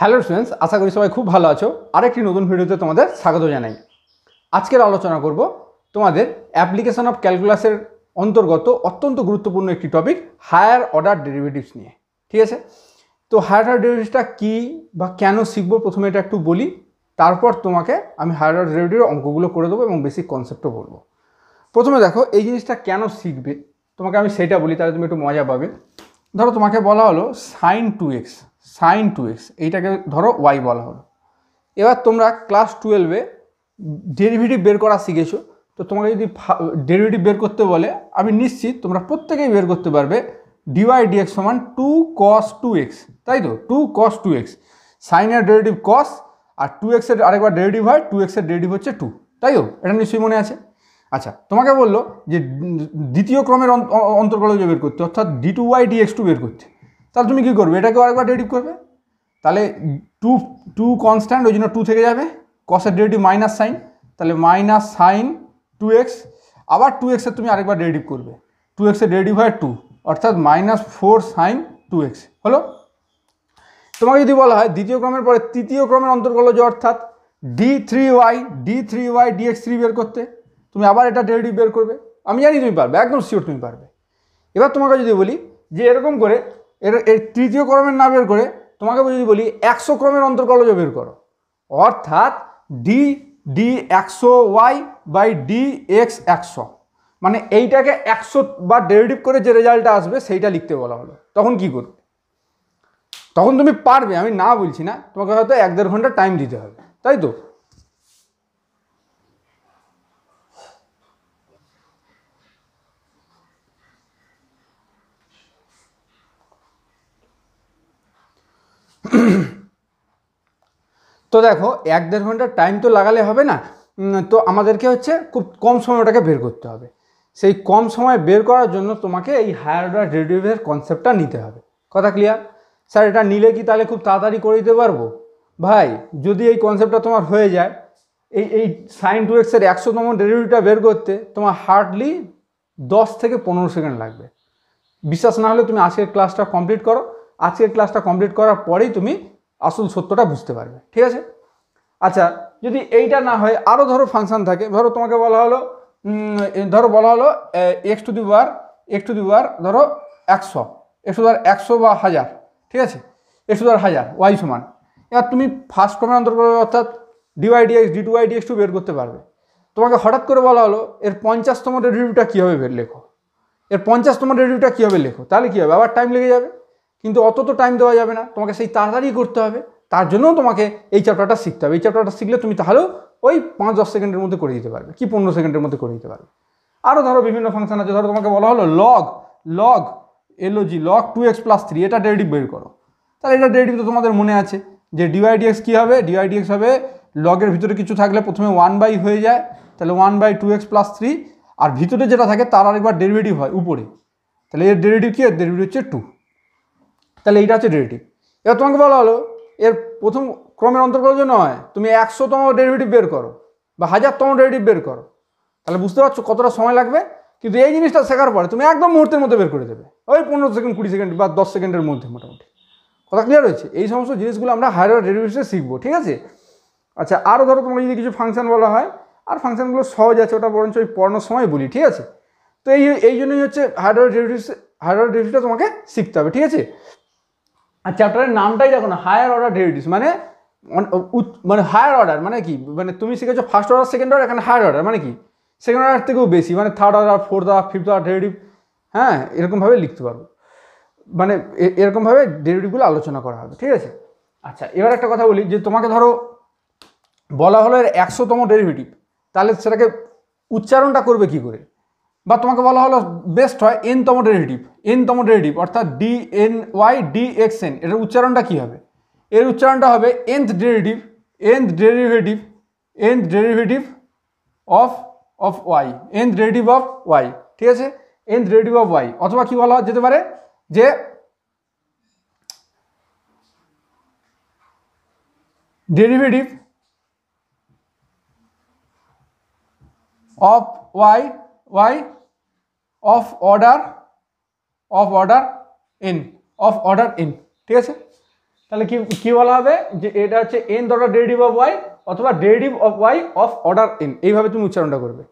Hello students, আশা করি সবাই খুব ভালো আছো। আরেকটি নতুন ভিডিওতে তোমাদের স্বাগত জানাই। আজকের আলোচনা করব তোমাদের অ্যাপ্লিকেশন অফ ক্যালকুলাসের অন্তর্গত অত্যন্ত গুরুত্বপূর্ণ একটি টপিক, হায়ার অর্ডার ডেরিভেটিভস নিয়ে। ঠিক আছে, তো হায়ার অর্ডার ডেরিভেটিভসটা কী বা কেন শিখবো প্রথমে এটা একটু বলি, তারপর তোমাকে আমি হায়ার অর্ডার ডেরিভেটিভের অঙ্কগুলো করে দেবো এবং বেসিক কনসেপ্টও বলবো। প্রথমে দেখো এই জিনিসটা কেন শিখবে তোমাকে আমি সেটা বলি, তাহলে তুমি একটু মজা পাবে। ধরো তোমাকে বলা হলো সাইন টু এক্স এইটাকে ধরো ওয়াই বলা হলো। এবার তোমরা ক্লাস 12-এ ডেরিভেটিভ বের করা শিখেছো, তো তোমাকে যদি ডেরিভেটিভ বের করতে বলে আমি নিশ্চিত তোমরা প্রত্যেকেই বের করতে পারবে ডিওয়াই ডিএক্স সমান 2cos 2x, তাই তো? 2cos 2x, সাইনের ডেরিভেটিভ কস আর 2x এর আরেকবার ডেরিভেটিভ হয়, 2x এর ডেরিভেটিভ হচ্ছে 2, তাই তো? এটা নিশ্চয়ই মনে আছে। আচ্ছা, তোমাকে বললো যে দ্বিতীয় ক্রমের অন্তর্গল বের করতে, অর্থাৎ d2y dx2 বের করতে, তাহলে তুমি কী করবে? এটাকে আরেকবার ডেরিভেটিভ করবে। তাহলে টু কনস্ট্যান্ট, ওই জন্য 2 থেকে যাবে, কসের ডেরিভেটিভ মাইনাস সাইন, তাহলে মাইনাস সাইন 2x, আবার 2x এর তুমি আরেকবার ডেরিভেটিভ করবে, 2x এর ডেরিভেটিভ হয় 2, অর্থাৎ -4 সাইন 2x হলো। তোমাকে যদি বলা হয় দ্বিতীয় ক্রমের পরে তৃতীয় ক্রমের অন্তর্গল অর্থাৎ d3y dx3 বের করতে, তুমি আবার এটা ডেরিভেটিভ বের করবে। আমি জানি তুমি পারবে, একদম শিওর তুমি পারবে। এবার তোমাকে যদি বলি যে এরকম করে এর তৃতীয় ক্রমের না বের করে তোমাকে যদি বলি 100 ক্রমের অন্তর্গলজ বের করো, অর্থাৎ d100y বাই dx 100, মানে এইটাকে 100 বা ডেরিভেটিভ করে যে রেজাল্টটা আসবে সেইটা লিখতে বলা হলো, তখন কি করবে? তখন তুমি পারবে, আমি না বলছি না, তোমাকে হয়তো 1-1.5 ঘন্টা টাইম দিতে হবে, তাই তো? তো দেখো 1-1.5 ঘন্টার টাইম তো লাগালে হবে না, তো আমাদেরকে হচ্ছে খুব কম সময় ওটাকে বের করতে হবে। সেই কম সময় বের করার জন্য তোমাকে এই হায়ার অর্ডার ডেরিভেটিভের কনসেপ্টটা নিতে হবে। কথা ক্লিয়ার? স্যার এটা নিলে কি তাহলে খুব তাড়াতাড়ি করে দিতে পারবো? ভাই, যদি এই কনসেপ্টটা তোমার হয়ে যায়, এই সাইন 2x এর 100তম ডেরিভেটিভটা বের করতে তোমার হার্ডলি 10 থেকে 15 সেকেন্ড লাগবে। বিশ্বাস না হলে তুমি আজকের ক্লাসটা কমপ্লিট করো, আজকের ক্লাসটা কমপ্লিট করার পরেই তুমি আসল সত্যটা বুঝতে পারবে। ঠিক আছে? আচ্ছা, যদি এইটা না হয় আরও ধরো ফাংশন থাকে, ধরো তোমাকে বলা হলো এক্স টু দি পাওয়ার ধরো 100, x⁻100 বা 1000, ঠিক আছে? x⁻1000 ওয়াই সমান, এবার তুমি ফার্স্ট ক্রমের অন্তর্গত অর্থাৎ ডিওয়াই ডিএক্স d2y dx2 বের করতে পারবে। তোমাকে হঠাৎ করে বলা হলো এর 50তম ডেরিভেটিভটা কীভাবে লেখো, এর 50তম ডেরিভেটিভটা কীভাবে লেখো, তাহলে কী হবে? আবার টাইম লেগে যাবে, কিন্তু অত তো টাইম দেওয়া যাবে না, তোমাকে সেই তাড়াতাড়ি করতে হবে। তার জন্যও তোমাকে এই চ্যাপ্টারটা শিখতে হবে। এই চ্যাপ্টারটা শিখলে তুমি তাহলেও ওই 5-10 সেকেন্ডের মধ্যে করে দিতে পারবে, কি 15 সেকেন্ডের মধ্যে করে দিতে পারবে। আরও ধরো বিভিন্ন ফাংশন আছে, ধরো তোমাকে বলা হলো লগ 2x + 3, এটা ডেরিভেটিভ বের করো। তাহলে এটা ডেরিভেটিভ তো তোমাদের মনে আছে যে ডিওয়াই ডিএক্স কী হবে? ডিওয়াই ডিএক্স হবে লগের ভিতরে কিছু থাকলে প্রথমে 1/, হয়ে যায়, তাহলে 1/2x + 3, আর ভিতরে যেটা থাকে তার আরেকবার ডেরিভেটিভ হয় উপরে, তাহলে এর ডেরিভেটিভ কি? এর ডেরিভেটিভ হচ্ছে 2, তাহলে এইটা হচ্ছে ডেরিভেটিভ। এবার তোমাকে বলা হলো এর প্রথম ক্রমের অন্তর্গত নয়, তুমি 100তম ডেরিভেটিভ বের করো বা 1000তম ডেরিভেটিভ বের করো। তাহলে বুঝতে পারছো কতটা সময় লাগবে, কিন্তু এই জিনিসটা শেখার পরে তুমি একদম মুহূর্তের মধ্যে বের করে দেবে, ওই 15 সেকেন্ড 20 সেকেন্ড বা 10 সেকেন্ডের মধ্যে মোটামুটি। কথা ক্লিয়ার হয়েছে? এই সমস্ত জিনিসগুলো আমরা হায়ার অর্ডার ডেরিভেটিভসে শিখবো, ঠিক আছে? আচ্ছা, আরও ধরো তোমাকে যদি কিছু ফাংশন বলা হয়, আর ফাংশনগুলো সহজ আছে, ওটা বরঞ্চ ওই পড়ানোর সময় বলি, ঠিক আছে? তো এই জন্যই হচ্ছে হায়ার অর্ডার ডেরিভেটিভসটা তোমাকে শিখতে হবে, ঠিক আছে? আর চ্যাপ্টারের নামটাই দেখো না, হায়ার অর্ডার ডেরিভেটিভস, মানে হায়ার অর্ডার মানে কি? মানে তুমি শিখেছো ফার্স্ট অর্ডার সেকেন্ড অর্ডার, এখানে হায়ার অর্ডার মানে কি? সেকেন্ড অর্ডার থেকেও বেশি, মানে third order, fourth order, fifth order derivative, হ্যাঁ, এরকমভাবে লিখতে পারবো, মানে এরকমভাবে ডেরিভেটিভগুলো আলোচনা করা হবে, ঠিক আছে? আচ্ছা, এবার একটা কথা বলি, যে তোমাকে ধরো বলা হলো এর 100তম ডেরিভেটিভ, তাহলে সেটাকে উচ্চারণটা করবে কি করে? বা তোমাকে বলা হলো বেস্ট হয় nতম ডেরিভেটিভ অর্থাৎ dny dxn, এটার উচ্চারণটা কি হবে? এর উচ্চারণটা হবে nth derivative of y, nth derivative of y, ঠিক আছে? nth ডেরিভেটিভ অফ y, অথবা কি বলা যেতে পারে যে derivative of y of order n, ঠিক আছে? তাহলে কি বলা হবে যে এটা হচ্ছে nth order derivative of y অথবা derivative of y of order n, এইভাবে তুমি উচ্চারণটা করবে।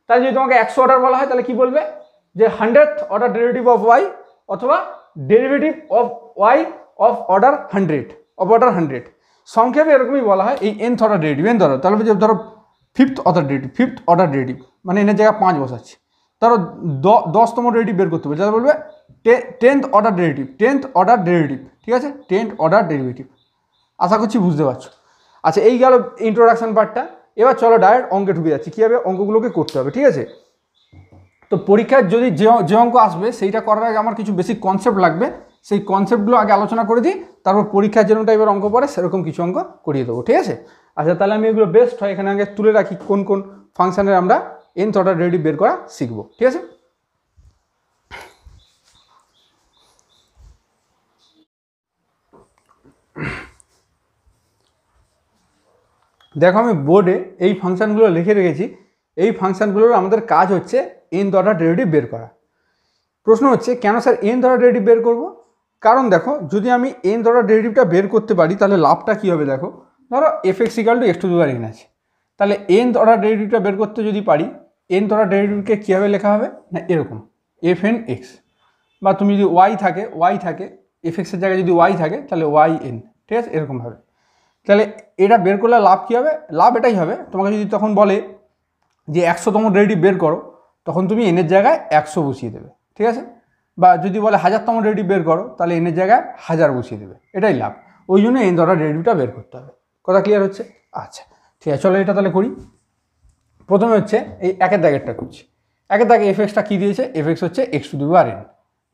তাই যদি তোমাকে 100 অর্ডার বলা হয় তাহলে কি বলবে যে 100th order derivative of y অথবা derivative of y of order 100 সংক্ষেপে এরকমই বলা হয় এই nth অর্ডার ডেরিভেটিভ। তাহলে ধরো 5th অর্ডার ডেরিভেটিভ মানে এনের জায়গায় 5 বসাচ্ছি, ধরো 10তম ডেরিভেটিভ বের করতে হবে, যারা বলবে 10th অর্ডার ডেরিভেটিভ, ঠিক আছে, 10th অর্ডার ডেরিভেটিভ। আশা করছি বুঝতে পারছো। আচ্ছা, এই গেল ইন্ট্রোডাকশন পার্টটা। এবার চলো ডাইরেক্ট অঙ্কে ঢুকে যাচ্ছি, কীভাবে অঙ্কগুলোকে করতে হবে, ঠিক আছে। তো পরীক্ষার যদি যে অঙ্ক আসবে সেইটা করার আগে আমার কিছু বেসিক কনসেপ্ট লাগবে, সেই কনসেপ্টগুলো আগে আলোচনা করে দিই, তারপর পরীক্ষার যেরকম টাইপের অঙ্ক পড়ে সেরকম কিছু অঙ্ক করিয়ে দেবো, ঠিক আছে। আচ্ছা, তাহলে আমি এগুলো বেস্ট হয় এখানে আগে তুলে রাখি কোন কোন ফাংশনের আমরা nth অর্ডার ডেরিভেটিভ বের করা শিখবো, ঠিক আছে। দেখো আমি বোর্ডে এই ফাংশনগুলো লিখে রেখেছি। এই ফাংশনগুলোর আমাদের কাজ হচ্ছে nth অর্ডার ডেরিভেটিভ বের করা। প্রশ্ন হচ্ছে কেন স্যার nth অর্ডার ডেরিভেটিভ বের করব? কারণ দেখো যদি আমি nth অর্ডার ডেরিভেটিভটা বের করতে পারি তাহলে লাভটা কী হবে দেখো, ধরো f(x = x to the power n) আছে, তাহলে nth অর্ডার ডেরিভেটিভটা বের করতে যদি পারি nth অর্ডার ডেরিভেটিভকে কীভাবে লেখা হবে না এরকম fn(x), বা তুমি যদি y থাকে f(x) এর জায়গায় যদি y থাকে তাহলে yn, ঠিক আছে, এরকমভাবে। তাহলে এটা বের করলে লাভ কী হবে? লাভ এটাই হবে, তোমাকে যদি তখন বলে যে 100তম ডেরিভেটিভ বের করো, তখন তুমি এনের জায়গায় 100 বসিয়ে দেবে, ঠিক আছে। বা যদি বলে 1000তম ডেরিভেটিভ বের করো, তাহলে এনের জায়গায় 1000 বসিয়ে দেবে, এটাই লাভ। ওই জন্য nth অর্ডার ডেরিভেটিভটা বের করতে হবে। কথা ক্লিয়ার হচ্ছে? আচ্ছা ঠিক আছে, চলো এটা তাহলে করি। প্রথমে হচ্ছে এই একের দাগেরটা করছি। একের দাগে f(x)টা কী দিয়েছে? f(x) হচ্ছে x to the power n,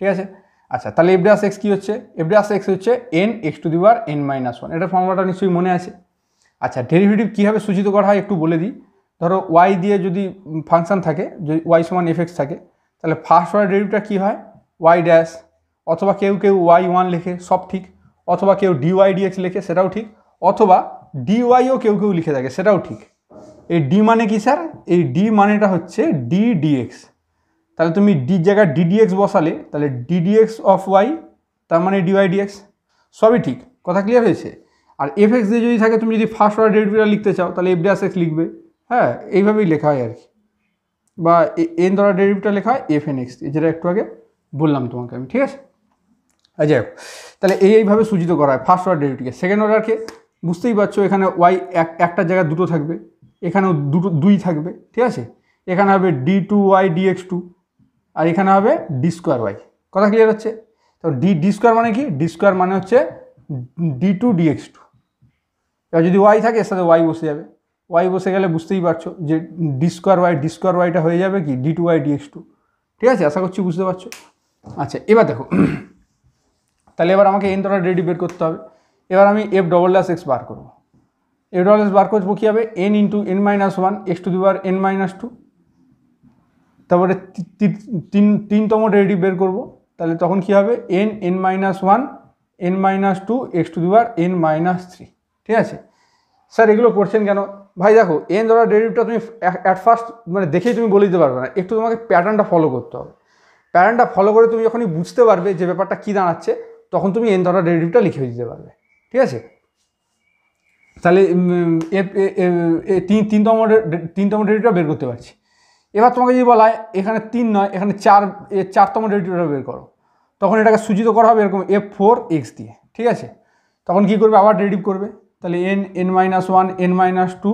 ঠিক আছে। আচ্ছা, তাহলে f'(x) কী হচ্ছে? f'(x) হচ্ছে n(x to the power n-1), এটার ফর্মুলাটা নিশ্চয়ই মনে আছে। আচ্ছা, ডেরিভেটিভ কীভাবে সূচিত করা হয় একটু বলে দিই। ধরো y দিয়ে যদি ফাংশন থাকে, যদি y সমান f(x) থাকে, তাহলে ফার্স্ট অর্ডার ডেরিভেটিভটা কী হয়? y ড্যাশ, অথবা কেউ y1 লেখে, সব ঠিক, অথবা কেউ dy dx লেখে, সেটাও ঠিক, অথবা dyও কেউ লিখে থাকে, সেটাও ঠিক। এই d মানে কি স্যার? এই d মানেটা হচ্ছে d dx। তাহলে তুমি d জায়গায় d dx বসালে তাহলে d dx অফ y, তার মানে dy dx, সবই ঠিক। কথা ক্লিয়ার হয়েছে? আর f(x) দিয়ে যদি থাকে, তুমি যদি ফার্স্ট অর্ডার ডেরিভেটিভটা লিখতে চাও তাহলে f'(x) লিখবে, হ্যাঁ, এইভাবেই লেখা হয় আর কি। বা nth অর্ডার ডেরিভেটিভটা লেখা হয় fn(x), যেটা একটু আগে বললাম তোমাকে আমি, ঠিক আছে। আর যাই হোক, তাহলে এইভাবে সূচিত করা হয় ফার্স্ট অর্ডার ডেরিভেটিভকে। সেকেন্ড অর্ডারকে বুঝতেই পারছো, এখানে y একটার জায়গায় দুটো থাকবে, এখানেও দুই থাকবে, ঠিক আছে। এখানে হবে d2y dx2, আর এখানে হবে d2y। কথা ক্লিয়ার হচ্ছে? তো d2 মানে কি? d2 মানে হচ্ছে d2 dx2। এবার যদি y থাকে এর সাথে y বসে যাবে, y বসে গেলে বুঝতেই পারছো যে d2yটা হয়ে যাবে কি d2y dx2, ঠিক আছে। আশা করছি বুঝতে পারছো। আচ্ছা, এবার দেখো, তাহলে এবার আমাকে nth অর্ডার ডেরিভেটিভ বের করতে হবে। এবার আমি f'(x) বার করবো। f'(x) বার করবো কী হবে? n × n-1 x to the power n-2। তারপরে তিনতম ডেরিভেটিভ বের করবো, তাহলে তখন কী হবে? n(n-1 n-2 x to the power n-3), ঠিক আছে। স্যার এগুলো করছেন কেন? ভাই দেখো, nth অর্ডার ডেরিভেটিভটা তুমি অ্যাট ফার্স্ট মানে দেখেই তুমি বলে দিতে পারবে না, একটু তোমাকে প্যাটার্নটা ফলো করতে হবে। প্যাটার্নটা ফলো করে তুমি যখনই বুঝতে পারবে যে ব্যাপারটা কী দাঁড়াচ্ছে, তখন তুমি nth অর্ডার ডেরিভেটিভটা লিখে দিতে পারবে, ঠিক আছে। তাহলে তিনতম ডেরিভেটিভটা বের করতে পারছি। এবার তোমাকে যদি বলা হয় এখানে 3 নয়, এখানে 4তম ডেরিভেটিভটা বের করো, তখন এটাকে সূচিত করা হবে এরকম f(4x) দিয়ে, ঠিক আছে। তখন কী করবে? আবার ডেরিভেটিভ করবে, তাহলে n-1 n-2,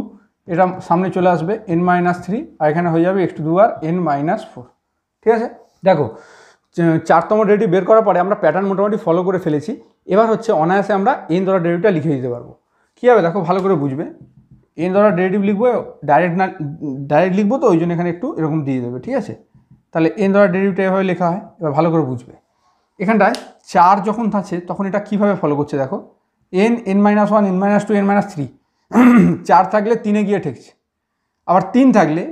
এটা সামনে চলে আসবে n-3, আর এখানে হয়ে যাবে x to the power n-4, ঠিক আছে। দেখো, 4তম ডেরিভেটিভ বের করার পরে আমরা প্যাটার্ন মোটামুটি ফলো করে ফেলেছি। এবার হচ্ছে অনায়াসে আমরা nth অর্ডার ডেরিভেটিভটা লিখে দিতে পারবো। কী হবে দেখো, ভালো করে বুঝবে। nth অর্ডার ডেরিভেটিভ লিখবো, ডাইরেক্ট লিখবো, তো ওই জন্য এখানে একটু এরকম দিয়ে দেবে, ঠিক আছে। তাহলে nth অর্ডার ডেরিভেটিভটা এভাবে লেখা হয়। এবার ভালো করে বুঝবে, এখানটায় 4 যখন থাকছে তখন এটা কীভাবে ফলো করছে দেখো, n-1 n-2 n-3, 4 থাকলে 3-এ গিয়ে ঠেকছে। আবার 3 থাকলে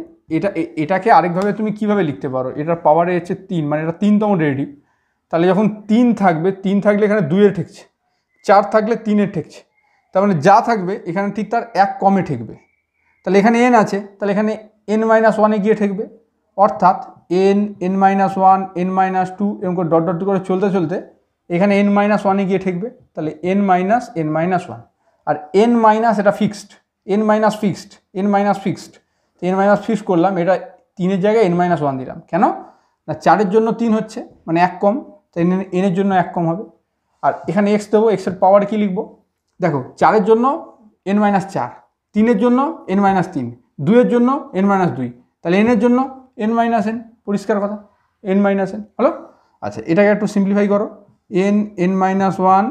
এটাকে আরেকভাবে তুমি কীভাবে লিখতে পারো, এটার পাওয়ারে হচ্ছে 3, মানে এটা 3তম ডেরিভেটিভ। তাহলে যখন 3 থাকলে এখানে 2-এর ঠেকছে, 4 থাকলে 3-এর ঠেকছে, তার মানে যা থাকবে এখানে ঠিক তার 1 কমে ঠেকবে। তাহলে এখানে n আছে, তাহলে এখানে n-1-এ গিয়ে ঠেকবে, অর্থাৎ n-1 n-2 এরকম করে ডট করে চলতে এখানে n মাইনাস ওয়ানে গিয়ে ঠেকবে, তাহলে n মাইনাস ওয়ান। আর n মাইনাস এটা fixed, n minus fixed, n minus fixed, তো n মাইনাস ফিক্সড করলাম, এটা 3-এর জায়গায় n মাইনাস ওয়ান দিলাম। কেন না 4-এর জন্য 3 হচ্ছে, মানে 1 কম, তাই n-এর জন্য 1 কম হবে। আর এখানে x দেবো, x এর পাওয়ার কি লিখবো, দেখো 4-এর জন্য n মাইনাস 4, 3-এর জন্য n মাইনাস 3, 2-এর জন্য n মাইনাস 2, তাহলে n-এর জন্য n মাইনাস n, পরিষ্কার কথা, n মাইনাস n হলো। আচ্ছা এটাকে একটু সিম্পলিফাই করো, n minus one,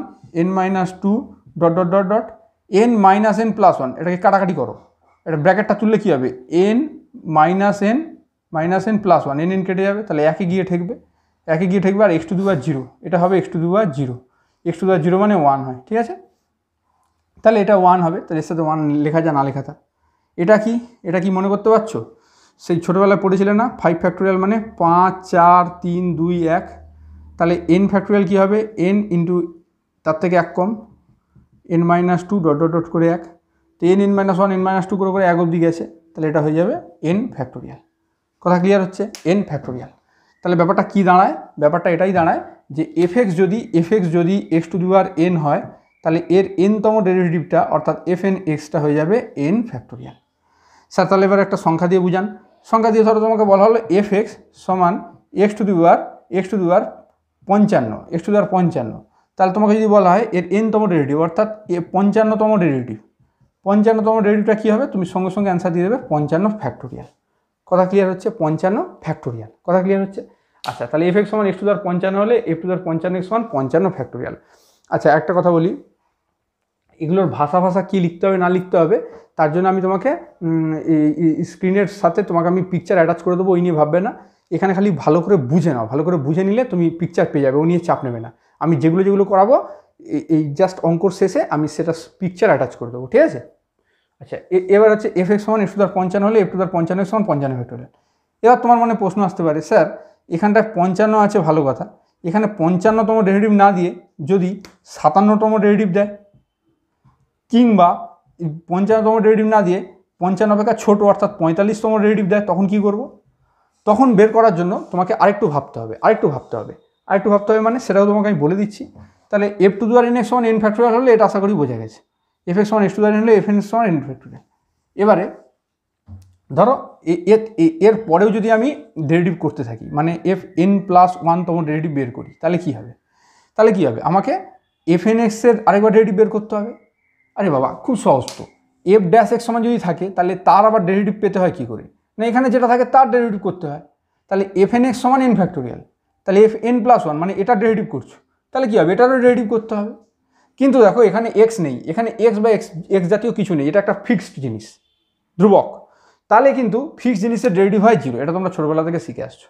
n minus two, dot dot dot dot n minus n plus one, এটাকে কাটাকাটি করো, এটা ব্র্যাকেটটা তুললে কী হবে, n minus n plus one, n কেটে যাবে, তাহলে একে গিয়ে ঠেকবে, আর x টু দি পাওয়ার 0, এটা হবে x to the power 0, x to the power 0 মানে 1 হয়, ঠিক আছে। তাহলে এটা 1 হবে, তাহলে এর সাথে 1 লেখা যা না লেখা তা। এটা কি মনে করতে পারছো, সেই ছোটোবেলায় পড়েছিলে না 5 ফ্যাক্টোরিয়াল মানে 5 4 3 2 1, তাহলে n ফ্যাক্টোরিয়াল কী হবে, n ইন্টু তার থেকে 1 কম n minus 2 dot dot dot করে 1, তো n মাইনাস 1 n মাইনাস 2 করে 1 অবধি গেছে, তাহলে এটা হয়ে যাবে n ফ্যাক্টোরিয়াল। কথা ক্লিয়ার হচ্ছে, n ফ্যাক্টোরিয়াল। তাহলে ব্যাপারটা কি দাঁড়ায়, ব্যাপারটা এটাই দাঁড়ায় যে fx যদি x to the power n হয়, তাহলে এর n-তম ডেরিভেটিভটা অর্থাৎ fn(x)টা হয়ে যাবে n ফ্যাক্টোরিয়াল। স্যার তাহলে এবার একটা সংখ্যা দিয়ে বুঝান, সংখ্যা দিয়ে ধরো তোমাকে বলা হলো fx সমান x to the power 55, x to the power 55, তাহলে তোমাকে যদি বলা হয় এর n-তম ডেরিভেটিভ অর্থাৎ 55তম ডেরিভেটিভ, 55তম ডেরিভেটিভটা কী হবে, তুমি সঙ্গে সঙ্গে অ্যান্সার দিয়ে দেবে 55 ফ্যাক্টোরিয়াল। কথা ক্লিয়ার হচ্ছে, 55 ফ্যাক্টোরিয়াল, কথা ক্লিয়ার হচ্ছে। আচ্ছা তাহলে fx সমান x টু দি পাওয়ার 55 হলে f টু দি পাওয়ার 55 সমান 55 ফ্যাক্টোরিয়াল। আচ্ছা একটা কথা বলি, এগুলোর ভাষা কী লিখতে হবে না লিখতে হবে তার জন্য আমি তোমাকে স্ক্রিনের সাথে তোমাকে আমি পিকচার অ্যাটাচ করে দেবো, ওই নিয়ে ভাববে না, এখানে খালি ভালো করে বুঝে নাও, ভালো করে বুঝে নিলে তুমি পিকচার পেয়ে যাবে, ওই নিয়ে চাপ নেবে না। আমি যেগুলো করাবো এই জাস্ট অঙ্কর শেষে আমি সেটা পিকচার অ্যাটাচ করে দেবো, ঠিক আছে। আচ্ছা এবার হচ্ছে fx সমান x টু দি পাওয়ার 55 হলে f টু দি পাওয়ার 55 সমান 55 ফ্যাক্টোরিয়াল। এবার তোমার মনে প্রশ্ন আসতে পারে, স্যার এখানটায় 55 আছে ভালো কথা, এখানে 55তম ডেরিভেটিভ না দিয়ে যদি 57তম ডেরিভেটিভ দেয়, কিংবা 55তম ডেরিভেটিভ না দিয়ে 55 অপেক্ষা ছোটো অর্থাৎ 45তম ডেরিভেটিভ দেয়, তখন কি করব, তখন বের করার জন্য তোমাকে আরেকটু ভাবতে হবে মানে সেটাও তোমাকে আমি বলে দিচ্ছি। তাহলে f two the power n সমান n ফ্যাক্টোরিয়াল হলে এটা আশা করি বোঝা গেছে, fx সমান x to the power n হলে fn সমান n ফ্যাক্টোরিয়াল। এবারে ধরো এর পরেও যদি আমি ডেরিভেটিভ করতে থাকি, মানে fn প্লাস 1তম ডেরিভেটিভ বের করি, তাহলে কি হবে, আমাকে fnx এর আরেকবার ডেরিভেটিভ বের করতে হবে। আরে বাবা খুব সহজ তো, f ড্যাশ x সমান যদি থাকে তাহলে তার আবার ডেরিভেটিভ পেতে হয় কী করে, না এখানে যেটা থাকে তার ডেরিভেটিভ করতে হয়। তাহলে fnx সমান n ফ্যাক্টোরিয়াল, তাহলে fn প্লাস 1 মানে এটা ডেরিভেটিভ করছো, তাহলে কী হবে, এটারও ডেরিভেটিভ করতে হবে। কিন্তু দেখো এখানে x নেই, এখানে x বা x জাতীয় কিছু নেই, এটা একটা ফিক্সড জিনিস, ধ্রুবক, তাহলে কিন্তু ফিক্সড জিনিসের ডেরিভেটিভ হয় 0, এটা তোমরা ছোটোবেলা থেকে শিখে আসছো,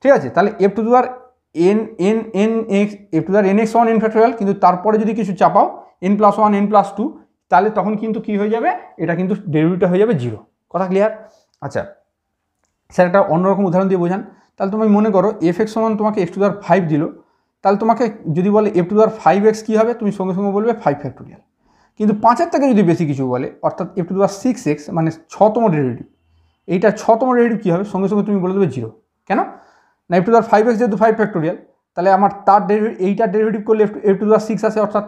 ঠিক আছে। তাহলে f two the power f two the power nx সমান n ফ্যাক্টোরিয়াল, কিন্তু তারপরে যদি কিছু চাপাও n প্লাস 1 n প্লাস 2, তাহলে তখন কিন্তু কী হয়ে যাবে, এটা কিন্তু ডেরিভেটিভটা হয়ে যাবে 0, কথা ক্লিয়ার। আচ্ছা স্যার একটা অন্যরকম উদাহরণ দিয়ে বোঝান, তাহলে তুমি মনে করো fx সমান তোমাকে x টু দি পাওয়ার 5 দিল, তাহলে তোমাকে যদি বলে f two the power 5x কী হবে, তুমি সঙ্গে সঙ্গে বলবে 5 ফ্যাক্টোরিয়াল। কিন্তু 5-এর থেকে যদি বেশি কিছু বলে অর্থাৎ f two the power 6x মানে 6তম ডেরিভেটিভ, এইটা 6তম ডেরিভেটিভ কী হবে, সঙ্গে সঙ্গে তুমি বলে দেবে 0। কেন না f two the power 5x যেহেতু 5 ফ্যাক্টোরিয়াল, তাহলে আমার তার এইটার ডেরিভেটিভ করলে f টু দি পাওয়ার 6 আসে অর্থাৎ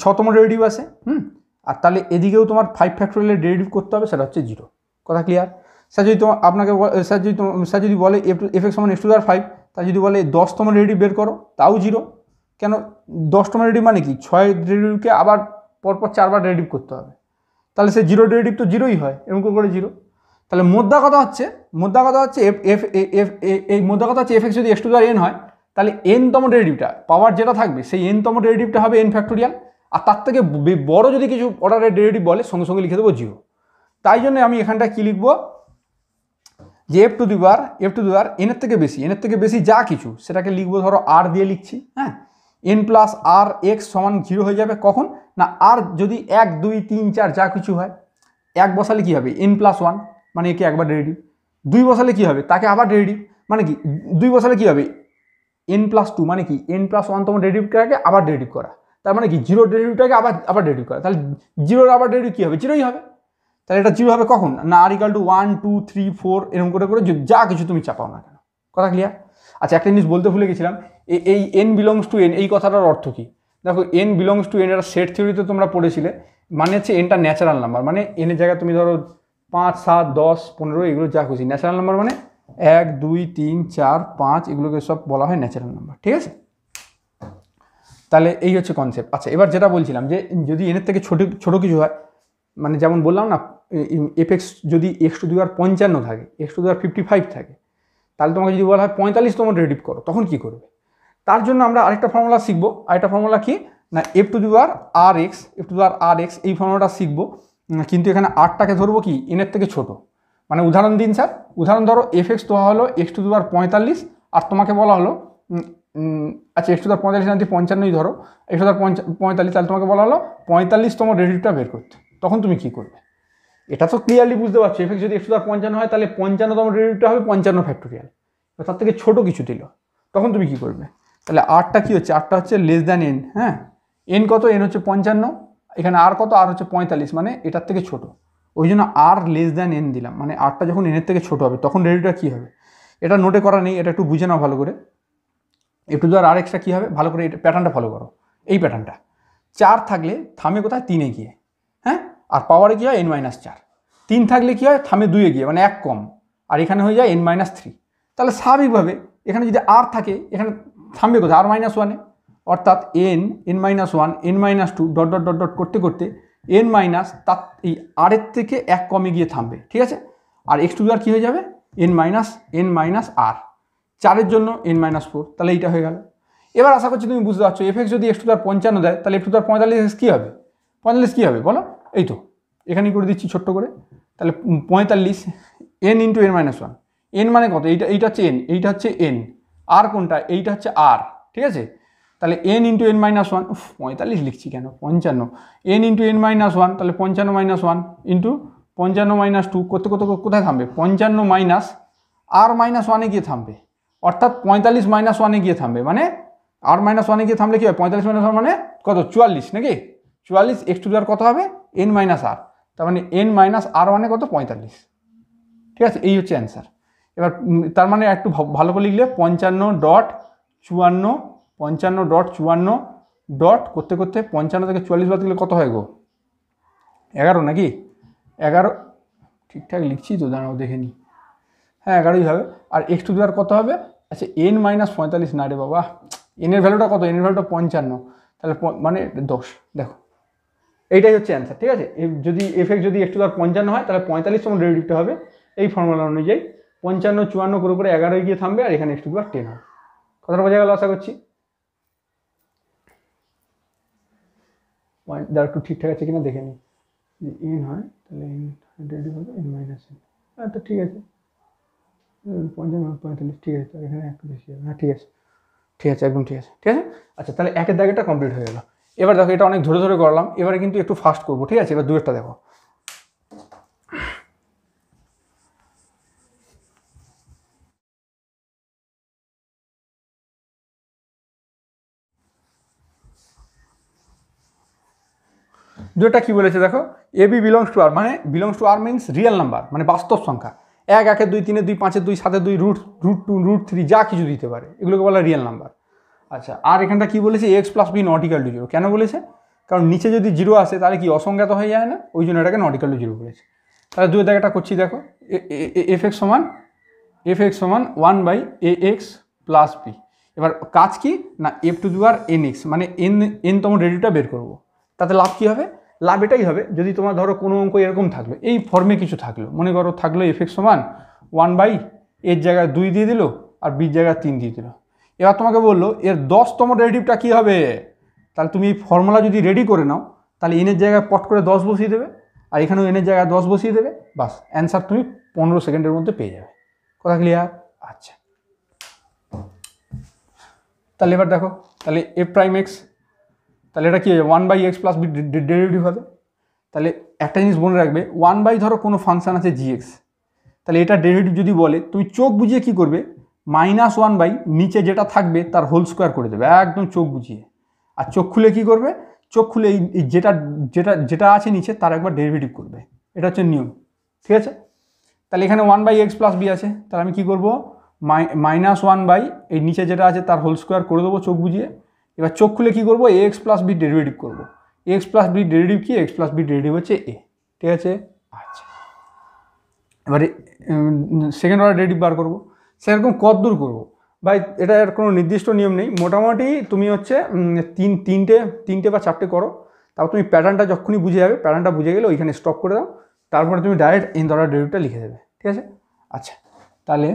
6তম ডেরিভেটিভ আসে, আর তাহলে এদিকেও তোমার 5 ফ্যাক্টোরিয়ালের ডেরিভেটিভ করতে হবে, সেটা হচ্ছে 0, কথা ক্লিয়ার। স্যার যদি আপনাকে স্যার যদি বলে fx সমান x টু দি পাওয়ার 5, তা যদি বলে 10তম ডেরিভেটিভ বের করো, তাও 0। কেন 10তম ডেরিভেটিভ মানে কি, 6 ডেরিভেটিভকে আবার পরপর 4বার ডেরিভেটিভ করতে হবে, তাহলে সে 0 ডেরিভেটিভ তো 0ই হয়, এরকম করে 0। তাহলে মোদ্দা কথা হচ্ছে fx যদি x to the power n হয়, তাহলে n-তম ডেরিভেটিভটা পাওয়ার যেটা থাকবে সেই n-তম ডেরিভেটিভটা হবে n ফ্যাক্টোরিয়াল, আর তার থেকে বড় যদি কিছু অর্ডারের ডেরিভেটিভ বলে সঙ্গে সঙ্গে লিখে দেবো 0। তাই জন্য আমি এখানটা কী লিখবো, যে f টু দি পাওয়ার n-এর থেকে বেশি যা কিছু সেটাকে লিখবো, ধরো r দিয়ে লিখছি, হ্যাঁ, n প্লাস r x সমান 0 হয়ে যাবে কখন না, r যদি 1 2 3 4 যা কিছু হয়, 1 বসালে কী হবে n প্লাস 1 মানে একে একবার ডেরিভেটিভ, 2 বসালে কী হবে তাকে আবার ডেরিভেটিভ, মানে কি 2 বসালে কী হবে n প্লাস 2 মানে কি n প্লাস 1তম ডেরিভেটিভটাকে আবার ডেরিভেটিভ করা, তার মানে কি 0 ডেরিভেটিভটাকে আবার ডেরিভেটিভ করা, তাহলে 0-র আবার ডেরিভেটিভ কী হবে, 0ই হবে। তাহলে এটা 0 হবে কখন না, r = 1 2 3 4 এরকম করে যা কিছু তুমি চাপাও না কেন, কথা ক্লিয়ার। আচ্ছা একটা জিনিস বলতে ভুলে গেছিলাম, এই এন বিলংস টু এন এই কথাটার অর্থ কী? দেখো এন বিলংস টু এন এটা সেট থিওরিতে তোমরা পড়েছিলে, মানে হচ্ছে এনটা ন্যাচারাল নাম্বার, মানে এনের জায়গায় তুমি ধরো 5, 7, 10, 15 এগুলো যা খুশি ন্যাচারাল নাম্বার, মানে 1, 2, 3, 4, 5 এগুলোকে সব বলা হয় ন্যাচারাল নাম্বার, ঠিক আছে? তাহলে এই হচ্ছে কনসেপ্ট। আচ্ছা, এবার যেটা বলছিলাম যে যদি এনের থেকে ছোট কিছু হয়, মানে যেমন বললাম না এফএক্স যদি x⁵55 থাকে, x⁵55 থাকে, তাহলে তোমাকে যদি বলা হয় 45 তোমার ডেরিভেটিভ করো, তখন কি করবে? তার জন্য আমরা আরেকটা ফর্মুলা শিখবো। আরেকটা ফর্মুলা কি না f⁴rx, f⁴rx এই ফর্মুলাটা শিখবো, কিন্তু এখানে আরটাকে ধরবো কি এনের থেকে ছোট। মানে উদাহরণ দিন স্যার, উদাহরণ ধরো এফএক্স দেওয়া হলো x⁴45 আর তোমাকে বলা হলো আচ্ছা x⁴45 না 55 ধরো, x⁴45, তাহলে তোমাকে বলা হলো 45 তোমার ডেরিভেটিভটা বের করতে, তখন তুমি কি করবে? এটা তো ক্লিয়ারলি বুঝতে পারছো, এফএক্স যদি x⁴55 হয় তাহলে 55 তোমার ডেরিভেটিভটা হবে 55 ফ্যাক্টোরিয়াল, তার থেকে ছোট কিছু দিল, তখন তুমি কি করবে? তাহলে আরটা কি হচ্ছে? আরটা হচ্ছে লেস দ্যান এন। হ্যাঁ, এন কত? এন হচ্ছে 55, এখানে আর কত? আর হচ্ছে 45, মানে এটার থেকে ছোট, ওই জন্য আর লেস দ্যান এন দিলাম। মানে আরটা যখন এনের থেকে ছোট হবে তখন ডেরিভেটিভটা কী হবে? এটা নোটে করা নেই, এটা একটু বুঝে নাও ভালো করে। f⁴rx কী হবে ভালো করে, এটা প্যাটার্নটা ফলো করো, এই প্যাটার্নটা 4 থাকলে থামে কোথায়? 3-এ গিয়ে, হ্যাঁ, আর পাওয়ারে কী হয়? n-4। 3 থাকলে কী হয়? থামে 2-এ গিয়ে, মানে 1 কম, আর এখানে হয়ে যায় n-3। তাহলে স্বাভাবিকভাবে এখানে যদি আর থাকে, এখানে থামবে কোথায়? r-1-এ, অর্থাৎ n-1, n-2 dot dot dot dot করতে করতে n মাইনাস তার এই আরের থেকে 1 কমে গিয়ে থামবে, ঠিক আছে? আর x⁴ কী হয়ে যাবে? n-r, 4-এর জন্য n-4, তাহলে এইটা হয়ে গেল। এবার আশা করছি তুমি বুঝতে পারছো, এফএক্স যদি x⁴55 দেয় তাহলে f⁴45 কী হবে? 45 কী হবে বলো? এই তো এখানেই করে দিচ্ছি ছোট্ট করে। তাহলে 45 n × n-1, n মানে কত? এইটা হচ্ছে n, এইটা হচ্ছে n, আর কোনটা? এইটা হচ্ছে r, ঠিক আছে? তাহলে n × n-1, 45 লিখছি কেন? 55, n × n-1, তাহলে 55 - 1 ইন্টু 55 - 2 করতে করতে কোথায় থামবে? 55 মাইনাস r-1-এ গিয়ে থামবে, অর্থাৎ 45 - 1-এ গিয়ে থামবে, মানে r-1-এ গিয়ে থামলে কি হয়? 45 - 1 মানে কত? 44 নাকি? 44 x⁴ কত হবে? n-r, তার মানে n-r কত? 45, ঠিক আছে? এই হচ্ছে অ্যান্সার। এবার তার মানে একটু ভালো করে লিখলে 55.54 ডট করতে করতে 55 থেকে 44 বাদ দিলে কত হয় গো? 11 নাকি? 11 ঠিকঠাক লিখছি তো, দাঁড়াও দেখে নিই। হ্যাঁ 11ই হবে। আর x⁴ কত হবে? আচ্ছা n-45 না রে বাবা, এনের ভ্যালুটা কত? এনের ভ্যালুটা 55, তাহলে মানে 10। দেখো এইটাই হচ্ছে অ্যান্সার, ঠিক আছে? যদি এফএক্স যদি x⁴55 হয় তাহলে 45 তোমার ডেরিভেটিভটা হবে এই ফর্মুলা অনুযায়ী 55, 54 করে করে 11 গিয়ে থামবে, আর এখানে x⁴ 10 হবে। কথাটা বোঝা গেল আশা করছি। পয়েন্টটা একটু ঠিকঠাক আছে কিনা দেখে নিই। যদি n হয় তাহলে n ডেরিভেটিভ হবে n-n, তো ঠিক আছে 55 - 45, ঠিক আছে, এখানে একটু বেশি হবে। হ্যাঁ ঠিক আছে, ঠিক আছে, একদম ঠিক আছে, ঠিক আছে। আচ্ছা তাহলে একের দাগেরটা কমপ্লিট হয়ে গেল। এবার দেখো এটা অনেক ধরে ধরে করলাম, এবারে কিন্তু একটু ফাস্ট করবো, ঠিক আছে? এবার দুয়েরটা দেখো। দুয়েরটা কি বলেছে দেখো, এবি বিলংস টু আর, মানে belongs to R means real number, মানে বাস্তব সংখ্যা। 1, 1, 2, 3, 2, 5, 2, 7, 2, √2, √3 যা কিছু দিতে পারে, এগুলোকে বলা রিয়েল নাম্বার। আচ্ছা আর এখানটা কি বলেছে? x + b ≠ = 0। কেন বলেছে? কারণ নিচে যদি 0 আসে তাহলে কি অসংজ্ঞাত হয়ে যায় না, ওই জন্য এটাকে ≠ = 0 বলেছে। তাহলে দুই দাগেটা করছি দেখো, fx সমান 1/ax + b। এবার কাজ কি না f⁴nx, মানে n তম ডেরিভেটিভটা বের করবো। তাতে লাভ কি হবে? লাভ এটাই হবে, যদি তোমার ধরো কোনো অঙ্ক এরকম থাকলো, এই ফর্মে কিছু থাকলো, মনে করো থাকলো fx সমান 1/এর জায়গায় 2 দিয়ে দিল আর বির জায়গায় 3 দিয়ে দিল। এবার তোমাকে বললো এর 10তম ডেরিভেটিভটা কী হবে? তাহলে তুমি এই ফর্মুলা যদি রেডি করে নাও, তাহলে এনের জায়গায় পট করে 10 বসিয়ে দেবে, আর এখানেও এনের জায়গায় 10 বসিয়ে দেবে, বাস অ্যান্সার তুমি 15 সেকেন্ডের মধ্যে পেয়ে যাবে। কথা ক্লিয়ার? আচ্ছা তাহলে এবার দেখো, তাহলে f'(x), তাহলে এটা কী হবে? 1/x + b ডেরিভেটিভ হবে। তাহলে একটা জিনিস মনে রাখবে, 1/ ধরো কোনো ফাংশান আছে gx, তাহলে এটা ডেরিভেটিভ যদি বলে, তুমি চোখ বুঝিয়ে কি করবে? -1/, নিচে যেটা থাকবে তার হোল স্কোয়ার করে দেবে, একদম চোখ বুঝিয়ে। আর চোখ খুলে কি করবে? চোখ খুলে এই যেটা যেটা যেটা আছে নিচে তার একবার ডেরিভেটিভ করবে, এটা হচ্ছে নিয়ম, ঠিক আছে? তাহলে এখানে 1/x + b আছে, তাহলে আমি কি করব? -1 বাই এই নিচে যেটা আছে তার হোল স্কোয়ার করে দেবো চোখ বুঝিয়ে। এবার চোখ খুলে কী করবো, এক্স প্লাস বি ডেরিভেটিভ করবো। এক্স প্লাস বি ডেরিভেটিভ কি, এক্স প্লাস বি ডেরিভেটিভ হচ্ছে এ, ঠিক আছে। আচ্ছা, এবারে সেকেন্ড অর্ডার ডেরিভেটিভ বার করবো। সেরকম কত দূর করবো ভাই, এটার কোনো নির্দিষ্ট নিয়ম নেই, মোটামুটি তুমি হচ্ছে তিনটে বা চারটে করো, তারপর তুমি প্যাটার্নটা যখনই বুঝে যাবে, প্যাটার্নটা বুঝে গেলে ওইখানে স্টপ করে দাও, তারপরে তুমি ডাইরেক্ট এন অর্ডার ডেরিভেটিভটা লিখে দেবে, ঠিক আছে। আচ্ছা, তাহলে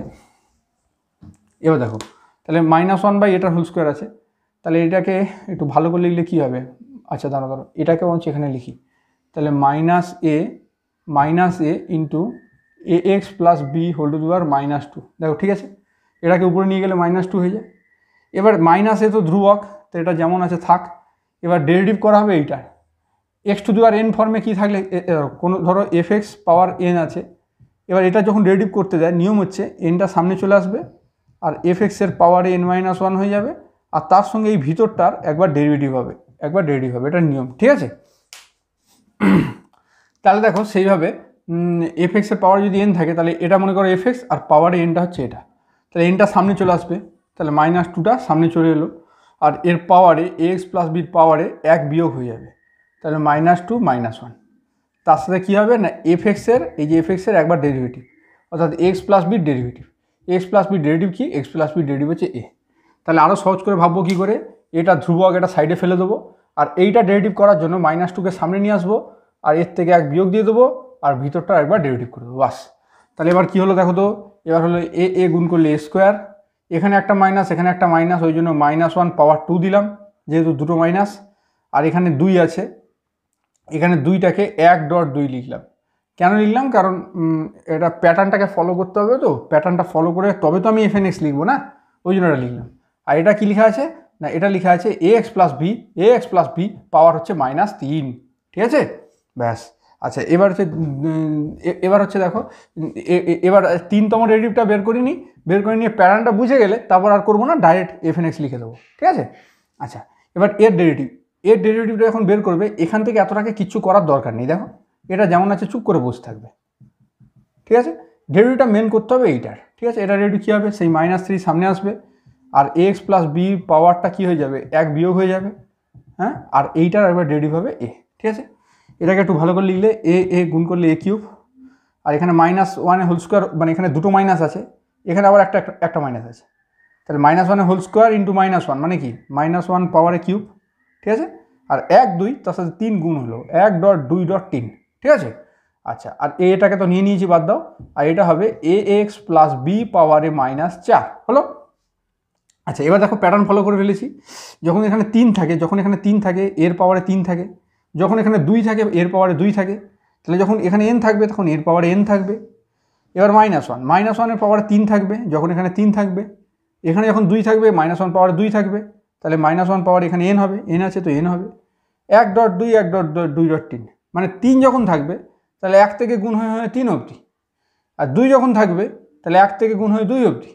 এবার দেখো, তাহলে -1 বাই এটার হোল স্কোয়ার আছে, তাহলে এটাকে একটু ভালো করে লিখলে কী হবে। আচ্ছা দাঁড়ো, এটাকে বরঞ্চ এখানে লিখি, তাহলে -a into A x plus B whole to the power -2, দেখো ঠিক আছে, এটাকে উপরে নিয়ে গেলে -2 হয়ে যায়। এবার -a তো ধ্রুবক, তো এটা যেমন আছে থাক। এবার ডেরিভেটিভ করা হবে এইটার, x two the power N ফর্মে কী থাকলে, কোনো ধরো এফ এক্স পাওয়ার এন আছে, এবার এটা যখন ডেরিভেটিভ করতে যায় নিয়ম হচ্ছে এনটা সামনে চলে আসবে আর এফ এক্সের পাওয়ারে n-1 হয়ে যাবে, আর তার সঙ্গে এই ভিতরটার একবার ডেরিভেটিভ হবে, এটা নিয়ম, ঠিক আছে। তাহলে দেখো সেইভাবে এফ এক্সের পাওয়ার যদি এন থাকে, তাহলে এটা মনে করো এফ এক্স আর পাওয়ারে এনটা হচ্ছে এটা, তাহলে এনটা সামনে চলে আসবে, তাহলে -2টা সামনে চলে এলো, আর এর পাওয়ারে এক্স প্লাস বির পাওয়ারে 1 বিয়োগ হয়ে যাবে, তাহলে -2 -1। তার সাথে কী হবে না, এফ এক্সের এই যে এফ এক্সের একবার ডেরিভেটিভ, অর্থাৎ এক্স প্লাস বির ডেরিভেটিভ। এক্স প্লাস বির ডেরিভেটিভ কি, এক্স প্লাস বির ডেরিভেটিভ হচ্ছে এ। তাহলে আরও সহজ করে ভাববো কী করে, এটা ধ্রুবক, এটা সাইডে ফেলে দেবো, আর এইটা ডেরিভেটিভ করার জন্য -2কে সামনে নিয়ে আসবো, আর এর থেকে 1 বিয়োগ দিয়ে দেবো, আর ভিতরটা একবার ডেরিভেটিভ করে দেবো, বাস। তাহলে এবার কী হলো দেখো তো, এবার হলো এ গুণ করলে এ স্কোয়ার, এখানে একটা মাইনাস, এখানে একটা মাইনাস, ওই জন্য -1 পাওয়ার 2 দিলাম, যেহেতু দুটো মাইনাস, আর এখানে 2 আছে, এখানে 2টাকে 1.2 লিখলাম। কেন লিখলাম, কারণ এটা প্যাটার্নটাকে ফলো করতে হবে, তো প্যাটার্নটা ফলো করে তবে তো আমি এফএনএক্স লিখবো না, ওই জন্য এটা লিখলাম। আর এটা কি লেখা আছে না, এটা লেখা আছে এ এক্স প্লাস বি পাওয়ার হচ্ছে -3, ঠিক আছে, ব্যাস। আচ্ছা, এবার হচ্ছে দেখো, এবার 3তম ডেরিভেটিভটা বের করে নিয়ে প্যাটার্নটা বুঝে গেলে তারপর আর করবো না, ডাইরেক্ট এফএনএক্স লিখে দেবো, ঠিক আছে। আচ্ছা, এবার এর ডেরিভেটিভটা যখন বের করবে, এখান থেকে এতটাকে কিচ্ছু করার দরকার নেই, দেখো এটা যেমন আছে চুপ করে বসে থাকবে, ঠিক আছে। ডেরিভেটিভটা মেন করতে হবে এইটার, ঠিক আছে। এটা ডেরিভেটিভ কী হবে, সেই -3 সামনে আসবে, আর এক্স প্লাস বি পাওয়ারটা কী হয়ে যাবে, 1 বিয়োগ হয়ে যাবে, হ্যাঁ, আর এইটার একবার ডেরিভেটিভ হবে এ, ঠিক আছে। এটাকে একটু ভালো করে লিখলে এ গুণ করলে এ কিউব, আর এখানে -1 হোল স্কোয়ার, মানে এখানে দুটো মাইনাস আছে, এখানে আবার একটা মাইনাস আছে, তাহলে -1 হোল স্কোয়ার ইন্টু -1 মানে কি, -1 পাওয়ারে কিউব, ঠিক আছে। আর 1 2 তার সাথে 3 গুণ হলো 1.2.3, ঠিক আছে। আচ্ছা, আর এটাকে তো নিয়ে নিয়েছি, বাদ দাও, আর এটা হবে এ এক্স প্লাস বি পাওয়ারে -4 হলো। আচ্ছা, এবার দেখো প্যাটার্ন ফলো করে ফেলেছি, যখন এখানে 3 থাকে এর পাওয়ারে 3 থাকে, যখন এখানে 2 থাকে এর পাওয়ারে 2 থাকে, তাহলে যখন এখানে n থাকবে তখন এর পাওয়ারে n থাকবে। এবার -1 এর পাওয়ারে 3 থাকবে, যখন এখানে 3 থাকবে, এখানে যখন 2 থাকবে -1 পাওয়ারে 2 থাকবে, তাহলে -1 পাওয়ার এখানে n হবে, n আছে তো n হবে 1.2 1.2.3, মানে 3 যখন থাকবে তাহলে 1 থেকে গুণ হয়ে 3 অবধি, আর 2 যখন থাকবে তাহলে 1 থেকে গুণ হয়ে 2 অবধি,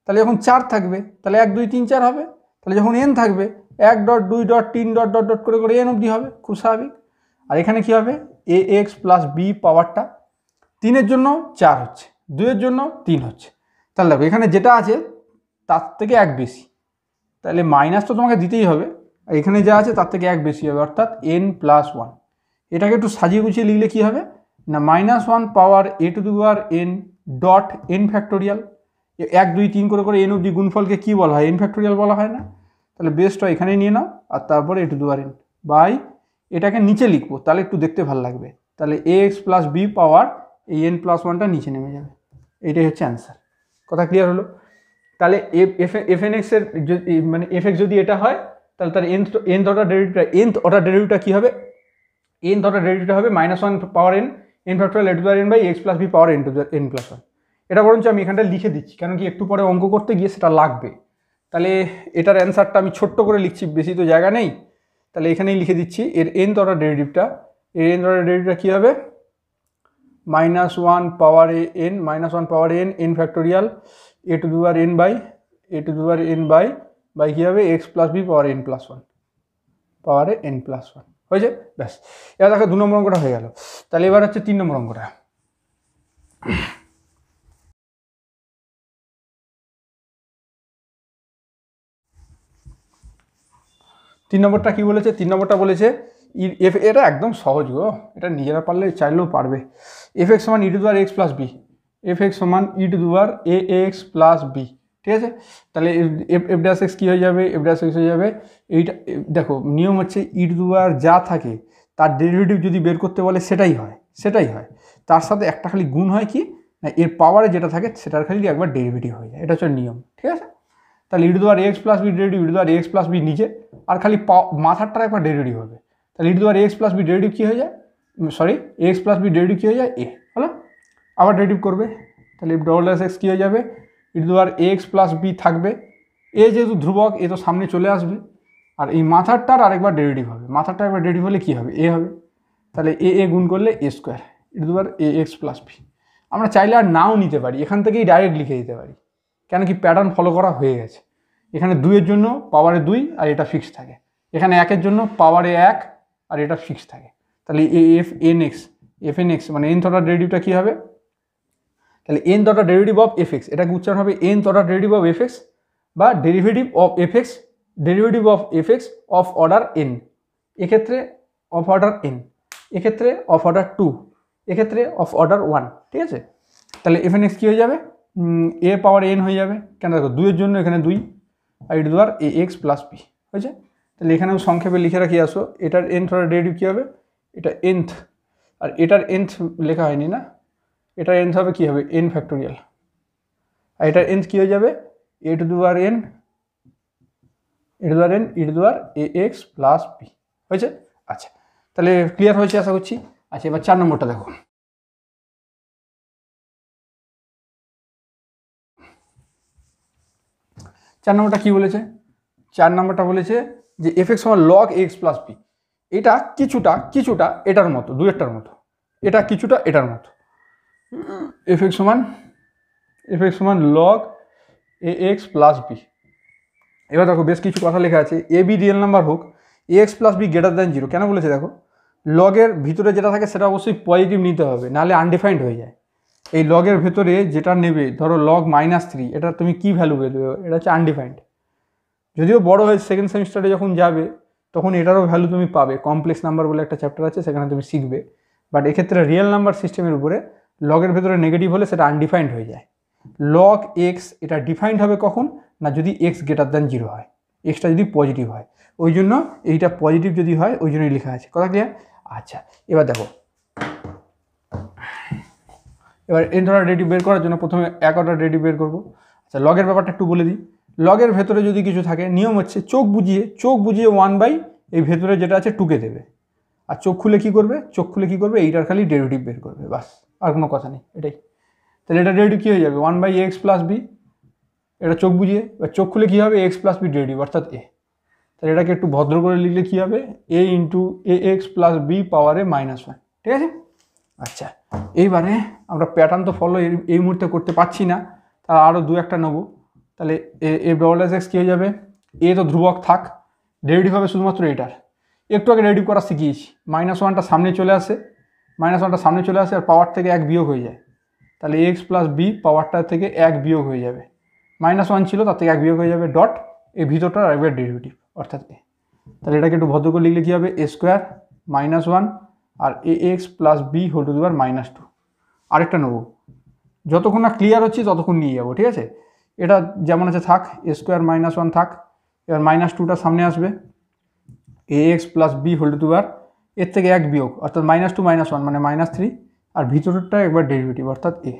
তাহলে যখন 4 থাকবে তাহলে 1 2 3 4 হবে, তাহলে যখন n থাকবে 1.2.3 করে n অবধি হবে, খুব স্বাভাবিক। আর এখানে কি হবে, এ এক্স প্লাস বি পাওয়ারটা 3-এর জন্য 4 হচ্ছে, 2-এর জন্য 3 হচ্ছে, তাহলে দেখো এখানে যেটা আছে তার থেকে 1 বেশি, তাহলে মাইনাস তো তোমাকে দিতেই হবে, আর এখানে যা আছে তার থেকে 1 বেশি হবে, অর্থাৎ n+1। এটাকে একটু সাজিয়ে গুছিয়ে লিখলে কি হবে না, -1 power A to the power n dot n factorial, 1 2 3 করে n অবধি গুণফলকে কী বলা হয়, n ফ্যাক্টোরিয়াল বলা হয় না, তাহলে বেসটা এখানেই নিয়ে নাও, আর তারপরে A to the power n by, এটাকে নিচে লিখবো তাহলে একটু দেখতে ভালো লাগবে, তাহলে A x plus B power এই n+1টা নিচে নেমে যাবে, এটাই হচ্ছে অ্যান্সার। কথা ক্লিয়ার হলো? তাহলে এফএনএক্সের মানে এফএক্স যদি এটা হয়, তাহলে তার nth অর্ডার ডেরিভেটিভটা কী হবে, nth অর্ডার ডেরিভেটিভটা হবে -1 power n factorial A to the power n by x plus B power n to n+1। এটা বরঞ্চ আমি এখানটা লিখে দিচ্ছি, কারণ কি একটু পরে অঙ্ক করতে গিয়ে সেটা লাগবে, তাহলে এটার অ্যান্সারটা আমি ছোট্ট করে লিখছি, বেশি তো জায়গা নেই, তাহলে এখানেই লিখে দিচ্ছি এর nth অর্ডার ডেরিভেটিভটা, কী হবে -1 পাওয়ারে n n factorial A to the power n by কী হবে এক্স প্লাস বি পাওয়ার n+1 হয়েছে, ব্যাস। এবার দেখো 2 নম্বর অঙ্কটা হয়ে গেল, তাহলে এবার হচ্ছে 3 নম্বর অঙ্কটা। 3 নম্বরটা কি বলেছে? 3 নম্বরটা বলেছে এটা একদম সহজ গো, এটা নিজেরা পারলে চাইলেও পারবে। এফ এক্স সমান E to the power X plus B, F X সমান E to the power A x plus B, ঠিক আছে? তাহলে এফ ড্যাশ এক্স কী হয়ে যাবে? এফ ড্যাশ এক্স হয়ে যাবে এইটা। দেখো নিয়ম হচ্ছে ই টু দি পাওয়ার যা থাকে তার ডেরিভেটিভ যদি বের করতে বলে সেটাই হয়। তার সাথে একটা খালি গুণ হয় কি না, এর পাওয়ারে যেটা থাকে সেটার খালি একবার ডেরিভেটিভ হয়ে যায়, এটা হচ্ছে নিয়ম, ঠিক আছে? তাহলে E to the power X plus B derivative, E to the power X plus B নিচে, আর খালি মাথারটার একবার ডেরিভেটিভ হবে। তাহলে E to the power X plus B derivative কী হয়ে যায়? Sorry, X plus B derivative কী হয়ে যায়? এ, হলো? আবার ডেরিভেটিভ করবে, তাহলে এফ ডবল এস এক্স কী হয়ে যাবে? E to the power X plus B থাকবে, এ যেহেতু ধ্রুবক এ তো সামনে চলে আসবে, আর এই মাথারটার আরেকবার ডেরিভেটিভ হবে, মাথারটা একবার ডেরিভেটিভ হলে কী হবে? এ হবে। তাহলে এ গুণ করলে A square E to the power A x plus B. আমরা চাইলে আর নাও নিতে পারি, এখান থেকেই ডাইরেক্ট লিখে দিতে পারি, কেন কি প্যাটার্ন ফলো করা হয়ে গেছে। এখানে 2-এর জন্য পাওয়ারে 2 আর এটা ফিক্স থাকে, এখানে 1-এর জন্য পাওয়ারে 1 আর এটা ফিক্স থাকে। তাহলে এফ এন এক্স মানে এন অর্ডার ডেরিভেটিভটা কী হবে? তাহলে N order derivative of F X, এটা উচ্চারণ হবে N order derivative of F X বা derivative of F X of order N, এক্ষেত্রে অফ অর্ডার এন, এক্ষেত্রে অফ অর্ডার 2, এক্ষেত্রে অফ অর্ডার 1, ঠিক আছে? তাহলে এফ এন এক্স কী হয়ে যাবে? এ পাওয়ার এন হয়ে যাবে, কেন দেখো 2-এর জন্য এখানে 2 আর E to the power A x plus B হয়েছে। তাহলে এখানেও সংক্ষেপে লিখে রাখি আসো, এটার এনথ অর্ডার ডেরিভেটিভ কী হবে? এটা এনথ, আর এটার এনথ লেখা হয়নি না, এটার এনথ হবে কী হবে? এন ফ্যাক্টোরিয়াল, আর এটার এনথ কী হয়ে যাবে? A to the power N E to the power A x plus B হয়েছে। আচ্ছা, তাহলে ক্লিয়ার হয়েছে আশা করছি। আচ্ছা, এবার 4 নম্বরটা দেখো। 4 নম্বরটা কী বলেছে? 4 নম্বরটা বলেছে যে এফ এক্স সমান লগ এক্স প্লাস বি। এটা কিছুটা এটার মতো, 2-এরটার মতো, এটা কিছুটা এটার মতো। এফ এক্স সমান লগ এ এক্স প্লাস বি। এবার দেখো বেশ কিছু কথা লেখা আছে, এ বি রিয়েল নাম্বার হোক, A x plus B greater than 0। কেন বলেছে দেখো, লগের ভিতরে যেটা থাকে সেটা অবশ্যই পজিটিভ নিতে হবে, নাহলে আনডিফাইন্ড হয়ে যায়। এই লগের ভেতরে যেটা নেবে, ধরো লগ -3, এটা তুমি কী ভ্যালু দেবে? এটা হচ্ছে আনডিফাইন্ড। যদিও বড় হয়ে সেকেন্ড সেমিস্টারে যখন যাবে তখন এটারও ভ্যালু তুমি পাবে, কমপ্লেক্স নাম্বার বলে একটা চ্যাপ্টার আছে, সেখানে তুমি শিখবে। বাট এক্ষেত্রে রিয়েল নাম্বার সিস্টেমের উপরে লগের ভেতরে নেগেটিভ হলে সেটা আনডিফাইন্ড হয়ে যায়। লগ এক্স এটা ডিফাইন্ড হবে কখন না, যদি এক্স গ্রেটার দ্যান 0 হয়, এক্সটা যদি পজিটিভ হয়, ওই জন্য এইটা পজিটিভ যদি হয় ওই জন্যই লেখা আছে। কথা ক্লিয়ার? আচ্ছা, এবার দেখো, এবার এন অর্ডার ডেরিভেটিভ বের করার জন্য প্রথমে 1 অর্ডার ডেরিভেটিভ বের করবো। আচ্ছা, লগের ব্যাপারটা একটু বলে দিই। লগের ভেতরে যদি কিছু থাকে, নিয়ম হচ্ছে চোখ বুঝিয়ে 1/, এই ভেতরে যেটা আছে 2কে দেবে, আর চোখ খুলে কী করবে? এইটার খালি ডেরিভেটিভ বের করবে, বাস, আর কোনো কথা নেই, এটাই। তাহলে এটা ডেরিভেটিভ কী হয়ে যাবে? 1/x প্লাস বি, এটা চোখ বুঝিয়ে, এবার চোখ খুলে কী হবে? এক্স প্লাস বি ডেরিভেটিভ অর্থাৎ এ। তাহলে এটাকে একটু ভদ্র করে লিখলে কী হবে? এ into A x plus B পাওয়ারে -1, ঠিক আছে? আচ্ছা, এইবারে আমরা প্যাটার্ন তো ফলো এই মুহূর্তে করতে পারছি না, তা আরও 2-1টা নেবো। তাহলে এফ ডবল এস এক্স কী হয়ে যাবে? এ তো ধ্রুবক থাক, ডেরিভেটিভ হবে শুধুমাত্র এটার। একটু আগে ডেরিভেটিভ করা শিখিয়েছি, -1টা সামনে চলে আসে, আর পাওয়ার থেকে 1 বিয়োগ হয়ে যায়। তাহলে এক্স প্লাস বি পাওয়ারটা থেকে 1 বিয়োগ হয়ে যাবে, -1 ছিল তার থেকে 1 বিয়োগ হয়ে যাবে, ডট এই ভিতরটার আরেকবার ডেরিভেটিভ অর্থাৎ এ। তাহলে এটাকে একটু ভদ্র করে লিখলে কী হবে? এ স্কোয়ার -1 আর A x plus B whole to the power -2। আরেকটা নেবো, যতক্ষণ না ক্লিয়ার হচ্ছে ততক্ষণ নিয়ে যাবো, ঠিক আছে? এটা যেমন আছে থাক, এ স্কোয়ার -1 থাক, এবার -2টা সামনে আসবে, A x plus B whole to the power এর থেকে 1 বিয়োগ অর্থাৎ -2 -1 মানে -3, আর ভিতরটা একবার ডেরিভেটিভ অর্থাৎ এ।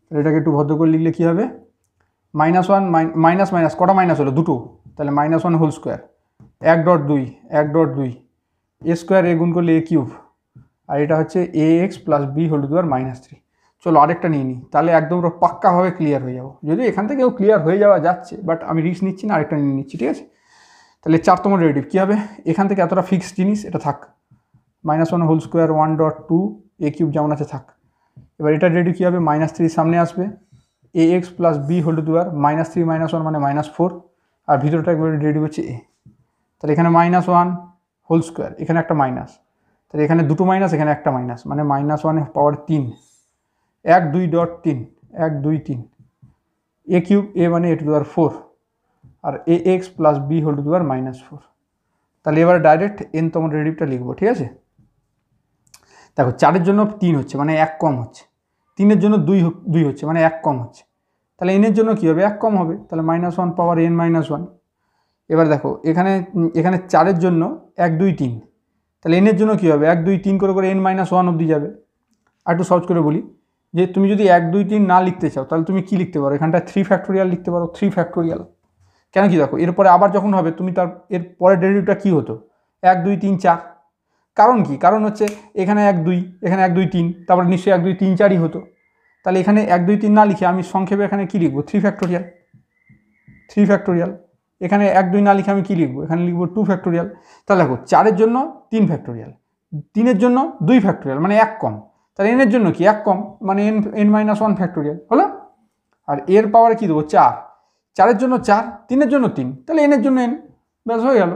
তাহলে এটাকে একটু ভদ্র করে লিখলে কী হবে? -1 মাইনাস কটা মাইনাস হলো? 2, তাহলে -1 whole square 1.2 A square, A গুণ করলে এ কিউব, আর এটা হচ্ছে A x plus B whole to the power -3। চলো আরেকটা নিয়ে নিই, তাহলে একদম পাক্কাভাবে ক্লিয়ার হয়ে যাবো। যদি এখান থেকেও ক্লিয়ার হয়ে যাওয়া যাচ্ছে, বাট আমি রিস্ক নিচ্ছি না, আরেকটা নিয়ে নিচ্ছি, ঠিক আছে? তাহলে 4তম ডেরিভেটিভ কী হবে? এখান থেকে এতটা ফিক্সড জিনিস এটা থাক, -1 হোল স্কোয়ার 1.2 এ কিউব যেমন আছে থাক। এবার এটা ডেরিভেটিভ কী হবে? -3 সামনে আসবে, A x plus B whole to the power -3 -1 মানে -4, আর ভিতরটা একবার ডেরিভেটিভ হচ্ছে এ। তাহলে এখানে -1 হোল স্কোয়ার, এখানে একটা মাইনাস, তাহলে এখানে 2টো মাইনাস, এখানে একটা মাইনাস, মানে -1 পাওয়ার 3, 1.2 1 2 3 এ কিউব, এ মানে এ টু দি পাওয়ার 4, আর A x plus B whole to the power -4। তাহলে এবার ডাইরেক্ট nতম ডেরিভেটিভটা লিখবো, ঠিক আছে। দেখো 4-এর জন্য 3 হচ্ছে মানে 1 কম হচ্ছে, 3-এর জন্য 2 হচ্ছে মানে 1 কম হচ্ছে, তাহলে n এর জন্য কী হবে 1 কম হবে, তাহলে -1 পাওয়ার n-1। এবার দেখো এখানে 4-এর জন্য 1 2 3, তাহলে n এর জন্য কী হবে 1 2 3 করে n-1 অবধি যাবে। আর একটু সহজ করে বলি যে তুমি যদি 1 2 3 না লিখতে চাও তাহলে তুমি কী লিখতে পারো, এখানটা 3 ফ্যাক্টোরিয়াল লিখতে পারো, 3 ফ্যাক্টোরিয়াল। কেন কি দেখো এরপরে আবার যখন হবে তুমি তার এর পরের ডেরিভেটিভটা কী হতো 1 2 3 4, কারণ কি, কারণ হচ্ছে এখানে 1 2, এখানে 1 2 3, তারপরে নিশ্চয়ই 1 2 3 4ই হতো। তাহলে এখানে 1 2 3 না লিখে আমি সংক্ষেপে এখানে কী লিখবো 3 ফ্যাক্টোরিয়াল, 3 ফ্যাক্টোরিয়াল। এখানে 1 2 না লিখে আমি কী লিখবো, এখানে লিখবো 2 ফ্যাক্টোরিয়াল। তাহলে দেখো 4-এর জন্য 3 ফ্যাক্টোরিয়াল, 3-এর জন্য 2 ফ্যাক্টোরিয়াল মানে 1 কম, তাহলে n-এর জন্য কি 1 কম মানে n-1 ফ্যাক্টোরিয়াল হলো। আর এর পাওয়ারে কী দেবো 4, 4-এর জন্য 4, 3-এর জন্য 3, তাহলে n-এর জন্য n, ব্যাস হয়ে গেল।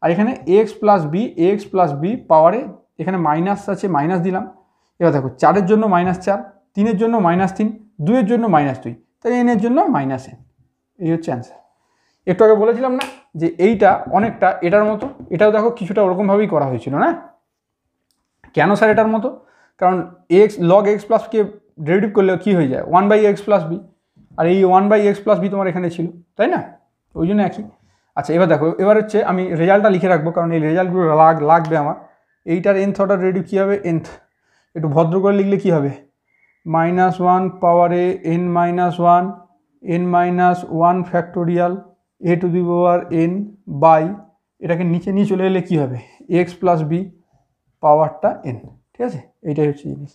আর এখানে ax প্লাস বি পাওয়ারে এখানে মাইনাস আছে মাইনাস দিলাম। এবার দেখো 4-এর জন্য -4, 3-এর জন্য -3, 2-এর জন্য -2, তাহলে n-এর জন্য -n। এই হচ্ছে অ্যান্সার। একটু আগে বলেছিলাম না যে এইটা অনেকটা এটার মতো, এটাও দেখো কিছুটা ওরকমভাবেই করা হয়েছিল না। কেন স্যার এটার মতো, কারণ log x প্লাসকে ডেরিভেটিভ করলে কী হয়ে যায় 1/x প্লাস বি, আর এই 1/x প্লাস বি তোমার এখানে ছিল, তাই না, ওই জন্য একই। আচ্ছা এবার দেখো এবার হচ্ছে আমি রেজাল্টটা লিখে রাখবো কারণ এই রেজাল্টগুলো লাগবে আমার। এইটার nth অর্ডার ডেরিভেটিভ কী হবে nth, একটু ভদ্র করে লিখলে কী হবে -1 পাওয়ারে n-1 factorial a to the power n by, এটাকে নিচে নিয়ে চলে এলে কী হবে x প্লাস বি পাওয়ারটা n, ঠিক আছে, এইটাই হচ্ছে জিনিস।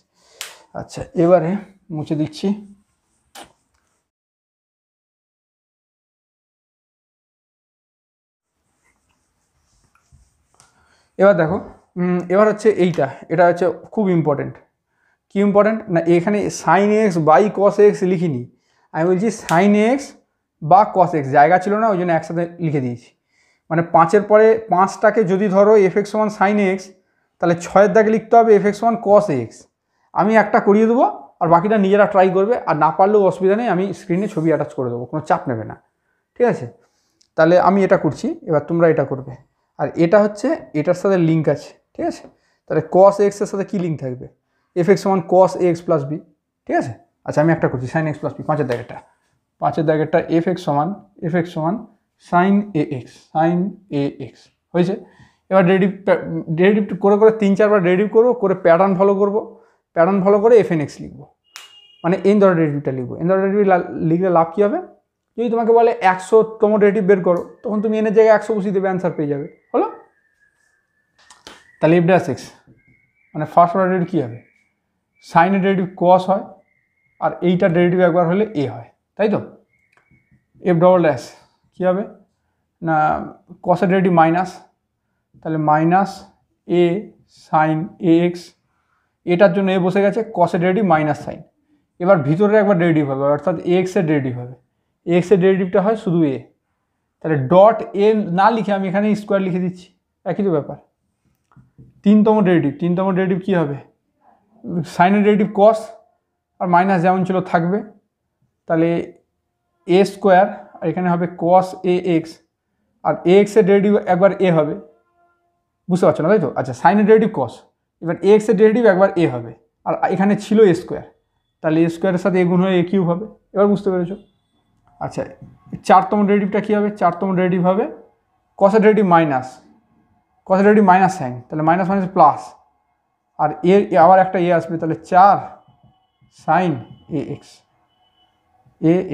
আচ্ছা এবারে মুছে দিচ্ছি। এবার দেখো এবার হচ্ছে এটা হচ্ছে খুব ইম্পর্টেন্ট। কি ইম্পর্টেন্ট না, এখানে sine x by cos x লিখিনি, আমি বলছি সাইন এক্স বা কস এক্স, জায়গা ছিল না ওই জন্য একসাথে লিখে দিয়েছি। মানে 5-এর পরে 5টাকে যদি ধরো fx সমান সাইন এক্স, তাহলে 6-এর দাগে লিখতে হবে fx সমান কস এক্স। আমি একটা করিয়ে দেবো আর বাকিটা নিজেরা ট্রাই করবে, আর না পারলেও অসুবিধা নেই, আমি স্ক্রিনে ছবি অ্যাটাচ করে দেবো, কোনো চাপ নেবে না, ঠিক আছে। তাহলে আমি এটা করছি, এবার তোমরা এটা করবে। আর এটা হচ্ছে এটার সাথে লিঙ্ক আছে, ঠিক আছে, তাহলে কস এক্সের সাথে কী লিঙ্ক থাকবে fx সমান কস এক্স প্লাস বি, ঠিক আছে। আচ্ছা আমি একটা করছি সাইন এক্স প্লাস বি, 5-এর দাগেরটা fx সমান সাইন এ এক্স হয়েছে। এবার ডেরিভেটিভ করে 3-4 বার ডেরিভেটিভ করবো, করে প্যাটার্ন ফলো করে fn(x) লিখবো, মানে n ধরনের ডেরিভেটিভটা লিখবো। n ধরনের ডেরিভেটিভ লিখলে লাভ কী হবে, যদি তোমাকে বলে 100তম ডেরিভেটিভ বের করো তখন তুমি n এর জায়গায় 100 বসিয়ে দেবে, অ্যান্সার পেয়ে যাবে, হলো। তাহলে f'(x) মানে ফার্স্ট অর্ডার ডেরিভেটিভ কী হবে সাইনের ডেরিভেটিভ কস হয়, আর এইটার ডেরিভেটিভ একবার হলে a হয়, তাই তো। f' কী হবে না কসের ডেরিভেটিভ মাইনাস, তাহলে -a সাইন ax, এটার জন্য a বসে গেছে, কসের ডেরিভেটিভ মাইনাস সাইন। এবার ভিতরে একবার ডেরিভেটিভ হবে অর্থাৎ ax এর ডেরিভেটিভ হবে, ax এর ডেরিভেটিভটা হয় শুধু a, তাহলে ডট a না লিখে আমি এখানে স্কোয়ার লিখে দিচ্ছি, একই তো ব্যাপার। 3তম ডেরিভেটিভ কী হবে সাইনের ডেরিভেটিভ কস, আর মাইনাস যেমন ছিল থাকবে, তাহলে a স্কোয়ার, আর এখানে হবে কস ax, আর ax এর ডেরিভেটিভ একবার a হবে, বুঝতে পারছো না তাই তো। আচ্ছা সাইনের ডেরিভেটিভ কস, এবার ax এর ডেরিভেটিভ একবার a হবে, আর এখানে ছিল a স্কোয়ার, তাহলে a স্কোয়ারের সাথে a গুণ হয়ে a কিউব হবে, এবার বুঝতে পেরেছো। আচ্ছা 4তম ডেরিভেটিভটা কী হবে, 4তম ডেরিভেটিভ হবে কসের ডেরিভেটিভ মাইনাস সাইন, তাহলে মাইনাস প্লাস, আর আবার একটা এ আসবে, তাহলে 4 সাইন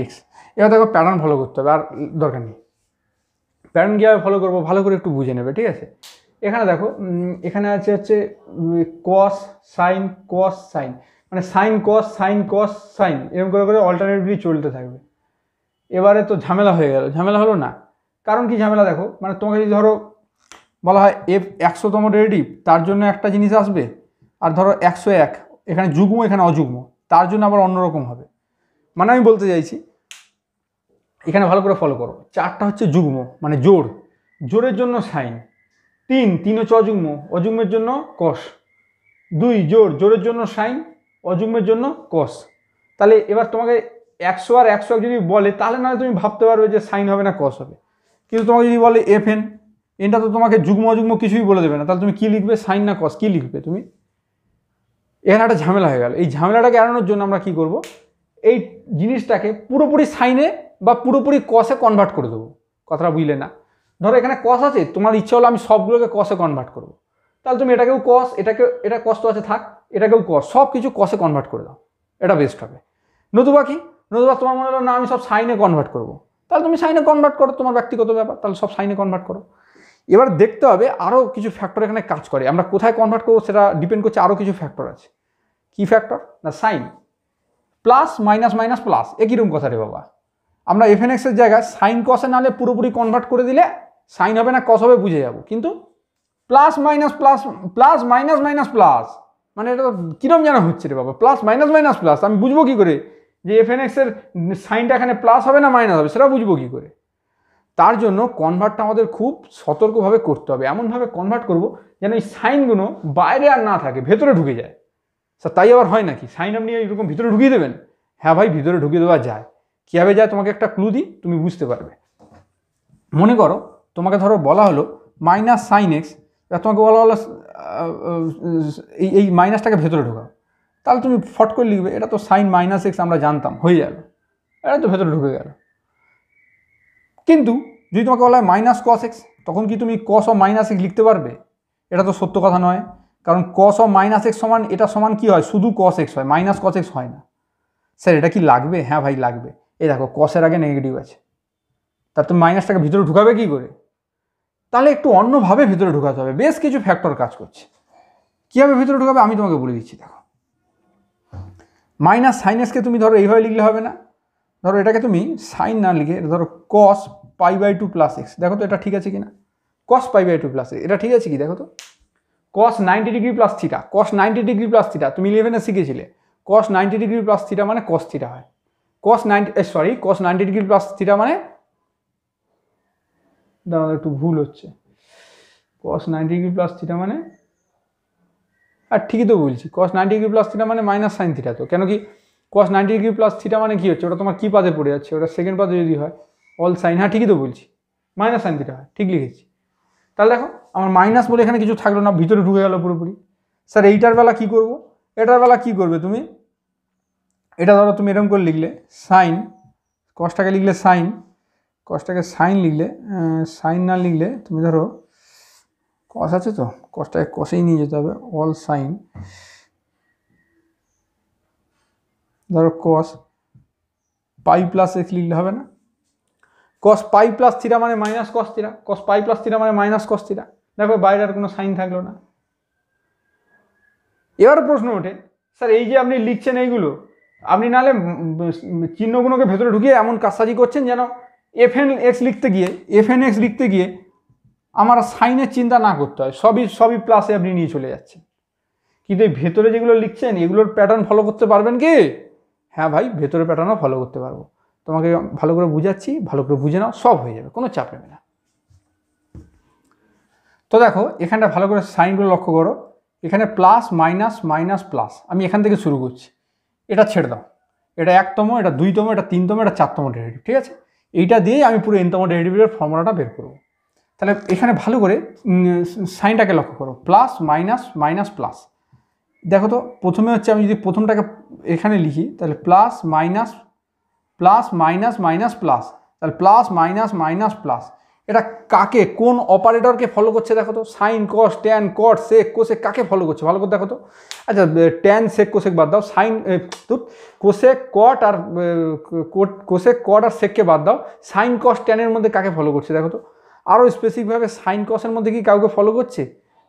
ax। এবার দেখো প্যাটার্ন ফলো করতে হবে, আর দরকার নেই। প্যাটার্ন কীভাবে ফলো করবো ভালো করে একটু বুঝে নেবে, ঠিক আছে। এখানে দেখো এখানে হচ্ছে কস সাইন মানে সাইন কস সাইন, এরকম করে অল্টারনেটিভলি চলতে থাকবে। এবারে তো ঝামেলা হয়ে গেল, ঝামেলা হলো না, কারণ কি ঝামেলা দেখো, মানে তোমাকে যদি ধরো বলা হয় 100তম ডেরিভেটিভ, তার জন্য একটা জিনিস আসবে, আর ধরো 101 এখানে যুগ্ম এখানে অযুগ্ম, তার জন্য আবার অন্যরকম হবে। মানে আমি বলতে চাইছি এখানে ভালো করে ফলো করো, 4টা হচ্ছে যুগ্ম মানে জোরের জন্য সাইন, 3 হচ্ছে অযুগ্মের জন্য কস, 2 জোরের জন্য সাইন, অযুগ্মের জন্য কস। তাহলে এবার তোমাকে 100 আর 101 যদি বলে তাহলে না তুমি ভাবতে পারবে যে সাইন হবে না কস হবে, কিন্তু তোমাকে যদি বলে fn, এনটা তো তোমাকে যুগ্ম অযুগ্ম কিছুই বলে দেবে না, তাহলে তুমি কী লিখবে, সাইন না কস, কী লিখবে তুমি? এখানে একটা ঝামেলা হয়ে গেল। এই ঝামেলাটাকে এড়ানোর জন্য আমরা কি করব, এই জিনিসটাকে পুরোপুরি সাইনে বা পুরোপুরি কসে কনভার্ট করে দেবো। কথাটা বুঝলে না? ধরো এখানে কস আছে, তোমার ইচ্ছা হলো আমি সবগুলোকে কসে কনভার্ট করবো, তাহলে তুমি এটাকেও কস, এটা কস তো আছে থাক, এটাকেও কস, সব কিছু কসে কনভার্ট করে দাও, এটা বেস্ট হবে। নতুবা কি, নতুবা তোমার মনে হলো না আমি সব সাইনে কনভার্ট করবো, তাহলে তুমি সাইনে কনভার্ট করো, তোমার ব্যক্তিগত ব্যাপার, তাহলে সব সাইনে কনভার্ট করো। এবার দেখতে হবে আরও কিছু ফ্যাক্টর এখানে কাজ করে, আমরা কোথায় কনভার্ট করবো সেটা ডিপেন্ড করছে, আরও কিছু ফ্যাক্টর আছে। কি ফ্যাক্টর না, sine plus minus minus plus, একইরকম কথা রে বাবা। আমরা এফএন এক্সের জায়গায় সাইন কসে নালে পুরোপুরি কনভার্ট করে দিলে সাইন হবে না কস হবে বুঝে যাবো, কিন্তু plus minus plus, plus minus minus plus, মানে এটা কিরম যেন হচ্ছে রে বাবা, প্লাস মাইনাস মাইনাস প্লাস, আমি বুঝবো কী করে যে এফএন এক্সের সাইনটা এখানে প্লাস হবে না মাইনাস হবে, সেটা বুঝবো কী করে? তার জন্য কনভার্টটা আমাদের খুব সতর্কভাবে করতে হবে, এমনভাবে কনভার্ট করব যেন এই সাইনগুলো বাইরে আর না থাকে, ভেতরে ঢুকে যায়। স্যার তাই আবার হয় নাকি, সাইন আপনি এরকম ভিতরে ঢুকিয়ে দেবেন? হ্যাঁ ভাই, ভিতরে ঢুকিয়ে দেওয়া যায়। কীভাবে যায় তোমাকে একটা ক্লু দিই, তুমি বুঝতে পারবে। মনে করো তোমাকে ধরো বলা হলো মাইনাস সাইন এক্স, তোমাকে বলা হলো এই মাইনাসটাকে ভেতরে ঢোকাও, তাহলে তুমি ফট করে লিখবে এটা তো সাইন মাইনাস এক্স, আমরা জানতাম, হয়ে যাবে, এটা তো ভেতরে ঢুকে গেল। কিন্তু যদি তোমাকে বলা হয় মাইনাস কস এক্স, তখন কি তুমি কস ও মাইনাস এক্স লিখতে পারবে? এটা তো সত্য কথা নয়, কারণ কস ও মাইনাস এক্স সমান, এটা সমান কি হয়, শুধু কস এক্স হয়, মাইনাস কস এক্স হয় না। স্যার এটা কি লাগবে? হ্যাঁ ভাই লাগবে। এই দেখো কসের আগে নেগেটিভ আছে, তার তুমি মাইনাসটাকে ভিতরে ঢুকাবে কি করে? তাহলে একটু অন্যভাবে ভিতরে ঢুকাতে হবে, বেশ কিছু ফ্যাক্টর কাজ করছে। কীভাবে ভিতরে ঢুকাবে আমি তোমাকে বলে দিচ্ছি। দেখো মাইনাস সাইন এক্সকে তুমি ধরো এইভাবে লিখলে হবে না, ধরো এটাকে তুমি সাইন না লিখে ধরো cos pi by two plus X, দেখো তো এটা ঠিক আছে কি না, cos pi by two plus X, এটা ঠিক আছে কি দেখো তো। Cos 90 degree plus theta, cos 90 degree plus theta তুমি 11-এ শিখেছিলে, কস 90 ডিগ্রি প্লাস থিটা মানে কস থিটা হয়, কস 90 ডিগ্রি প্লাস থিটা মানে, দাঁড়াও একটু ভুল হচ্ছে, কস 90 ডিগ্রি প্লাস থিটা মানে, আর ঠিকই তো বলছি, কস 90 ডিগ্রি প্লাস থিটা মানে মাইনাস সাইন থিটা, তো কেন কি কস 90 ডিগ্রি প্লাস থিটা মানে কি হচ্ছে, ওটা তোমার কী পাদে পড়ে যাচ্ছে, ওটা সেকেন্ড পাদে যদি হয় অল সাইন, হ্যাঁ ঠিকই তো বলছি, মাইনাস সাইন থিটা হয়, ঠিক লিখেছি। তাহলে দেখো আমার মাইনাস বলে এখানে কিছু থাকলো না, ভিতরে ঢুকে গেল পুরোপুরি। স্যার এইটার বেলা কী করবো, এটার বেলা কী করবে তুমি, এটা ধরো তুমি এরকম করে লিখলে সাইন, কসটাকে লিখলে সাইন, কসটাকে সাইন লিখলে, সাইন না লিখলে তুমি ধরো কস আছে তো, কসটাকে কসেই নিয়ে যেতে হবে, অল সাইন, ধরো কস পাই প্লাস এক্স লিখলে হবে না, কস পাই প্লাস থিটা মানে মাইনাস কস থিটা, কস পাই প্লাস থিটা মানে মাইনাস কস থিটা, দেখো বাইরে আর কোনো সাইন থাকলো না। এবার প্রশ্ন ওঠে স্যার এই যে আপনি লিখছেন এইগুলো, আপনি নাহলে চিহ্নগুলোকে ভেতরে ঢুকিয়ে এমন কাজসাজি করছেন যেন এফএন এক্স লিখতে গিয়ে আমার সাইনের চিন্তা না করতে হয়, সবই প্লাসে আপনি নিয়ে চলে যাচ্ছেন। কিন্তু এই ভেতরে যেগুলো লিখছেন এগুলোর প্যাটার্ন ফলো করতে পারবেন কি? হ্যাঁ ভাই, ভেতরে প্যাটার্নও ফলো করতে পারবো, তোমাকে ভালো করে বুঝাচ্ছি, ভালো করে বুঝে নাও, সব হয়ে যাবে, কোনো চাপ নেবে না। তো দেখো এখানটা ভালো করে সাইনগুলো লক্ষ্য করো, এখানে প্লাস মাইনাস মাইনাস প্লাস, আমি এখান থেকে শুরু করছি, এটা ছেড়ে দাও, এটা 1তম, এটা 2তম, এটা 3তম, এটা 4তম ডেরিভেটিভ, ঠিক আছে? এইটা দিয়েই আমি পুরো nতম ডেরিভেটিভের ফর্মুলাটা বের করব। তাহলে এখানে ভালো করে সাইনটাকে লক্ষ্য করো, প্লাস মাইনাস মাইনাস প্লাস, দেখো তো প্রথমে হচ্ছে আমি যদি প্রথমটাকে এখানে লিখি তাহলে প্লাস মাইনাস মাইনাস প্লাস, তাহলে প্লাস মাইনাস মাইনাস প্লাস, এটা কাকে, কোন অপারেটরকে ফলো করছে দেখো তো, sine cos tan cot sec cosec কাকে ফলো করছে ভালো করে দেখো তো। আচ্ছা ট্যান সেক কোসেক বাদ দাও, সাইন কোসেক কট আর সেককে বাদ দাও, সাইন কস ট্যানের মধ্যে কাকে ফলো করছে দেখো তো। আরও স্পেসিফিকভাবে সাইন কসের মধ্যে কি কাউকে ফলো করছে,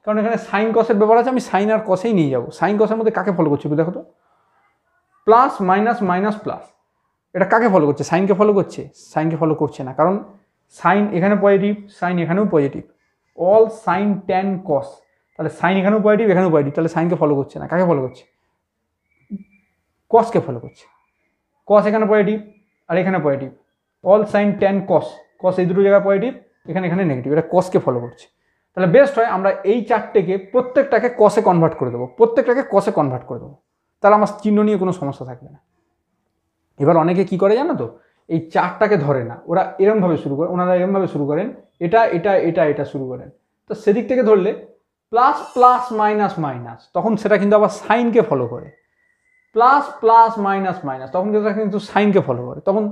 কারণ এখানে সাইন কসের ব্যাপার আছে, আমি সাইন আর কসেই নিয়ে যাবো। সাইন কসের মধ্যে কাকে ফলো করছে দেখো তো, প্লাস মাইনাস মাইনাস প্লাস, এটা কাকে ফলো করছে, সাইনকে ফলো করছে, সাইনকে ফলো করছে না, কারণ সাইন এখানে পজিটিভ, সাইন এখানেও পজিটিভ, অল সাইন ট্যান কস, তাহলে সাইন এখানেও পজিটিভ এখানেও পজিটিভ, তাহলে সাইনকে ফলো করছে না, কাকে ফলো করছে, কসকে ফলো করছে। কস এখানে পজিটিভ আর এখানে positive, all sine tan cos, cos এই দুটো জায়গায় পজিটিভ, এখানে নেগেটিভ, এটা কসকে ফলো করছে। তাহলে বেস্ট হয় আমরা এই চারটেকে প্রত্যেকটাকে কসে কনভার্ট করে দেবো, তাহলে আমার চিহ্ন নিয়ে কোনো সমস্যা থাকবে না। এবার অনেকে কি করে জানো তো, এই চারটাকে ধরে না, ওনারা এরমভাবে শুরু করেন, এটা এটা এটা এটা শুরু করেন, তো সেদিক থেকে ধরলে প্লাস প্লাস মাইনাস মাইনাস, তখন সেটা কিন্তু আবার সাইনকে ফলো করে। প্লাস প্লাস মাইনাস মাইনাস, তখন কিন্তু সাইনকে ফলো করে, তখন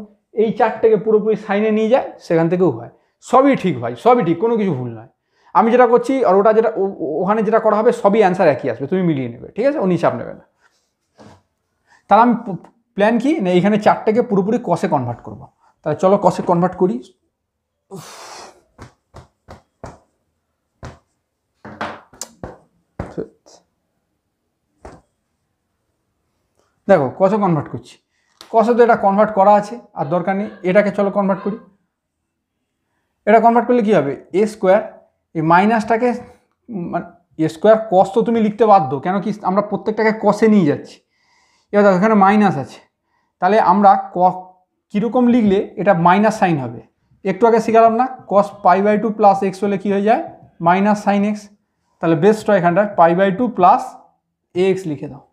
এই চারটাকে পুরোপুরি সাইনে নিয়ে যায়, সেখান থেকেও হয়। সবই ঠিক ভাই, সবই ঠিক, কোনো কিছু ভুল নয়। আমি যেটা করছি আর ওটা যেটা ওখানে যেটা করা হবে সবই অ্যান্সার একই আসবে, তুমি মিলিয়ে নেবে, ঠিক আছে, ও নিচাপ নেবে না। তাহলে আমি প্ল্যান কি না, এইখানে চারটাকে পুরোপুরি কসে কনভার্ট করবো। তাহলে চলো কসে কনভার্ট করি। দেখো কসে কনভার্ট করছি, কসে তো এটা কনভার্ট করা আছে আর দরকার নেই, এটাকে চলো কনভার্ট করি। এটা কনভার্ট করলে কী হবে, এ স্কোয়ার, এই মাইনাসটাকে এ স্কোয়ার কস তো তুমি লিখতে বাধ্য, কেন কি আমরা প্রত্যেকটাকে কসে নিয়ে যাচ্ছি। এবার দেখো এখানে মাইনাস আছে, তাহলে আমরা কীরকম লিখলে এটা মাইনাস সাইন হবে, একটু আগে শিখালাম না, cos pi by two plus X হলে কী হয়ে যায়, মাইনাস সাইন এক্স। তাহলে বেস্ট হয় এখানটায় pi by two plus A X লিখে দাও।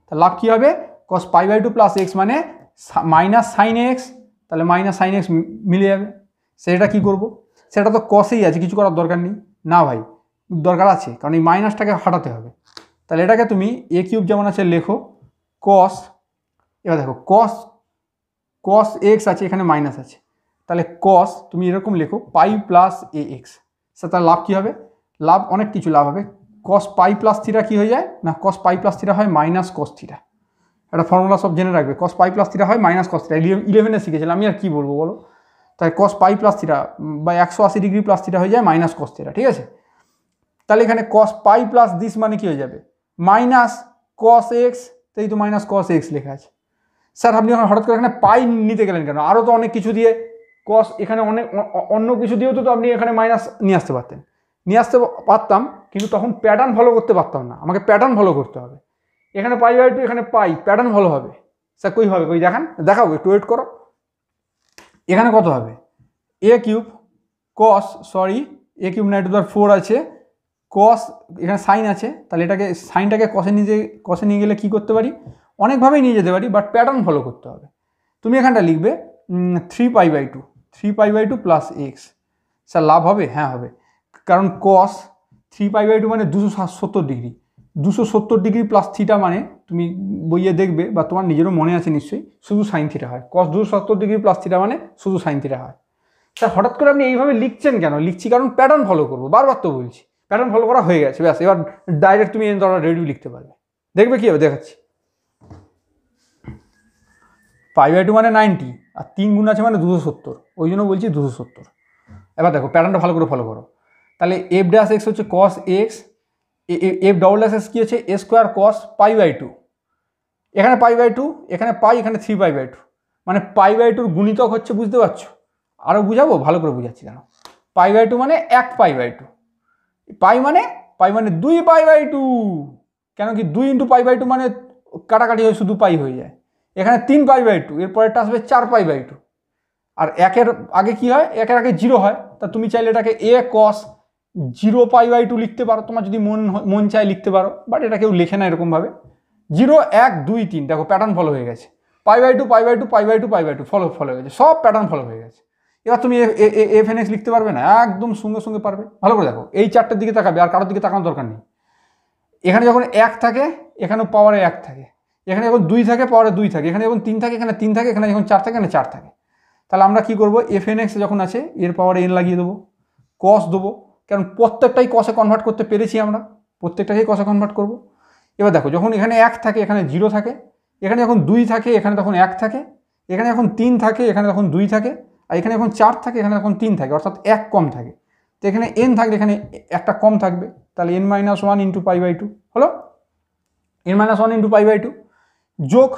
তাহলে লাভ কী হবে, cos pi by two plus X মানে মাইনাস সাইন এক্স, তাহলে মাইনাস সাইন এক্স মিলে যাবে। সেটা কী করবো, সেটা তো কসেই আছে, কিছু করার দরকার নেই। না ভাই দরকার আছে, কারণ এই মাইনাসটাকে হটাতে হবে। তাহলে এটাকে তুমি এ কিউব যেমন আছে লেখো কস, এবার দেখো কস কস এক্স আছে, এখানে মাইনাস আছে, তাহলে কস তুমি এরকম লেখো পাই প্লাস এ এক্স। তার লাভ কী হবে, লাভ অনেক কিছু লাভ হবে। কস পাই প্লাস থিটা কী হয়ে যায় না, কস পাই প্লাস থিটা হয় মাইনাস কস থিটা। একটা ফর্মুলা সব জেনে রাখবে, কস পাই প্লাস থিটা হয় মাইনাস কস থিটা, 11-এ শিখেছিলাম, আমি আর কী বলবো বলো। তাই কস পাই প্লাস থিটা বা 180 ডিগ্রি প্লাস থিটা হয়ে যায় মাইনাস কস থিটা, ঠিক আছে। তাহলে এখানে কস পাই প্লাস দিস মানে কি হয়ে যাবে, মাইনাস কস এক্স, তাই তো মাইনাস কস এক্স লেখা আছে। স্যার আপনি হঠাৎ করে এখানে পাই নিতে গেলেন কেন, আরও তো অনেক কিছু দিয়ে কস, এখানে অনেক অন্য কিছু দিয়েও তো আপনি এখানে মাইনাস নিয়ে আসতে পারতেন। নিয়ে আসতে পারতাম, কিন্তু তখন প্যাটার্ন ফলো করতে পারতাম না, আমাকে প্যাটার্ন ফলো করতে হবে। এখানে পাই বাই টু, এখানে পাই, প্যাটার্ন ফলো হবে। স্যার কই হবে, কই দেখান, দেখাবো, একটু ওয়েট করো। এখানে কত হবে, এ কিউব কস, সরি এ কিউব না, 4 আছে, কস এখানে সাইন আছে, তাহলে এটাকে সাইনটাকে কসে নিয়ে গেলে কী করতে পারি, অনেকভাবেই নিয়ে যেতে পারি, বাট প্যাটার্ন ফলো করতে হবে। তুমি এখানটা লিখবে 3 pi by two plus X. Sir লাভ হবে, হ্যাঁ হবে, কারণ কস 3 পাই বাই টু মানে 270 ডিগ্রি, 270 ডিগ্রি প্লাস থিটা মানে তুমি বইয়ে দেখবে বা তোমার নিজেরও মনে আছে নিশ্চয়ই, শুধু সাইন থিটা হয়। কস 270 ডিগ্রি প্লাস থিটা মানে শুধু সাইন থিটা হয়। স্যার হঠাৎ করে আপনি এইভাবে লিখছেন কেন, লিখছি কারণ প্যাটার্ন ফলো করবো, বারবার তো বলছি, প্যাটার্ন ফলো করা হয়ে গেছে, ব্যাস এবার ডাইরেক্ট তুমি রেডি লিখতে পারবে, দেখবে কী হবে, দেখাচ্ছি। পাই বাই টু মানে 90 আর 3 গুণ আছে মানে 270, ওই জন্য বলছি 270। এবার দেখো প্যাটার্নটা ভালো করে ফলো করো। তাহলে এফ ড্যাশ এক্স হচ্ছে cos X, F double dash X কী হচ্ছে A square cos pi by two, এখানে পাই বাই টু, এখানে পাই, এখানে 3 পাই বাই টু, মানে পাই বাই টুর গুণিতক হচ্ছে, বুঝতে পারছো, আরও বুঝাবো, ভালো করে বুঝাচ্ছি কেন। পাই বাই টু মানে 1 পাই বাই টু, পাই মানে 2 পাই বাই টু, কেন কি 2 ইন্টু পাই বাই টু মানে কাটাকাটি হয়ে শুধু পাই হয়ে যায়। এখানে 3 পাই বাই টু, এরপরেরটা আসবে 4 পাই বাই টু, আর 1-এর আগে কি হয়, 1-এর আগে 0 হয়, তা তুমি চাইলে এটাকে এ কস 0 পাই বাই টু লিখতে পারো, তোমার যদি মন চায় লিখতে পারো, বাট এটা কেউ লেখে না এরকমভাবে। 0 1 2 3, দেখো প্যাটার্ন ফলো হয়ে গেছে, pi by two pi by two pi by two pi by two follow হয়ে গেছে, সব প্যাটার্ন ফলো হয়ে গেছে। এবার তুমি এফ এন এক্স লিখতে পারবে না, একদম সঙ্গে সঙ্গে পারবে। ভালো করে দেখো, এই চারটের দিকে তাকাবে, আর কারোর দিকে তাকানোর দরকার নেই। এখানে যখন 1 থাকে এখানে পাওয়ারে 1 থাকে, এখানে যখন 2 থাকে পাওয়ারে 2 থাকে, এখানে যখন 3 থাকে এখানে 3 থাকে, এখানে যখন 4 থাকে এখানে 4 থাকে। তাহলে আমরা কি করব, এফ এন এক্স যখন আছে এর পাওয়ারে এন লাগিয়ে দেবো, কস দেবো, কারণ প্রত্যেকটাই কসে কনভার্ট করতে পেরেছি আমরা, প্রত্যেকটাকেই কসে কনভার্ট করব। এবার দেখো যখন এখানে 1 থাকে এখানে 0 থাকে, এখানে যখন 2 থাকে এখানে তখন 1 থাকে, এখানে যখন 3 থাকে এখানে তখন 2 থাকে, আর এখানে যখন 4 থাকে এখানে তখন 3 থাকে, অর্থাৎ 1 কম থাকে। তো এখানে এন থাকলে এখানে একটা কম থাকবে, তাহলে n-1 into pi by two হলো, n-1 into pi by two যোগ